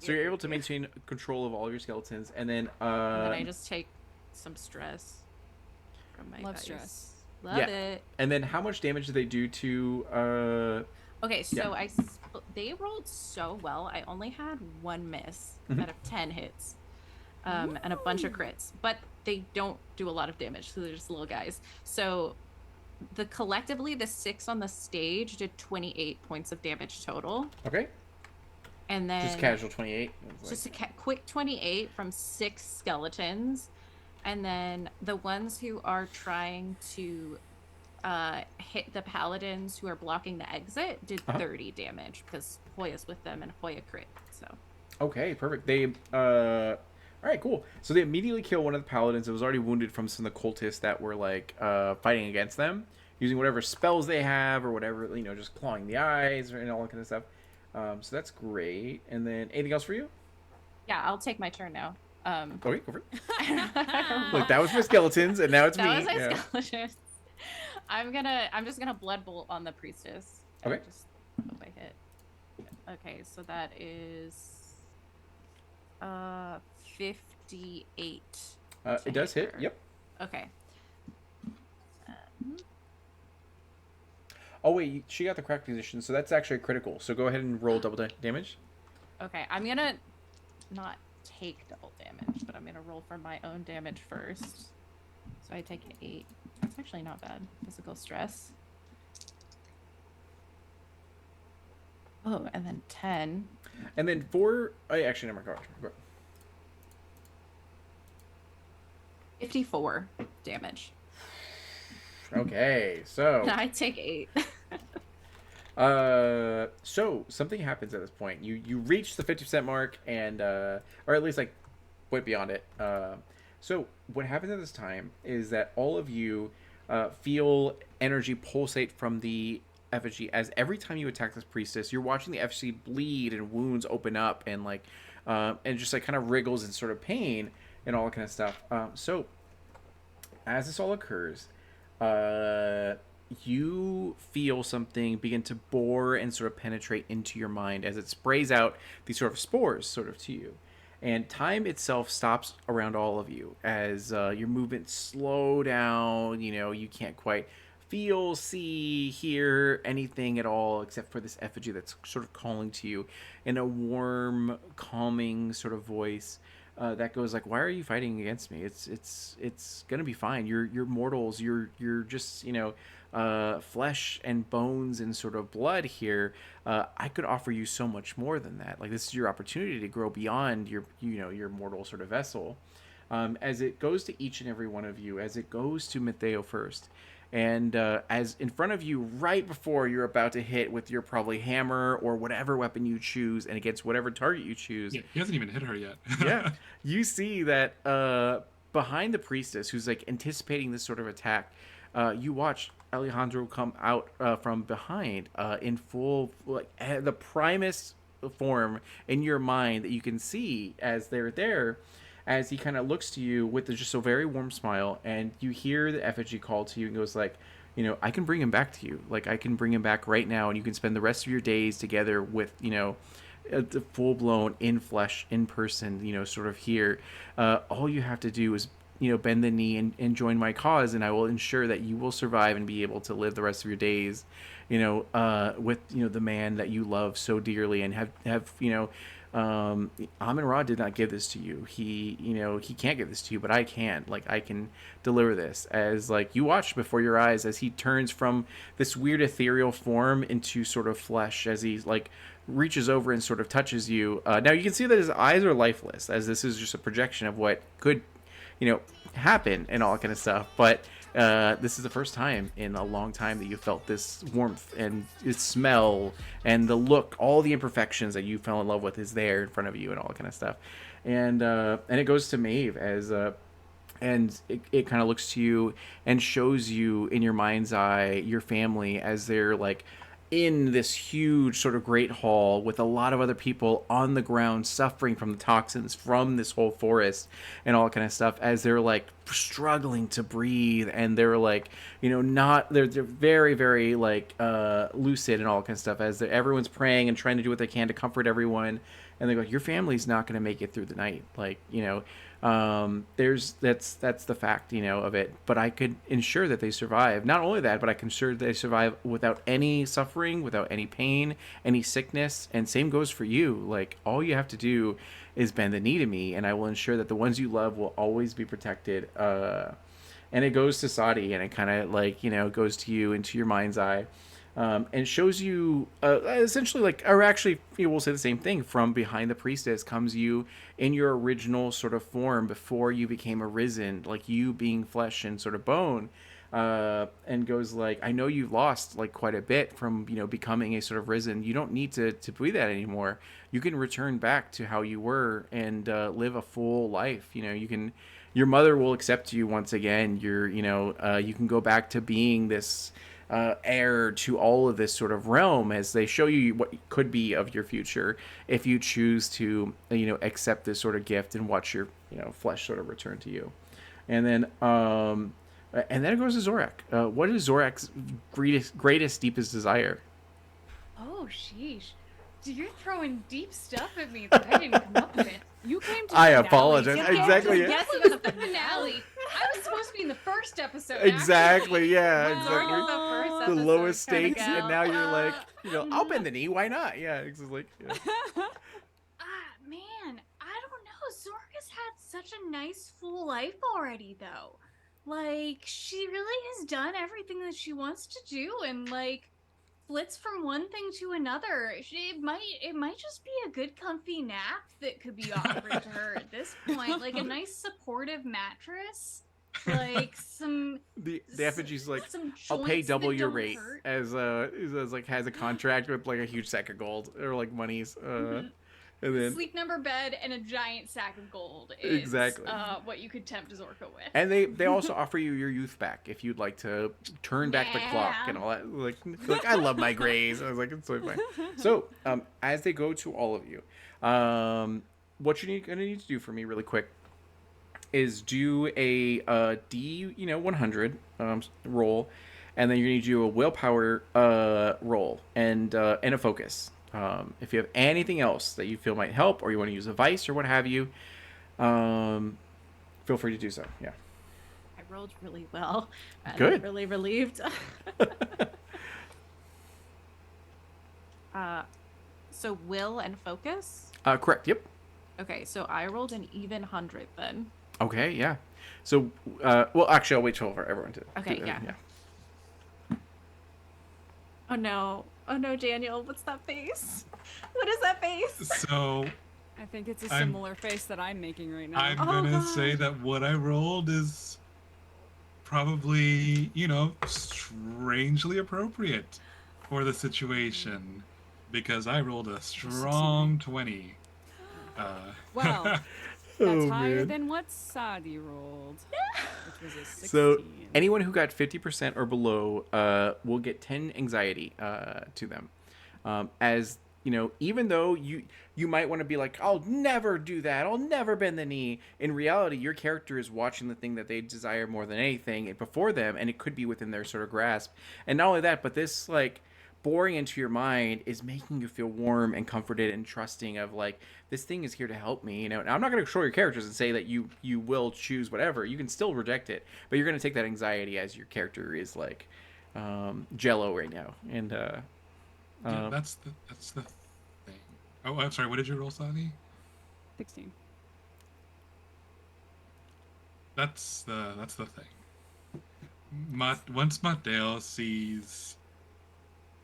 so you're able to maintain control of all of your skeletons, and then And then I just take some stress from my Love dice. stress. Love Yeah. it. and then how much damage do they do to Okay, so Yeah. they rolled so well. I only had 1 miss Mhm. out of 10 hits, and a bunch of crits. But they don't do a lot of damage, so they're just little guys. So collectively, the 6 on the stage did 28 points of damage total, okay, and then just casual 28. just a quick 28 from 6 skeletons, and then the ones who are trying to hit the paladins who are blocking the exit did Uh-huh. 30 damage because Hoya's with them and Hoya crit. So Okay, perfect. They all right, cool. So they immediately kill one of the paladins that was already wounded from some of the cultists that were like fighting against them, using whatever spells they have or whatever, just clawing the eyes and all that kind of stuff. So that's great. And then anything else for you? yeah, I'll take my turn now. Okay, go for it. that Look, that was for skeletons, and now it's me. was my Yeah. skeleton. I'm just gonna blood bolt on the priestess. I Okay. just hope I hit. Okay, so that is 58. It does hit. her. Yep. Okay. Oh wait, she got the crack position, so that's actually a critical. So go ahead and roll double damage. Okay, I'm gonna not take double damage, but I'm gonna roll for my own damage first. So I take an 8. That's actually not bad. Physical stress. Oh, and then 10. And then for actually never mind. Go. 54 damage. Okay, so I take 8. so something happens at this point. You reach the 50% mark, and or at least like went beyond it. So what happens at this time is that all of you feel energy pulsate from the effigy as every time you attack this priestess, you're watching the effigy bleed and wounds open up and like and just like kind of wriggles in sort of pain and all that kind of stuff. So as this all occurs, you feel something begin to bore and sort of penetrate into your mind as it sprays out these sort of spores sort of to you. And time itself stops around all of you as your movements slow down. You can't quite feel, see, hear anything at all except for this effigy that's sort of calling to you in a warm, calming sort of voice. That goes like, "Why are you fighting against me? It's gonna be fine. You're mortals. You're just flesh and bones and sort of blood here. I could offer you so much more than that. Like this is your opportunity to grow beyond your mortal sort of vessel." As it goes to each and every one of you, as it goes to Matteo first, and as in front of you, right before you're about to hit with your probably hammer or whatever weapon you choose, and against whatever target you choose. Yeah, he hasn't even hit her yet. Yeah, you see that behind the priestess, who's like anticipating this sort of attack, you watch Alejandro come out from behind in full, like the primest form in your mind that you can see as they're there, as he kind of looks to you with just a very warm smile, and you hear the effigy call to you and goes like, I can bring him back to you. Like I can bring him back right now, and you can spend the rest of your days together with the full-blown in flesh, in person, sort of here. All you have to do is bend the knee and join my cause, and I will ensure that you will survive and be able to live the rest of your days with the man that you love so dearly, and have Amun-Ra did not give this to you. He can't give this to you, but I can. Like, I can deliver this. As, like, you watch before your eyes as he turns from this weird ethereal form into sort of flesh, as he, like, reaches over and sort of touches you. Now, you can see that his eyes are lifeless, as this is just a projection of what could, happen and all that kind of stuff. But this is the first time in a long time that you felt this warmth and its smell and the look, all the imperfections that you fell in love with is there in front of you and all that kind of stuff. And it goes to Maeve as and it kind of looks to you and shows you in your mind's eye your family as they're like in this huge sort of great hall with a lot of other people on the ground suffering from the toxins from this whole forest and all that kind of stuff, as they're like struggling to breathe, and they're like, not, they're very, very like lucid and all that kind of stuff, as everyone's praying and trying to do what they can to comfort everyone. And they go, your family's not going to make it through the night, like, that's the fact, of it. But I could ensure that they survive. Not only that, but I can ensure that they survive without any suffering, without any pain, any sickness. And same goes for you. Like, all you have to do is bend the knee to me, and I will ensure that the ones you love will always be protected. And it goes to Sadi, and it kind of like, goes to you into your mind's eye. And shows you essentially, like, or actually, we'll say the same thing. From behind the priestess comes you in your original sort of form before you became arisen, like you being flesh and sort of bone, and goes like, I know you've lost like quite a bit from becoming a sort of risen. You don't need to be that anymore. You can return back to how you were and live a full life. You can. Your mother will accept you once again. You can go back to being this heir to all of this sort of realm, as they show you what could be of your future if you choose to accept this sort of gift and watch your flesh sort of return to you. And then it goes to Zorak. What is Zorak's greatest deepest desire? Oh, sheesh. Dude, you're throwing deep stuff at me that I didn't come up with. You came to I finale. apologize. You Exactly. came to Yes, guess it was the finale. I was supposed to be in the first episode. Exactly. Yeah. Zork Exactly. is the first The episode lowest kinda stakes, gal. and now you're like, I'll bend the knee. Why not? Yeah. It's just like. Yeah. Man, I don't know. Zork has had such a nice full life already, though. Like, she really has done everything that she wants to do, and like flits from one thing to another. It might just be a good comfy nap that could be offered to her at this point, like a nice supportive mattress, like some. The effigy's like, some I'll pay joints that double your don't rate, hurt. as like has a contract with like a huge sack of gold or like monies. And then Sleep number bed and a giant sack of gold is Exactly. what you could tempt Zorka with. and they also offer you your youth back if you'd like to turn back the clock and all that. Like I love my grays. I was like, it's so fine. So as they go to all of you, what you're gonna need to do for me really quick is do a D 100 roll, and then you're gonna do a willpower roll and a focus. If you have anything else that you feel might help, or you want to use a vice or what have you, feel free to do so. Yeah. I rolled really well. Good. I'm really relieved. So will and focus? Correct. Yep. Okay, so I rolled an even 100 then. Okay. Yeah. So, well, actually, I'll wait till for everyone to. Okay, do that. yeah. Oh no, Daniel, what's that face? What is that face? So I think it's a I'm- similar face that I'm making right now. I'm Oh, gonna God. say that what I rolled is probably, strangely appropriate for the situation, because I rolled a strong 20. Well, that's Oh, higher man. than what Sadi rolled, which was a 16. So anyone who got 50% or below will get 10 anxiety to them. As even though you might want to be like, I'll never do that, I'll never bend the knee. In reality, your character is watching the thing that they desire more than anything before them, and it could be within their sort of grasp. And not only that, but this like boring into your mind is making you feel warm and comforted and trusting of like, this thing is here to help me. Now, I'm not going to control your characters and say that you will choose whatever. You can still reject it, but you're going to take that anxiety as your character is like Jello right now. And Yeah, that's the thing. Oh, I'm sorry. What did you roll, Sadi? 16. That's the thing. Once Mateo sees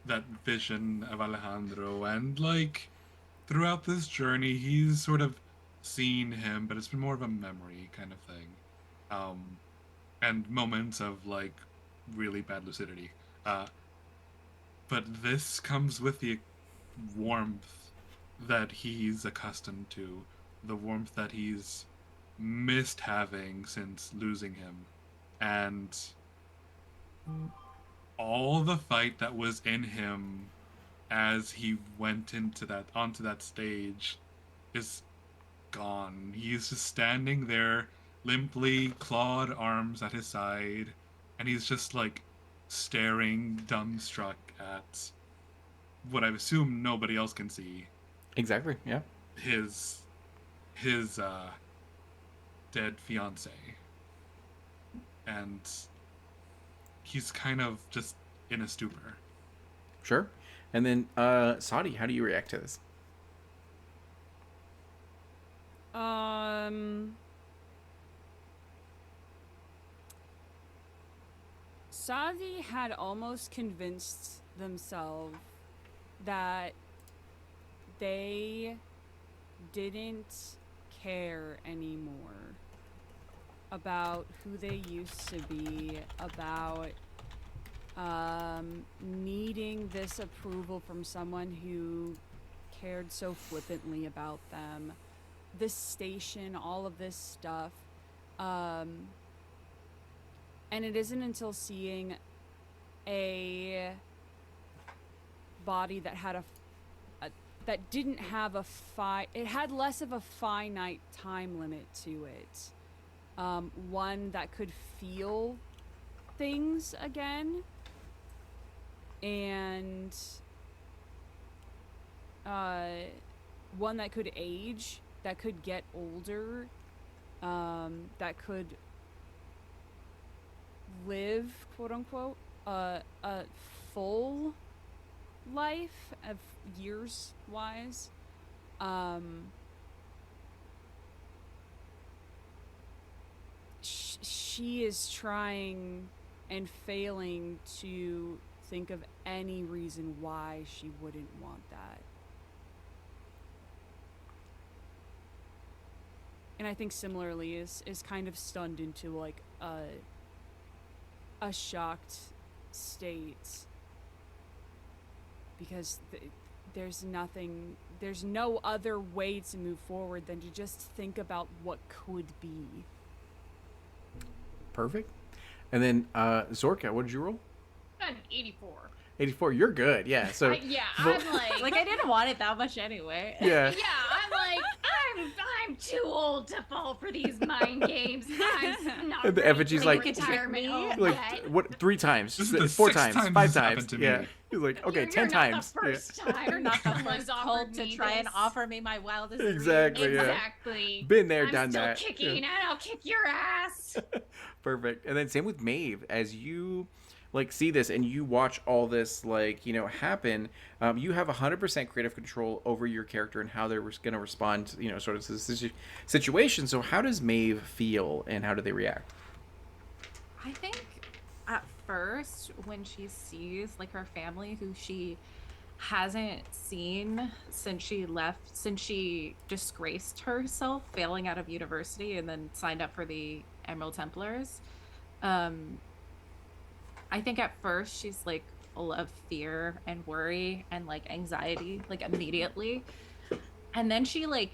that vision of Alejandro, and like throughout this journey, he's sort of seen him, but it's been more of a memory kind of thing, um, and moments of like really bad lucidity. Uh, but this comes with the warmth that he's accustomed to, the warmth that he's missed having since losing him, and all the fight that was in him as he went onto that stage is gone. He's just standing there, limply clawed arms at his side, and he's just like staring dumbstruck at what I assume nobody else can see. Exactly. Yeah. His his dead fiance. And he's kind of just in a stupor. Sure. And then, Saudi, how do you react to this? Savi had almost convinced themselves that they didn't care anymore about who they used to be, about needing this approval from someone who cared so flippantly about them. This station, all of this stuff. And it isn't until seeing a body that had that didn't have it had less of a finite time limit to it. One that could feel things again, and one that could age, that could get older, that could live, quote unquote, a full life of years wise. She is trying and failing to think of any reason why she wouldn't want that. And I think similarly is kind of stunned into like a shocked state, because there's no other way to move forward than to just think about what could be. Perfect. And then, Zorka, what did you roll? An 84. 84. You're good. Yeah. So, I'm like, Like, I didn't want it that much anyway. yeah. yeah, I'm like, I'm too old to fall for these mind games. I'm not And the ready effigy's for like- retirement home Like, yet. what? 3 times? This is the 4 sixth times? time 5 this has times? happened to me. Yeah. He's like, okay, You're 10 not times. the first time. You're not the someone's first offered cult to me try and this. offer me my wildest dreams. Exactly. Yeah. Exactly. Been there, I'm done still that. kicking, Yeah. and I'll kick your ass. Perfect. And then same with Maeve, as you like see this and you watch all this happen, you have 100% creative control over your character and how they're going to respond sort of to this situation. So how does Maeve feel and how do they react? I think at first when she sees like her family, who she hasn't seen since she disgraced herself failing out of university and then signed up for the Emerald Templars, I think at first she's like full of fear and worry and like anxiety like immediately, and then she like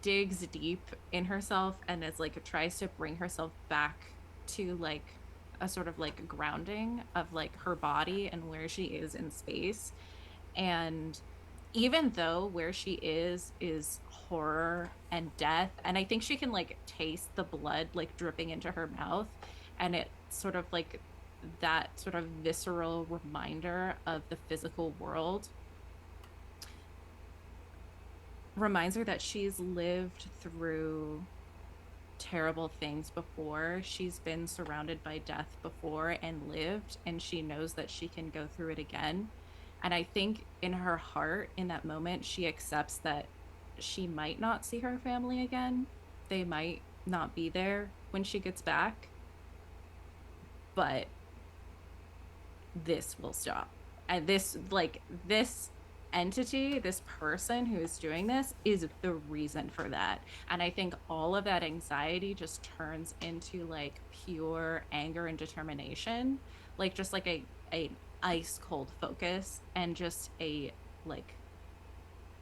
digs deep in herself and is like tries to bring herself back to like a sort of like grounding of like her body and where she is in space. And even though where she is horror and death, and I think she can like taste the blood like dripping into her mouth, and it sort of like that sort of visceral reminder of the physical world reminds her that she's lived through terrible things before. She's been surrounded by death before and lived, and she knows that she can go through it again. And I think in her heart, in that moment, she accepts that she might not see her family again. They might not be there when she gets back. But this will stop. And this entity, this person who is doing this is the reason for that. And I think all of that anxiety just turns into like pure anger and determination, like just like a ice cold focus and just a like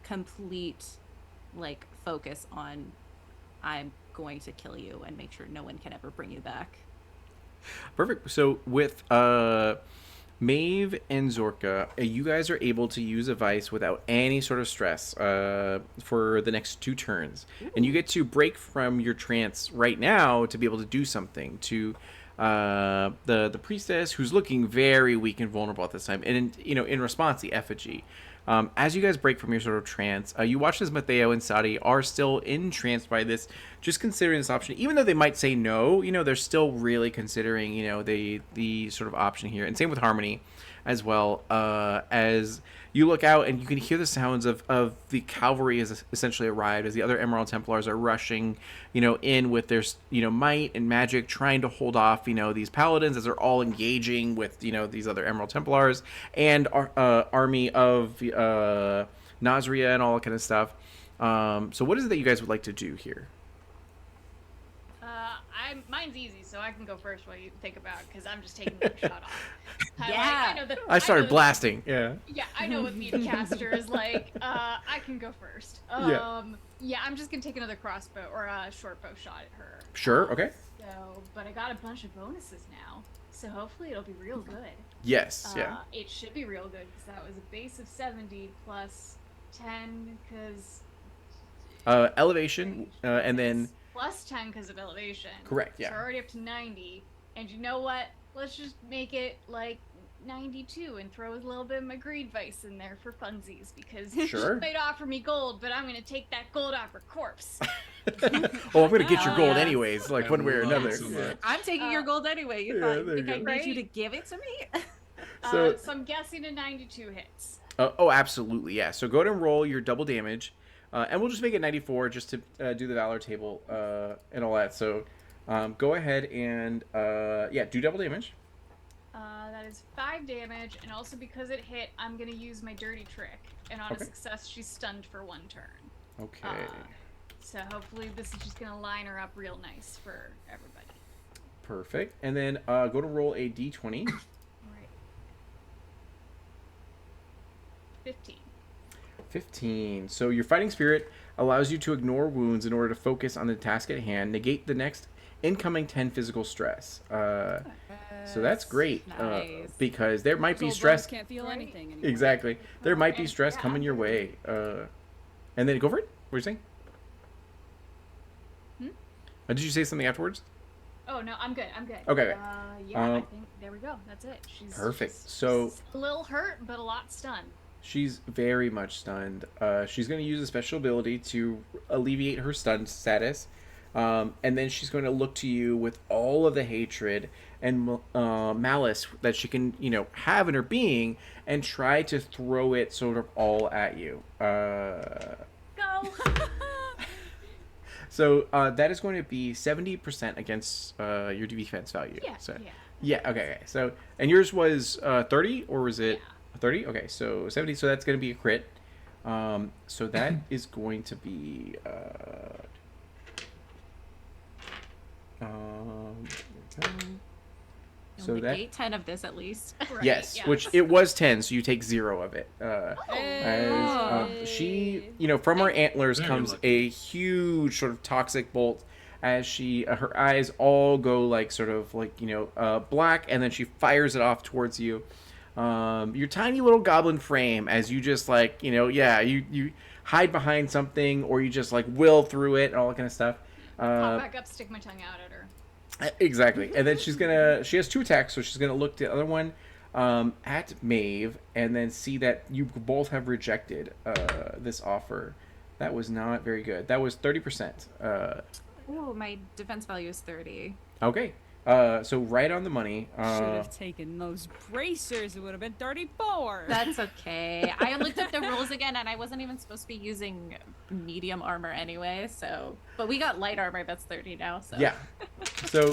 complete like focus on I'm going to kill you and make sure no one can ever bring you back. Perfect. So with Maeve and Zorka, you guys are able to use a vice without any sort of stress for the next 2 turns. And you get to break from your trance right now to be able to do something to the priestess, who's looking very weak and vulnerable at this time. And, in response, the effigy. As you guys break from your sort of trance, you watch as Mateo and Sadi are still entranced by this, just considering this option. Even though they might say no, they're still really considering, the sort of option here. And same with Harmony as well, as you look out and you can hear the sounds of the cavalry has essentially arrived as the other Emerald Templars are rushing, in with their, might and magic, trying to hold off, these paladins as they're all engaging with, these other Emerald Templars and army of Nazria and all that kind of stuff. So what is it that you guys would like to do here? Mine's easy, so I can go first while you think about, because I'm just taking the shot off. Yeah. I started blasting. Yeah. Yeah, I know what the caster is like. I can go first. Yeah, I'm just gonna take another crossbow or a short bow shot at her. Sure. Okay. So, but I got a bunch of bonuses now, so hopefully it'll be real good. Yes. Yeah. It should be real good because that was a base of 70 plus 10 because elevation, and then plus 10 because of elevation. Correct. Yeah. So we're already up to 90, and you know what? Let's just make it like 92 and throw a little bit of my greed vice in there for funsies because Sure. she might offer me gold, but I'm gonna take that gold off her corpse. Oh, I'm gonna get your Oh, gold yeah. anyways, like one way or love it another. so Yeah. much. I'm taking your gold anyway. You Yeah, thought there you think I go. need you to give it to me? So- So I'm guessing a 92 hits. Oh, absolutely, yeah. So go ahead and roll your double damage, and we'll just make it 94 just to do the Valor table and all that. So go ahead and do double damage. That is 5 damage, and also because it hit, I'm gonna use my dirty trick. And on Okay. a success, she's stunned for 1 turn. Okay. So hopefully this is just gonna line her up real nice for everybody. Perfect. And then go to roll a d20. Alright. 15. 15. So your fighting spirit allows you to ignore wounds in order to focus on the task at hand, negate the next incoming 10 physical stress. So that's great, Nice. because there might be Old stress. bones can't feel Right. anything anymore. Exactly. There might be and- stress yeah, coming your way. And then go for it. What are you saying? Did you say something afterwards? Oh no, I'm good. I'm good. Okay. Yeah, I think there we go. That's it. Perfect. She's So- a little hurt, but a lot stunned. She's very much stunned. She's going to use a special ability to alleviate her stunned status. And then she's going to look to you with all of the hatred and malice that she can, have in her being and try to throw it sort of all at you. Go. So that is going to be 70% against your defense value. Yeah. So, Yeah. yeah, okay. So, and yours was 30, or was it Yeah. 30? Okay, so 70. So that's going to be a crit. So that is going to be. So Only that 10 of this at least. Right, yes, which it was 10, so you take 0 of it. Hey. As she, from her antlers Very comes lucky. a huge sort of toxic bolt as she, her eyes all go like sort of like, black, and then she fires it off towards you. Your tiny little goblin frame as you just like, you hide behind something, or you just like will through it and all that kind of stuff. Pop back up, stick my tongue out at her. Exactly. And then she has 2 attacks, so she's going to look the other one at Maeve and then see that you both have rejected this offer. That was not very good. That was 30%. Ooh, my defense value is 30. Okay. So right on the money. Should have taken those bracers. It would have been 34. That's okay. I looked at the rules again, and I wasn't even supposed to be using medium armor anyway. So, but we got light armor that's 30 now. So Yeah. So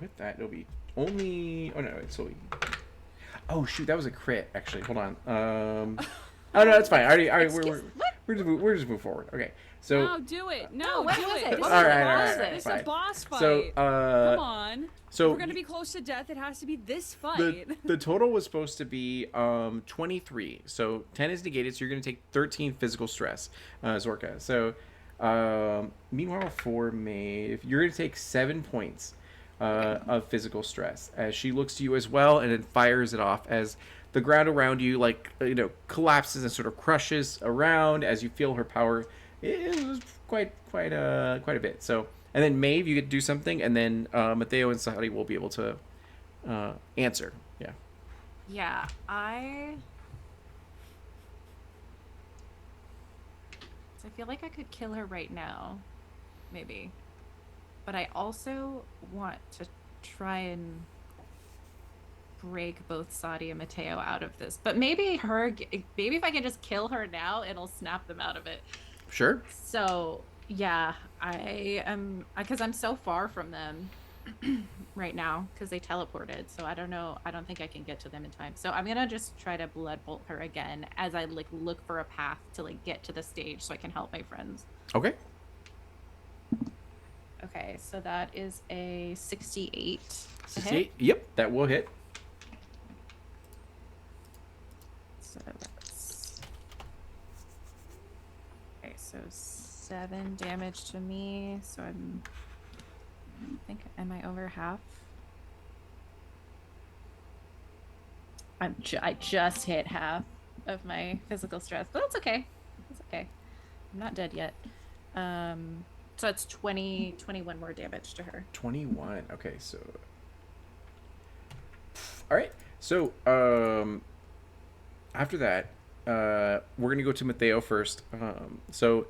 with that, it'll be only. Oh no, it's only. Oh shoot, that was a crit. Actually, hold on. Oh no, that's fine. We're just move forward. Okay. So. No, do it. No, No, what do was it. it? This What is All was right, it? all What right, was all right. it? It's a Fine. boss fight. So Come on. So if we're gonna be close to death, it has to be this fight. the total was supposed to be 23. So 10 is negated, so you're going to take 13 physical stress, Zorka. So meanwhile, for Maeve, you're going to take 7 points of physical stress as she looks to you as well, and then fires it off as the ground around you, like, collapses and sort of crushes around as you feel her power. It was quite a bit. So, and then Maeve, you get to do something, and then Mateo and Sahari will be able to answer. Yeah. Yeah, So I feel like I could kill her right now, maybe. But I also want to try and break both Sadi and Mateo out of this. But maybe if I can just kill her now, it'll snap them out of it. Sure. So yeah, because I'm so far from them right now because they teleported. So I don't know. I don't think I can get to them in time. So I'm gonna just try to blood bolt her again as I look for a path to get to the stage so I can help my friends. Okay. Okay, so that is a 68. to hit. 68. Yep, that will hit. So that's okay. So 7 damage to me. So I think, am I over half? I just hit half of my physical stress, but that's okay. That's okay. I'm not dead yet. So it's 21 more damage to her. 21. Okay, so. All right. So, after that, we're going to go to Mateo first. You're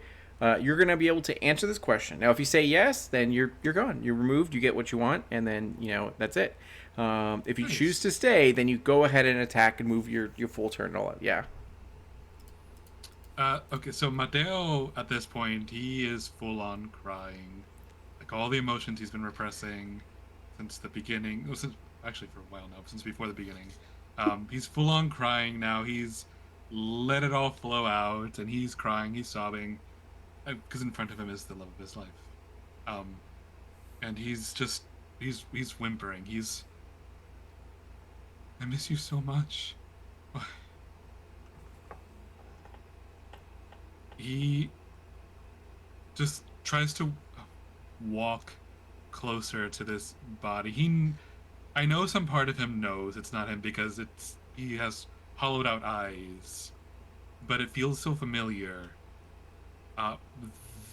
going to be able to answer this question. Now, if you say yes, then you're gone. You're removed. You get what you want, and then, that's it. If you choose to stay, then you go ahead and attack and move your full turn and all that. Yeah. Okay, so Mateo, at this point, he is full-on crying. Like, all the emotions he's been repressing since the beginning. Actually, for a while now, since before the beginning. He's full-on crying now. He's let it all flow out, and he's crying, he's sobbing. Because in front of him is the love of his life. And he's whimpering. I miss you so much. He just tries to walk closer to this body. I know some part of him knows it's not him because he has hollowed out eyes, but it feels so familiar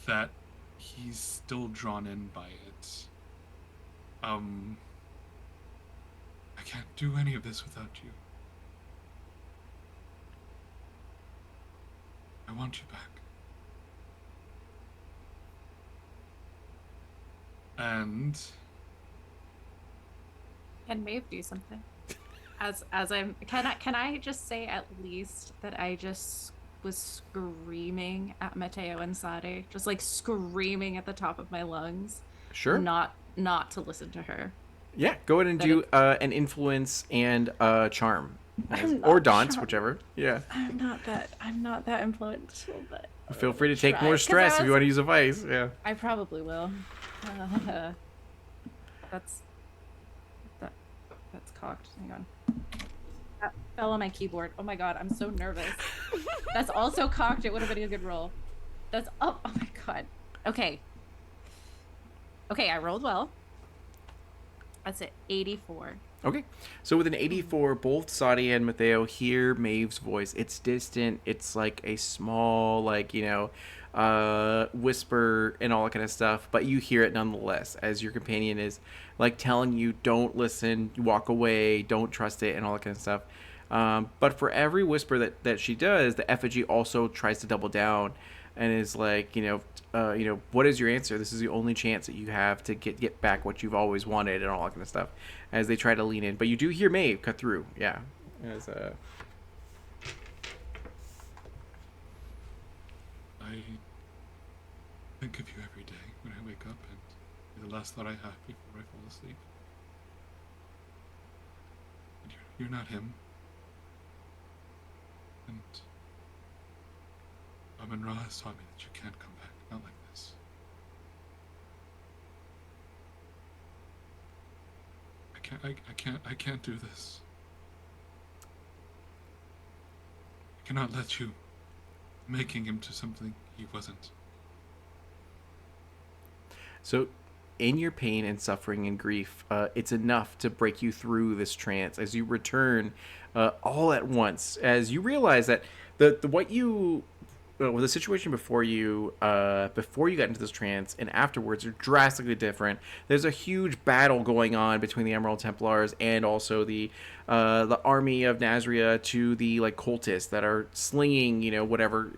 that he's still drawn in by it. I can't do any of this without you. I want you back. And Can Maeve do something? As I'm can I just say at least that I just was screaming at Mateo and Sade, just screaming at the top of my lungs. Sure. Not to listen to her. Yeah, go ahead and do an influence and charm. Or dance, whichever. Yeah. I'm not that influential, but Feel free to take try. more 'Cause stress if you want to use a vice. Yeah. I probably will. That's cocked. Hang on. That fell on my keyboard. Oh my god, I'm so nervous. That's also cocked. It would have been a good roll. That's oh my god. Okay. Okay, I rolled well. That's it. 84. Okay. So with an 84, both Sadi and Mateo hear Maeve's voice. It's distant. It's like a small, whisper and all that kind of stuff. But you hear it nonetheless as your companion is telling you, don't listen, walk away, don't trust it, and all that kind of stuff. But for every whisper that she does, the effigy also tries to double down and is like, what is your answer? This is the only chance that you have to get back what you've always wanted and all that kind of stuff. As they try to lean in, but you do hear Maeve cut through. Yeah, as I think of you every day when I wake up, and you're the last thought I have before I fall asleep. And you're not him. And Amun-Ra has taught me that you can't come back, not like this. I can't do this. I cannot let you making him to something he wasn't. So, in your pain and suffering and grief, it's enough to break you through this trance as you return all at once. As you realize that the situation before you got into this trance and afterwards are drastically different. There's a huge battle going on between the Emerald Templars and also the army of Nazria to the like cultists that are slinging whatever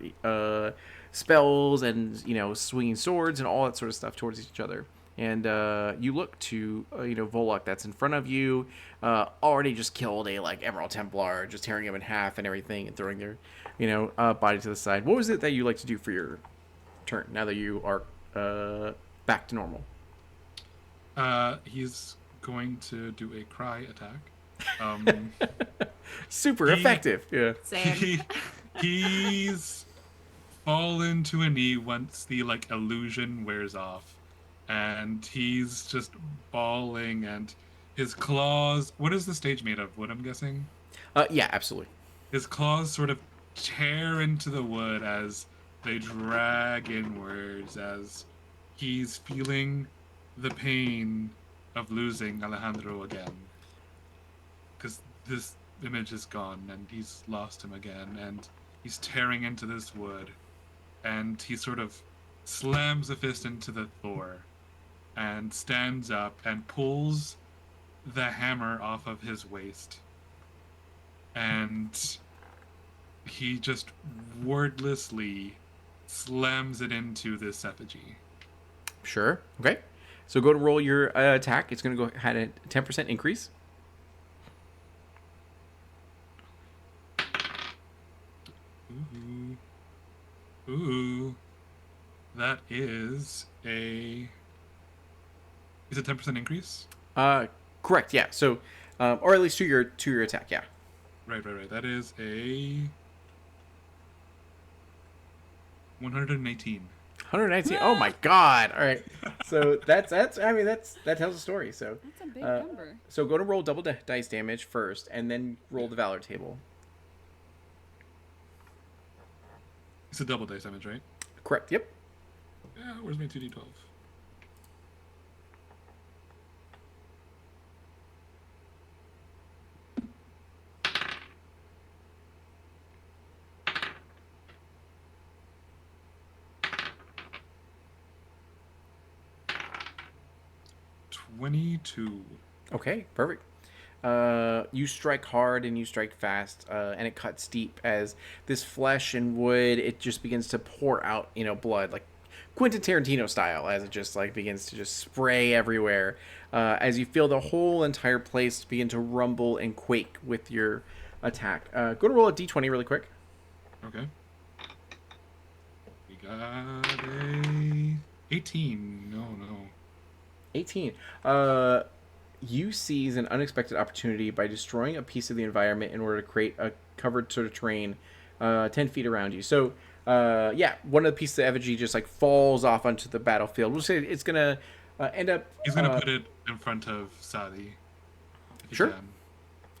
spells and swinging swords and all that sort of stuff towards each other. And you look to Volok that's in front of you, already just killed a like Emerald Templar, just tearing him in half and everything, and throwing their body to the side. What was it that you like to do for your turn now that you are back to normal? He's going to do a cry attack. Super effective. Yeah. Same. He's fallen to a knee once the like illusion wears off. And he's just bawling, and his claws... What is the stage made of? Wood, I'm guessing? Yeah, absolutely. His claws sort of tear into the wood as they drag inwards, as he's feeling the pain of losing Alejandro again. Because this image is gone, and he's lost him again, and he's tearing into this wood, and he sort of slams a fist into the Thor, and stands up and pulls the hammer off of his waist. And he just wordlessly slams it into this effigy. Sure. Okay. So go to roll your attack. It's going to go ahead at a 10% increase. Ooh. That is a... Is it 10% increase? Correct. Yeah. So, or at least to your attack. Yeah. Right. That is a 118. 119. Oh my God! All right. So that tells a story. So That's a big number. So go to roll double dice damage first, and then roll the valor table. It's a double dice damage, right? Correct. Yep. Yeah. Where's my 2d12? $22. Okay. Perfect. You strike hard and you strike fast, and it cuts deep as this flesh and wood. It just begins to pour out, blood like Quentin Tarantino style, as it just like begins to just spray everywhere. As you feel the whole entire place begin to rumble and quake with your attack. Go to roll a d20 really quick. Okay. We got a 18. No. 18. You seize an unexpected opportunity by destroying a piece of the environment in order to create a covered sort of terrain 10 feet around you. So, one of the pieces of effigy just like falls off onto the battlefield. We'll say it's going to end up... He's going to put it in front of Sadi. Sure.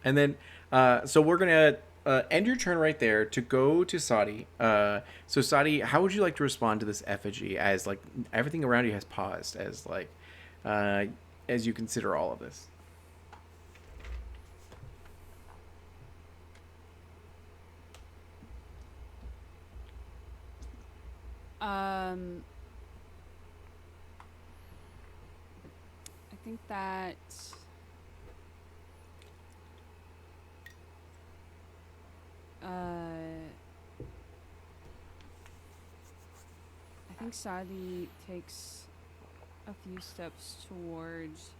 And then, so we're going to end your turn right there to go to Sadi. So, Sadi, how would you like to respond to this effigy as like everything around you has paused as like... as you consider all of this? I think that think Sadi takes a few steps towards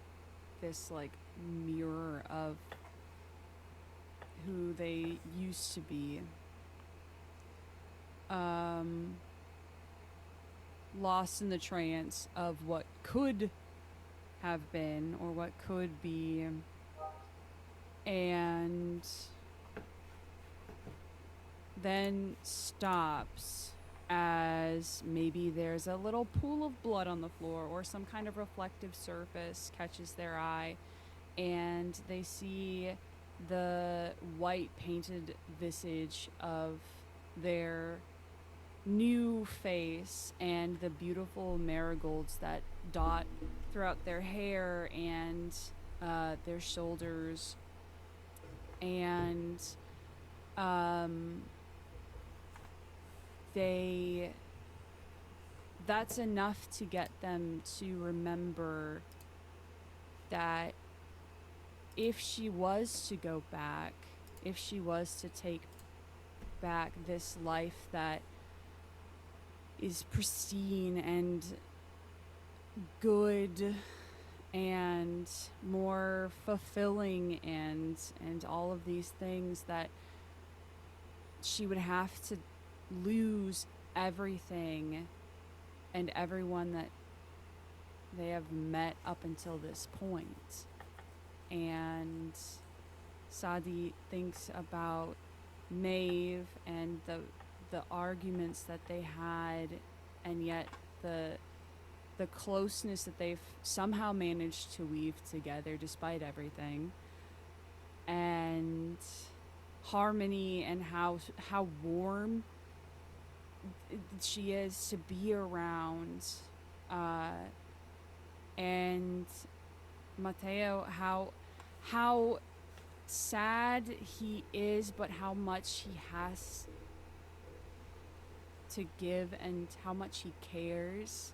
this like mirror of who they used to be. Lost in the trance of what could have been or what could be, and then stops as maybe there's a little pool of blood on the floor or some kind of reflective surface catches their eye, and they see the white painted visage of their new face and the beautiful marigolds that dot throughout their hair and their shoulders, and that's enough to get them to remember that if she was to go back, if she was to take back this life that is pristine and good and more fulfilling and all of these things, that she would have to lose everything and everyone that they have met up until this point. And Sadi thinks about Maeve and the arguments that they had, and yet the closeness that they've somehow managed to weave together despite everything, and Harmony, and how warm she is to be around, and Mateo, how sad he is, but how much he has to give and how much he cares.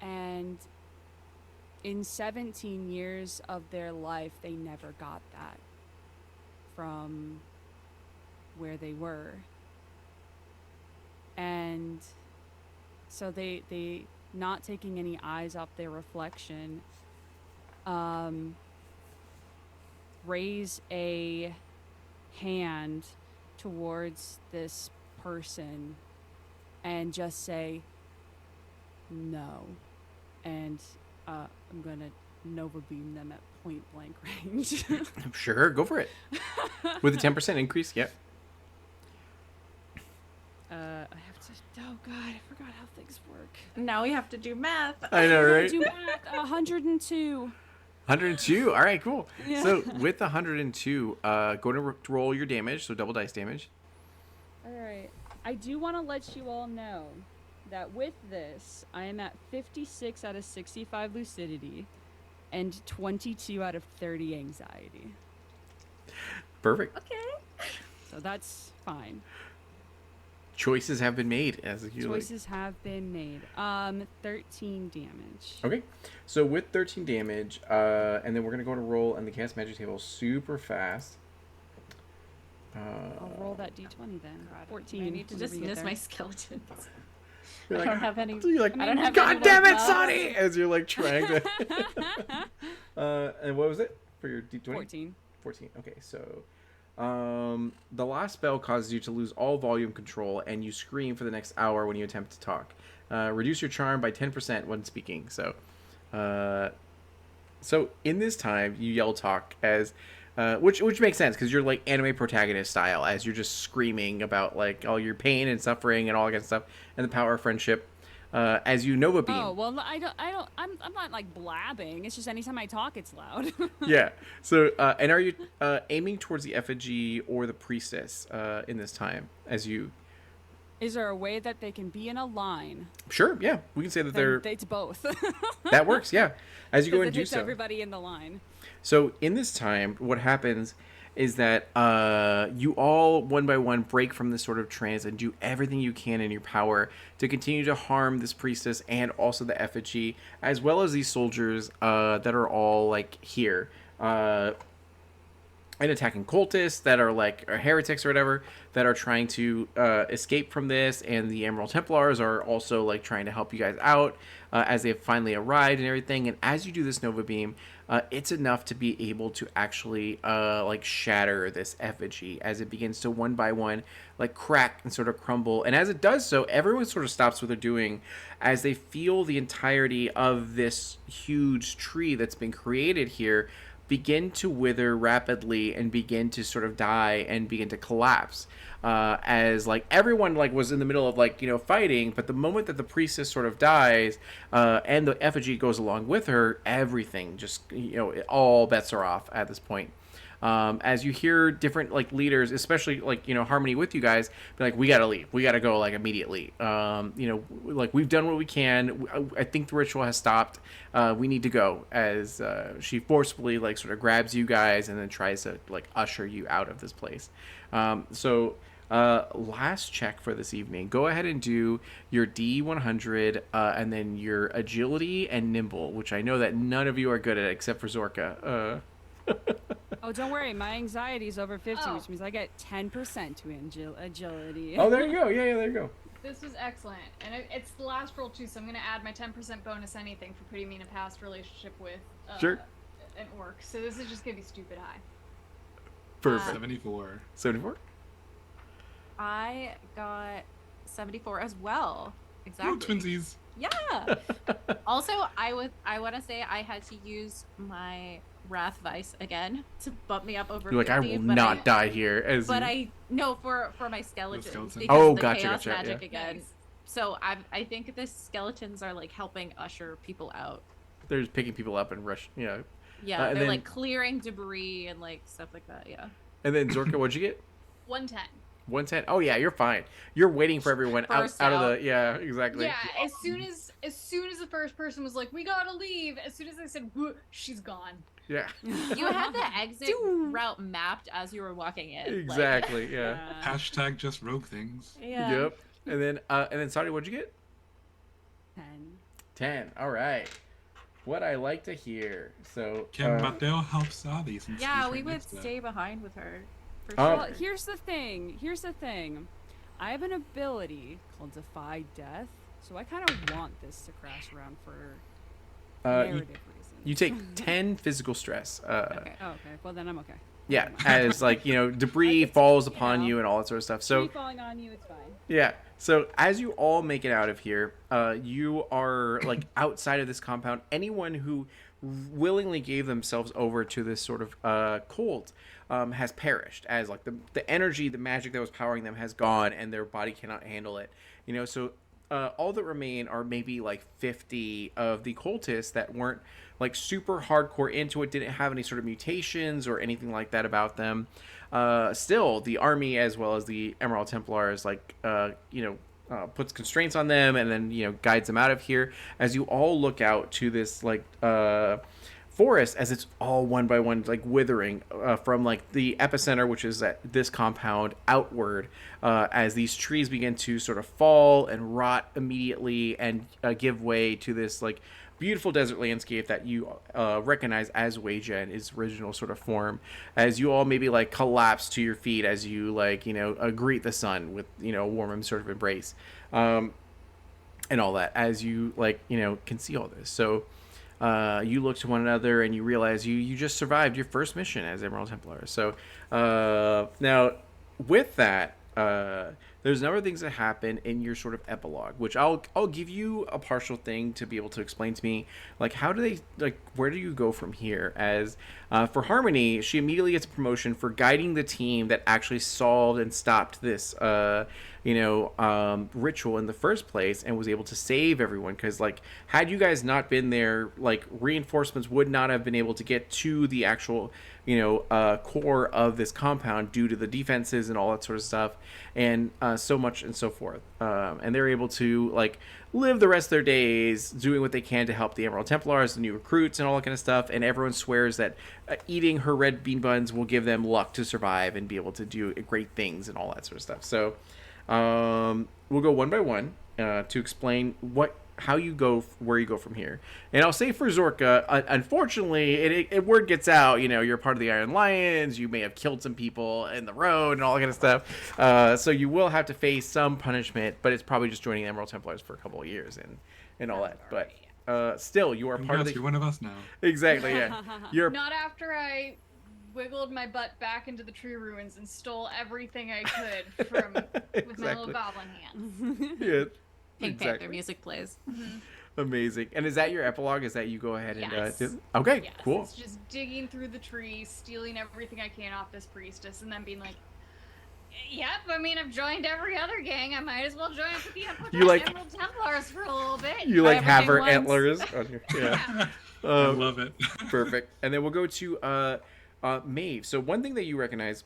And in 17 years of their life, they never got that from where they were. And so they not taking any eyes off their reflection, raise a hand towards this person and just say no, and I'm gonna Nova beam them at point blank range. Sure, go for it. With a 10% increase, yep. I have to. Oh God, I forgot how things work. Now we have to do math. I know, right? Do math. 102. 102. All right, cool. Yeah. So with the 102, go to roll your damage, so double dice damage. All right. I do want to let you all know that with this, I am at 56 out of 65 lucidity and 22 out of 30 anxiety. Perfect. Okay. So that's fine. Choices have been made, as you Choices have been made. 13 damage. Okay, so with 13 damage, and then we're gonna go to roll on the cast magic table super fast. I'll roll that d20 then. 14. I need to whenever you get dismiss there. my skeletons. You're I like, don't have any. You're like, I don't have God any damn it, buffs." Sonny! As you're like trying to. And what was it for your d20? 14. 14. Okay, so the last spell causes you to lose all volume control, and you scream for the next hour when you attempt to talk. Reduce your charm by 10% when speaking. So in this time, you yell talk as, which makes sense because you're like anime protagonist style, as you're just screaming about like all your pain and suffering and all that kind of stuff, and the power of friendship. As you Nova beam. Oh, well, I'm not like blabbing. It's just anytime I talk, it's loud. Yeah. So, and are you aiming towards the effigy or the priestess in this time? As you. Is there a way that they can be in a line? Sure. Yeah, we can say that they're. It's both. That works. Yeah. As you go and do It's so. everybody in the line. So in this time, what happens is that you all one by one break from this sort of trance and do everything you can in your power to continue to harm this priestess and also the effigy, as well as these soldiers that are all like here. and attacking cultists that are like or heretics or whatever that are trying to escape from this, and the Emerald Templars are also like trying to help you guys out as they've finally arrived and everything. And as you do this Nova Beam, it's enough to be able to actually like shatter this effigy as it begins to one by one like crack and sort of crumble. And as it does so, everyone sort of stops what they're doing as they feel the entirety of this huge tree that's been created here begin to wither rapidly and begin to sort of die and begin to collapse as like everyone like was in the middle of like, you know, fighting, but the moment that the priestess sort of dies and the effigy goes along with her, everything just, you know, all bets are off at this point. As you hear different like leaders, especially like, you know, Harmony with you guys, be like, we gotta leave, we gotta go like immediately. You know, like we've done what we can. I think the ritual has stopped. We need to go. As she forcefully like sort of grabs you guys and then tries to like usher you out of this place. Last check for this evening. Go ahead and do your D100 and then your agility and nimble, which I know that none of you are good at except for Zorka. Oh, don't worry. My anxiety is over 50, Oh. which means I get 10% to agility. Oh, there you go. Yeah, there you go. This was excellent, and it's the last roll too, so I'm gonna add my 10% bonus anything for putting me in a past relationship with Sure. an orc. So this is just gonna be stupid high. Perfect. 74. 74? I got 74 as well. Ooh, Exactly. twinsies. Yeah. Also, I want to say I had to use my Wrath Vice again to bump me up over. You're like, I 50, will but not die here. As But you... no, for my skeletons skeleton? because Oh, of the gotcha, chaos gotcha, magic yeah. again. Nice. So I think the skeletons are like helping usher people out. They're just picking people up and rush. Yeah. Yeah, and they're then- like clearing debris and like stuff like that. Yeah. And then Zorka, what'd you get? 110. 110. Oh yeah, you're fine. You're waiting for everyone out First of out. the. Yeah, exactly. Yeah, as soon as the first person was like, "We gotta leave," as soon as I said, "Whoa," she's gone. Yeah. You had the exit route mapped as you were walking in. like- Exactly. Yeah. Hashtag just rogue things. yeah. Yep. And then Saudi, what'd you get? 10. 10. All right. What I like to hear. So. Can Mateo help Savi since Yeah, he's we right would next to stay behind with her. For Oh. sure. Well, here's the thing. I have an ability called Defy Death, so I kind of want this to crash around for narrative reasons. You take 10 physical stress. Okay. Oh, okay. Well, then I'm okay. Yeah, as like, you know, debris falls you upon know. you and all that sort of stuff. So, Tree falling on you, it's fine. yeah. So as you all make it out of here, you are like outside of this compound. Anyone who willingly gave themselves over to this sort of cult has perished, as like the energy, the magic that was powering them has gone, and their body cannot handle it. You know, so all that remain are maybe like 50 of the cultists that weren't like super hardcore into it, didn't have any sort of mutations or anything like that about them. Still, the army as well as the Emerald Templars, like, puts constraints on them and then, you know, guides them out of here. As you all look out to this, like, forest, as it's all one by one, like, withering from, like, the epicenter, which is at this compound, outward, as these trees begin to sort of fall and rot immediately and give way to this, like, beautiful desert landscape that you recognize as Weijia in its original sort of form, as you all maybe like collapse to your feet as you like, you know, greet the sun with, you know, a warm sort of embrace, and all that, as you like, you know, can see all this. So you look to one another and you realize you just survived your first mission as Emerald Templar. So now with that, there's a number of things that happen in your sort of epilogue, which I'll give you a partial thing to be able to explain to me, like, how do they, like, where do you go from here? As for Harmony, she immediately gets a promotion for guiding the team that actually solved and stopped this ritual in the first place and was able to save everyone, because like had you guys not been there, like reinforcements would not have been able to get to the actual core of this compound due to the defenses and all that sort of stuff, and so much and so forth, and they're able to like live the rest of their days doing what they can to help the Emerald Templars, the new recruits, and all that kind of stuff. And everyone swears that eating her red bean buns will give them luck to survive and be able to do great things and all that sort of stuff. So we'll go one by one to explain what how you go, where you go from here. And I'll say for Zorka, unfortunately, word gets out. You know, you're part of the Iron Lions. You may have killed some people in the road and all that kind of stuff. So you will have to face some punishment, but it's probably just joining the Emerald Templars for a couple of years and all that. But still, you are part of the. You're one of us now. Exactly. Yeah. You're Not after I wiggled my butt back into the tree ruins and stole everything I could from with my little Exactly. goblin hands. Yeah. Pink Exactly. Panther music plays. Amazing. And is that your epilogue? Is that you go ahead and Yes. okay, Yes, cool. it's just digging through the trees, stealing everything I can off this priestess, and then being like, "Yep, I mean, I've joined every other gang. I might as well join up with the You like- Emerald Templars for a little bit." You like have her Everything antlers on your, yeah. I love it. Perfect. And then we'll go to Maeve. So one thing that you recognize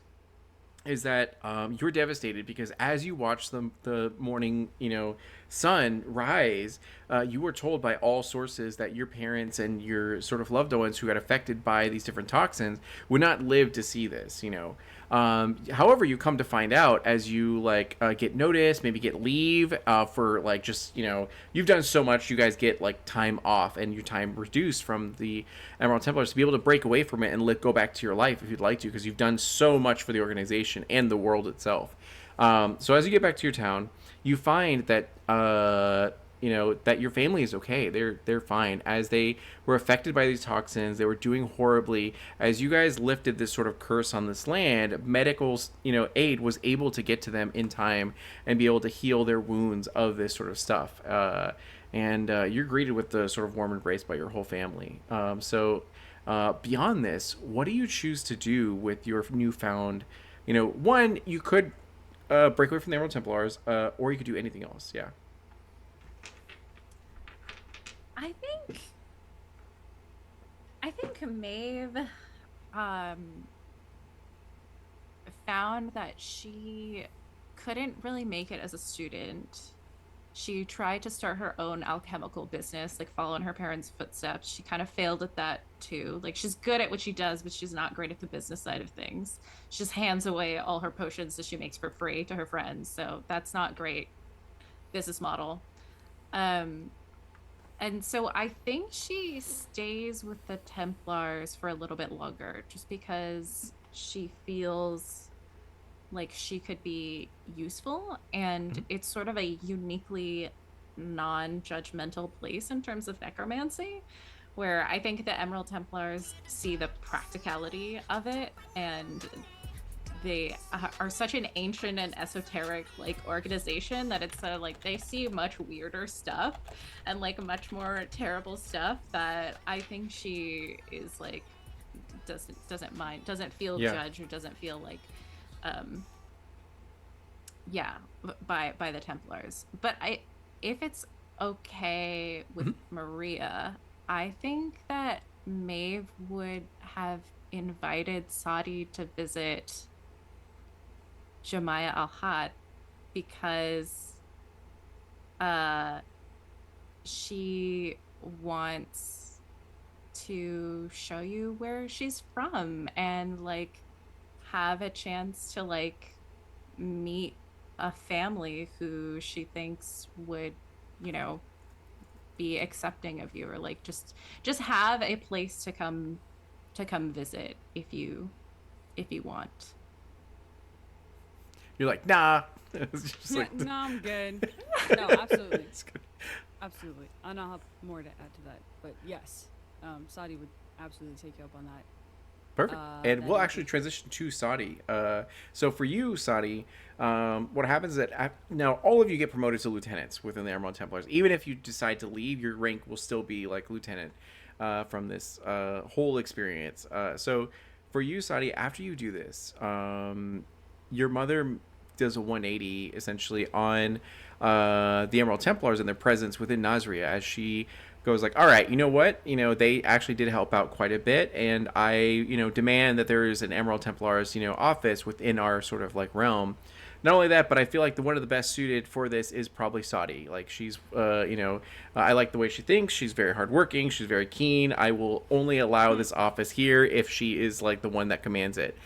is that you're devastated because as you watch the morning, sun rise, you were told by all sources that your parents and your sort of loved ones who got affected by these different toxins would not live to see this. However, you come to find out as you get noticed, maybe get leave for you've done so much, you guys get time off and your time reduced from the Emerald Templars to be able to break away from it and go back to your life if you'd like to, because you've done so much for the organization and the world itself. So as you get back to your town, you find that that your family is okay. They're fine. As they were affected by these toxins, they were doing horribly. As you guys lifted this sort of curse on this land, medical aid was able to get to them in time and be able to heal their wounds of this sort of stuff. And you're greeted with the sort of warm embrace by your whole family. So beyond this, what do you choose to do with your newfound? One, you could break away from the Emerald Templars, or you could do anything else. Yeah. I think Maeve found that she couldn't really make it as a student. She tried to start her own alchemical business, follow in her parents' footsteps. She kind of failed at that too. She's good at what she does, but she's not great at the business side of things. She just hands away all her potions that she makes for free to her friends. So that's not great business model. And so I think she stays with the Templars for a little bit longer, just because she feels like she could be useful, and it's sort of a uniquely non-judgmental place in terms of necromancy, where I think the Emerald Templars see the practicality of it, and they are such an ancient and esoteric organization that it's they see much weirder stuff and much more terrible stuff that I think she is doesn't mind, doesn't feel judged, or doesn't feel by the Templars. But if it's okay with Maria, I think that Maeve would have invited Sadi to visit Jemiah Al-Had because she wants to show you where she's from and have a chance to meet a family who she thinks would be accepting of you, or just have a place to come visit if you want. You're like, nah. It's just No, I'm good. No, absolutely. It's good. Absolutely. And I'll have more to add to that. But yes, Sadi would absolutely take you up on that. Perfect. And we'll actually transition to Sadi. So for you, Sadi, what happens is that now all of you get promoted to lieutenants within the Emerald Templars. Even if you decide to leave, your rank will still be lieutenant from this whole experience. So for you, Sadi, after you do this, your mother does a 180 essentially on the Emerald Templars and their presence within Nazria, as she goes all right, you know what? They actually did help out quite a bit, and I, demand that there is an Emerald Templars, office within our sort of realm. Not only that, but I feel like one of the best suited for this is probably Sadi. She's, I like the way she thinks. She's very hardworking. She's very keen. I will only allow this office here if she is the one that commands it.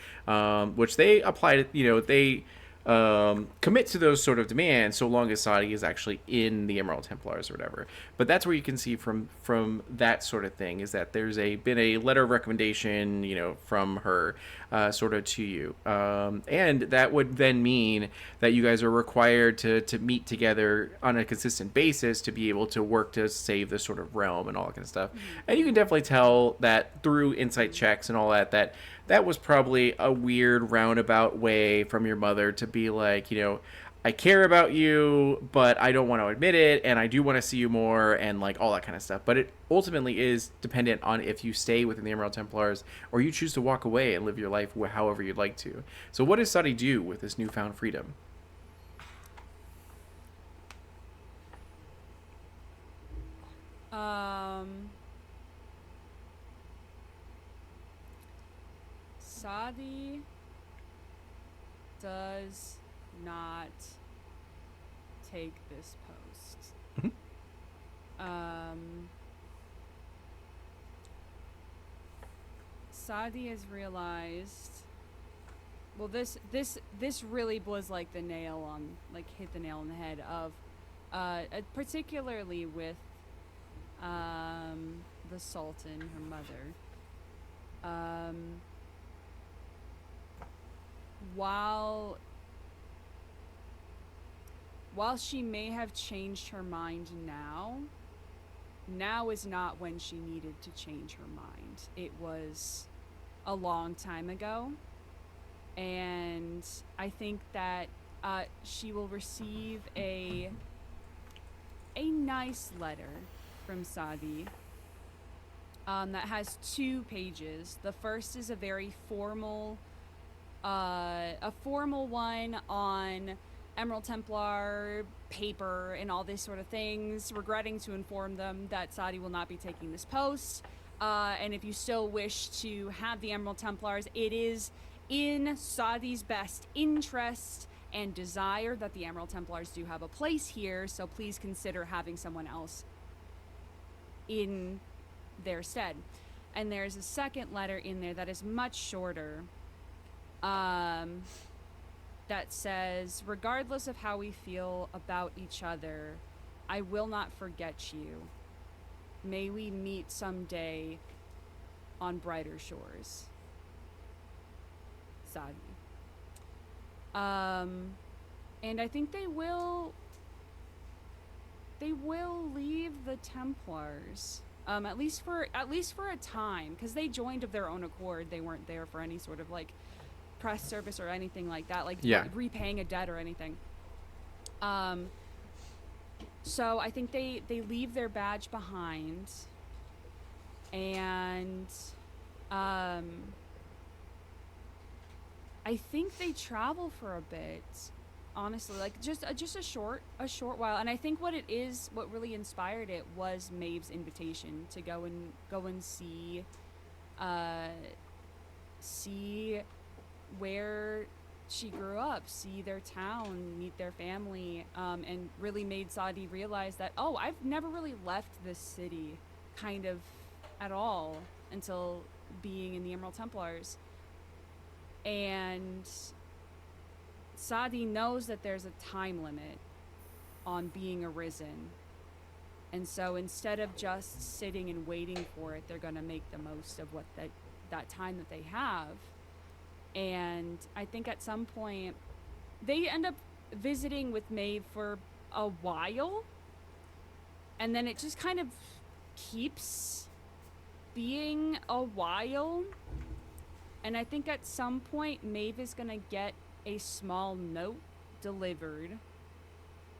Which they applied, they commit to those sort of demands so long as Sadi is actually in the Emerald Templars or whatever. But that's where you can see from that sort of thing is that there's been a letter of recommendation, from her sort of to you, and that would then mean that you guys are required to meet together on a consistent basis to be able to work to save this sort of realm and all that kind of stuff. And you can definitely tell that through insight checks and all that was probably a weird roundabout way from your mother to be like, I care about you, but I don't want to admit it, and I do want to see you more, and like all that kind of stuff. But it ultimately is dependent on if you stay within the Emerald Templars or you choose to walk away and live your life however you'd like to. So, what does Sadi do with this newfound freedom? Sadi does not take this post. Sadi has realized. Well, this really was like hit the nail on the head of, particularly with, the Sultan, her mother. While she may have changed her mind now is not when she needed to change her mind. It was a long time ago, and I think that she will receive a nice letter from Sadi that has 2 pages. The first is a very formal one on Emerald Templar paper and all these sort of things, regretting to inform them that Sadi will not be taking this post. And if you still wish to have the Emerald Templars, it is in Sadi's best interest and desire that the Emerald Templars do have a place here, so please consider having someone else in their stead. And there's a second letter in there that is much shorter, that says, regardless of how we feel about each other, I will not forget you. May we meet someday on brighter shores. Sadi. And I think they will leave the Templars. At least for a time, because they joined of their own accord. They weren't there for any sort of like press service or anything like that, repaying a debt or anything. So I think they leave their badge behind, and I think they travel for a bit, honestly, like just a short while. And I think what really inspired it was Maeve's invitation to go and see where she grew up, see their town, meet their family, and really made Sadi realize that, I've never really left this city kind of at all until being in the Emerald Templars. And Sadi knows that there's a time limit on being arisen. And so instead of just sitting and waiting for it, they're going to make the most of what that time that they have. And I think at some point they end up visiting with Maeve for a while, and then it just kind of keeps being a while. And I think at some point Maeve is gonna get a small note delivered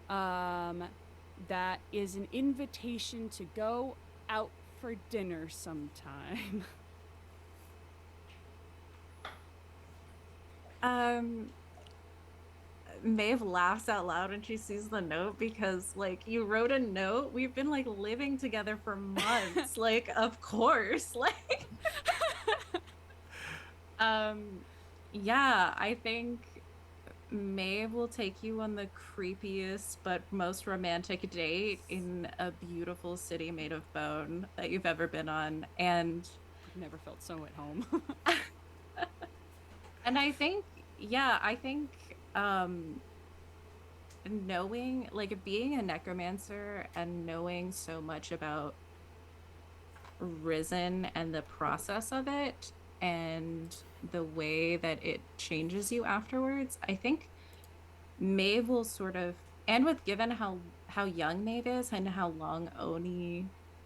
that is an invitation to go out for dinner sometime. Maeve laughs out loud when she sees the note because, like, you wrote a note. We've been like living together for months. Like, of course. Like, yeah, I think Maeve will take you on the creepiest but most romantic date in a beautiful city made of bone that you've ever been on. And I've never felt so at home. and I think knowing, like, being a necromancer and knowing so much about Risen and the process of it and the way that it changes you afterwards, I think Maeve will sort of, and with given how young Maeve is and how long Oni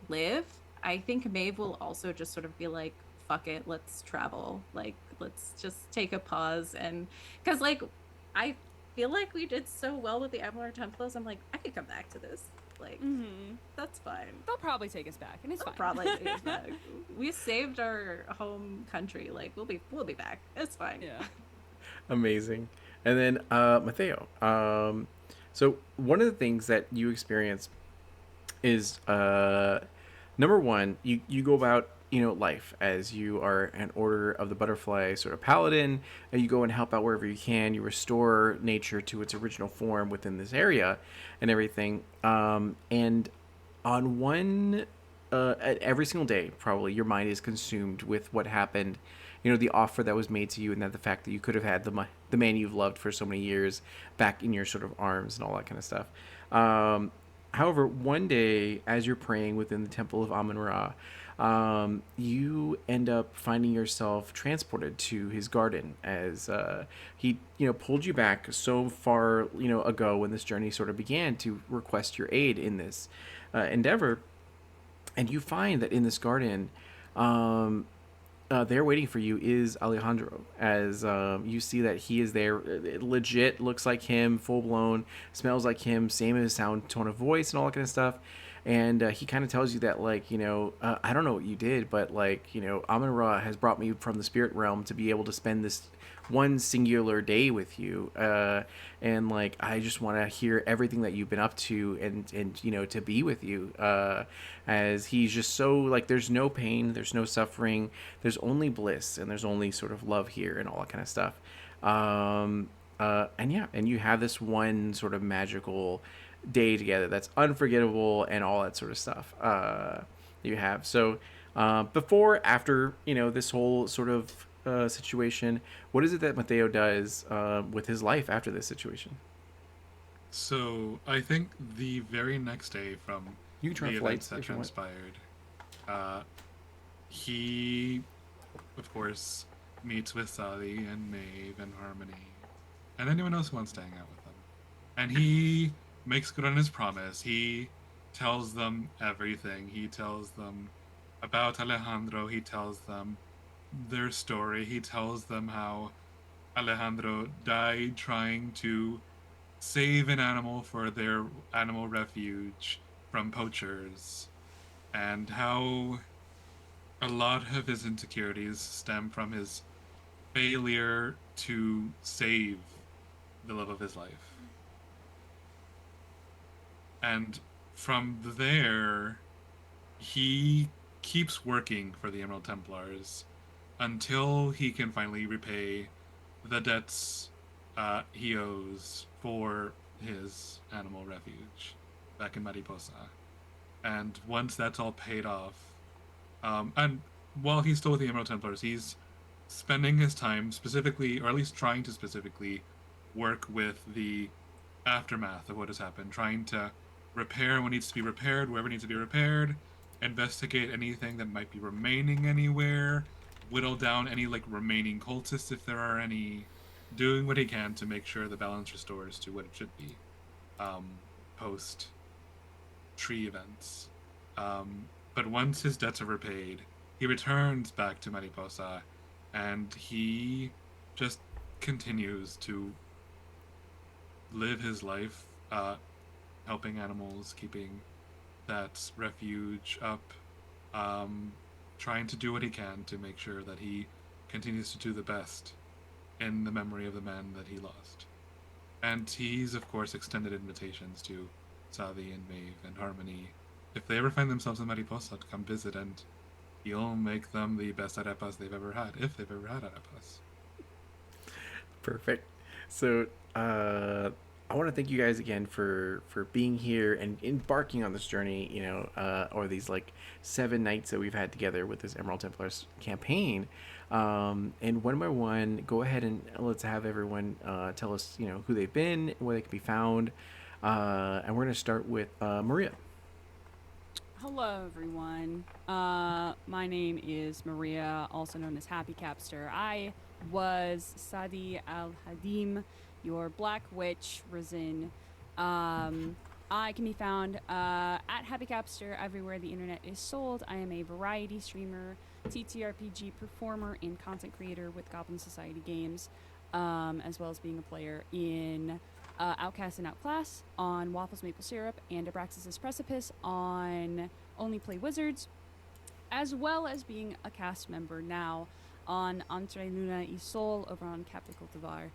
live, I think Maeve will also just sort of be like, fuck it, let's travel. Like, let's just take a pause. And because, like, I feel like we did so well with the Amalar Templars. I'm like, I could come back to this. Like, that's fine. They'll probably take us back, and it's fine. Probably take us back. We saved our home country. Like, we'll be back. It's fine. Yeah. Amazing. And then Mateo. So one of the things that you experience is number one, you go about life as you are an Order of the Butterfly sort of paladin, and you go and help out wherever you can. You restore nature to its original form within this area, and everything. And on one, every single day, probably your mind is consumed with what happened. The offer that was made to you, and that the fact that you could have had the man you've loved for so many years back in your sort of arms and all that kind of stuff. However, one day, as you're praying within the Temple of Amun-Ra, you end up finding yourself transported to his garden as he, pulled you back so far, ago when this journey sort of began to request your aid in this endeavor. And you find that in this garden, there waiting for you is Alejandro, as you see that he is there. It legit looks like him, full blown, smells like him, same as sound, tone of voice, and all that kind of stuff. And he kind of tells you that, like, I don't know what you did, but, like, Amun-Ra has brought me from the spirit realm to be able to spend this one singular day with you, and, like, I just want to hear everything that you've been up to, and to be with you, as he's just so, like, there's no pain, there's no suffering, there's only bliss, and there's only sort of love here and all that kind of stuff. And you have this one sort of magical day together that's unforgettable and all that sort of stuff you have. So after this whole sort of situation, what is it that Mateo does with his life after this situation? So I think the very next day from You can turn the off events lights that if you want. transpired, he, of course, meets with Sally and Maeve and Harmony, and anyone else who wants to hang out with them. And he makes good on his promise. He tells them everything. He tells them about Alejandro. He tells them their story. He tells them how Alejandro died trying to save an animal for their animal refuge from poachers, and how a lot of his insecurities stem from his failure to save the love of his life. And from there, he keeps working for the Emerald Templars until he can finally repay the debts he owes for his animal refuge back in Mariposa. And once that's all paid off, and while he's still with the Emerald Templars, he's spending his time specifically, or at least trying to specifically, work with the aftermath of what has happened, trying to repair what needs to be repaired, wherever needs to be repaired, investigate anything that might be remaining anywhere, whittle down any, like, remaining cultists if there are any, doing what he can to make sure the balance restores to what it should be post tree events. But once his debts are repaid, he returns back to Mariposa, and he just continues to live his life helping animals, keeping that refuge up, trying to do what he can to make sure that he continues to do the best in the memory of the man that he lost. And he's, of course, extended invitations to Savi and Maeve and Harmony if they ever find themselves in Mariposa to come visit, and he'll make them the best arepas they've ever had, if they've ever had arepas. Perfect. So I want to thank you guys again for being here and embarking on this journey, or these, like, 7 nights that we've had together with this Emerald Templars campaign. And one by one, go ahead and let's have everyone tell us, who they've been, where they can be found. And we're going to start with Maria. Hello, everyone. My name is Maria, also known as Happy Capster. I was Sadi Al Hadim, your Black Witch Risen. I can be found at Happy Capster everywhere the internet is sold. I am a variety streamer, TTRPG performer, and content creator with Goblin Society Games, as well as being a player in Outcast and Outclass on Waffles Maple Syrup and Abraxas' Precipice on Only Play Wizards, as well as being a cast member now on Entre Luna y Sol over on Captain Cultivar.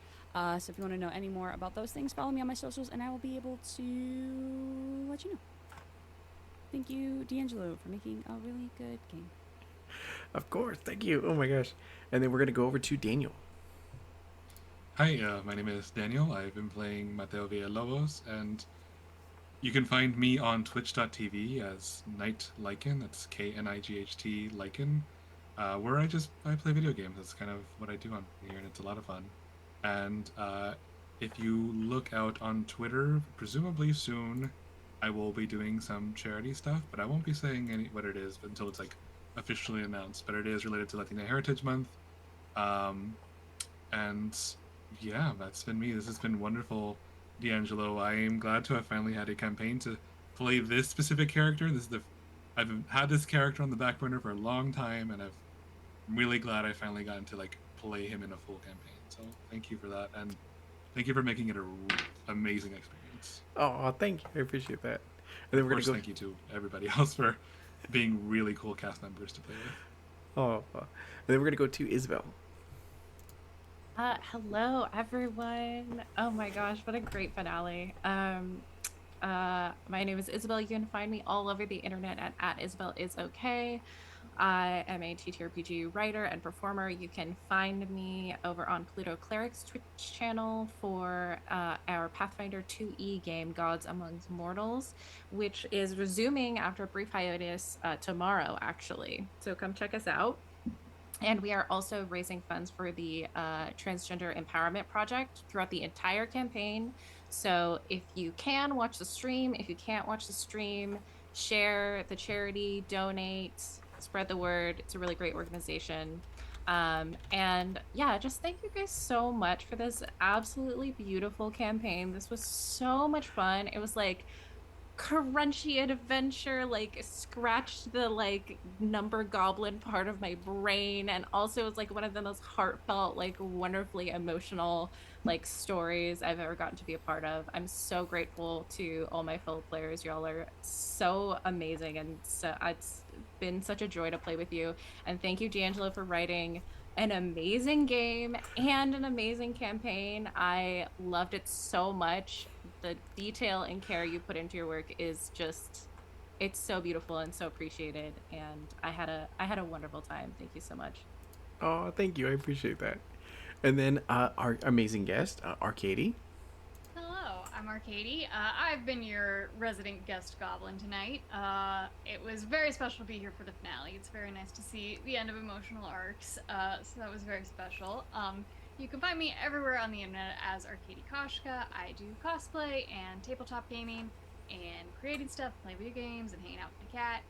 So if you want to know any more about those things, follow me on my socials and I will be able to let you know. Thank you, D'Angelo, for making a really good game. Of course, thank you. Oh my gosh. And then we're going to go over to Daniel. Hi, my name is Daniel. I've been playing Mateo Villalobos, and you can find me on twitch.tv as Knight Lycan. That's Knight Lycan, where I play video games. That's kind of what I do on here, and it's a lot of fun. And if you look out on Twitter, presumably soon, I will be doing some charity stuff, but I won't be saying what it is until it's like officially announced. But it is related to Latina Heritage Month, and yeah, that's been me. This has been wonderful, D'Angelo. I am glad to have finally had a campaign to play this specific character. I've had this character on the back burner for a long time, and I'm really glad I finally gotten to like play him in a full campaign. So thank you for that, and thank you for making it an amazing experience. Oh, thank you. I appreciate that. And then we're going to go. Thank you to everybody else for being really cool cast members to play with. Oh, and then we're going to go to Isabel. Hello, everyone. Oh my gosh, what a great finale. My name is Isabel. You can find me all over the internet at Isabel is okay. I am a TTRPG writer and performer. You can find me over on Pluto Cleric's Twitch channel for our Pathfinder 2e game, Gods Amongst Mortals, which is resuming after a brief hiatus tomorrow, actually. So come check us out. And we are also raising funds for the Transgender Empowerment Project throughout the entire campaign. So if you can watch the stream, if you can't watch the stream, share the charity, donate, spread the word. It's a really great organization. And yeah, just thank you guys so much for this absolutely beautiful campaign. This was so much fun. It was like crunchy adventure, like scratched the like number goblin part of my brain, and also it's like one of the most heartfelt, like wonderfully emotional like stories I've ever gotten to be a part of. I'm so grateful to all my fellow players. Y'all are so amazing, and so it's been such a joy to play with you. And thank you, D'Angelo, for writing an amazing game and an amazing campaign. I loved it so much. The detail and care you put into your work is just, it's so beautiful and so appreciated, and I had a wonderful time. Thank you so much. Oh, thank you. I appreciate that. And then our amazing guest, Arcady. Hello, I'm Arcady. I've been your resident guest goblin tonight. It was very special to be here for the finale. It's very nice to see the end of emotional arcs, so that was very special. You can find me everywhere on the internet as Arcady Koshka. I do cosplay and tabletop gaming and creating stuff, playing video games, and hanging out with my cat.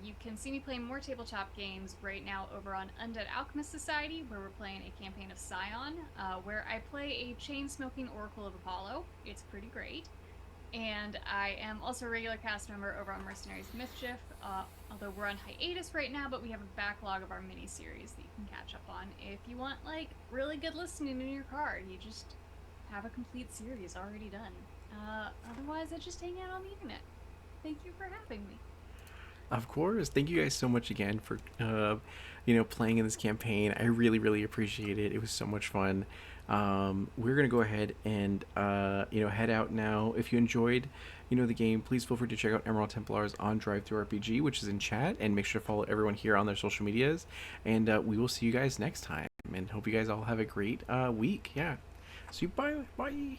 You can see me playing more tabletop games right now over on Undead Alchemist Society, where we're playing a campaign of Scion, where I play a chain-smoking Oracle of Apollo. It's pretty great. And I am also a regular cast member over on Mercenaries Mischief, although we're on hiatus right now, but we have a backlog of our mini-series that you can catch up on. If you want, like, really good listening in your car, you just have a complete series already done. Otherwise, I just hang out on the internet. Thank you for having me. Of course. Thank you guys so much again for, playing in this campaign. I really, really appreciate it. It was so much fun. We're going to go ahead and, head out now. If you enjoyed, the game, please feel free to check out Emerald Templars on DriveThruRPG, which is in chat, and make sure to follow everyone here on their social medias. And we will see you guys next time, and hope you guys all have a great week. Yeah. So bye. Bye.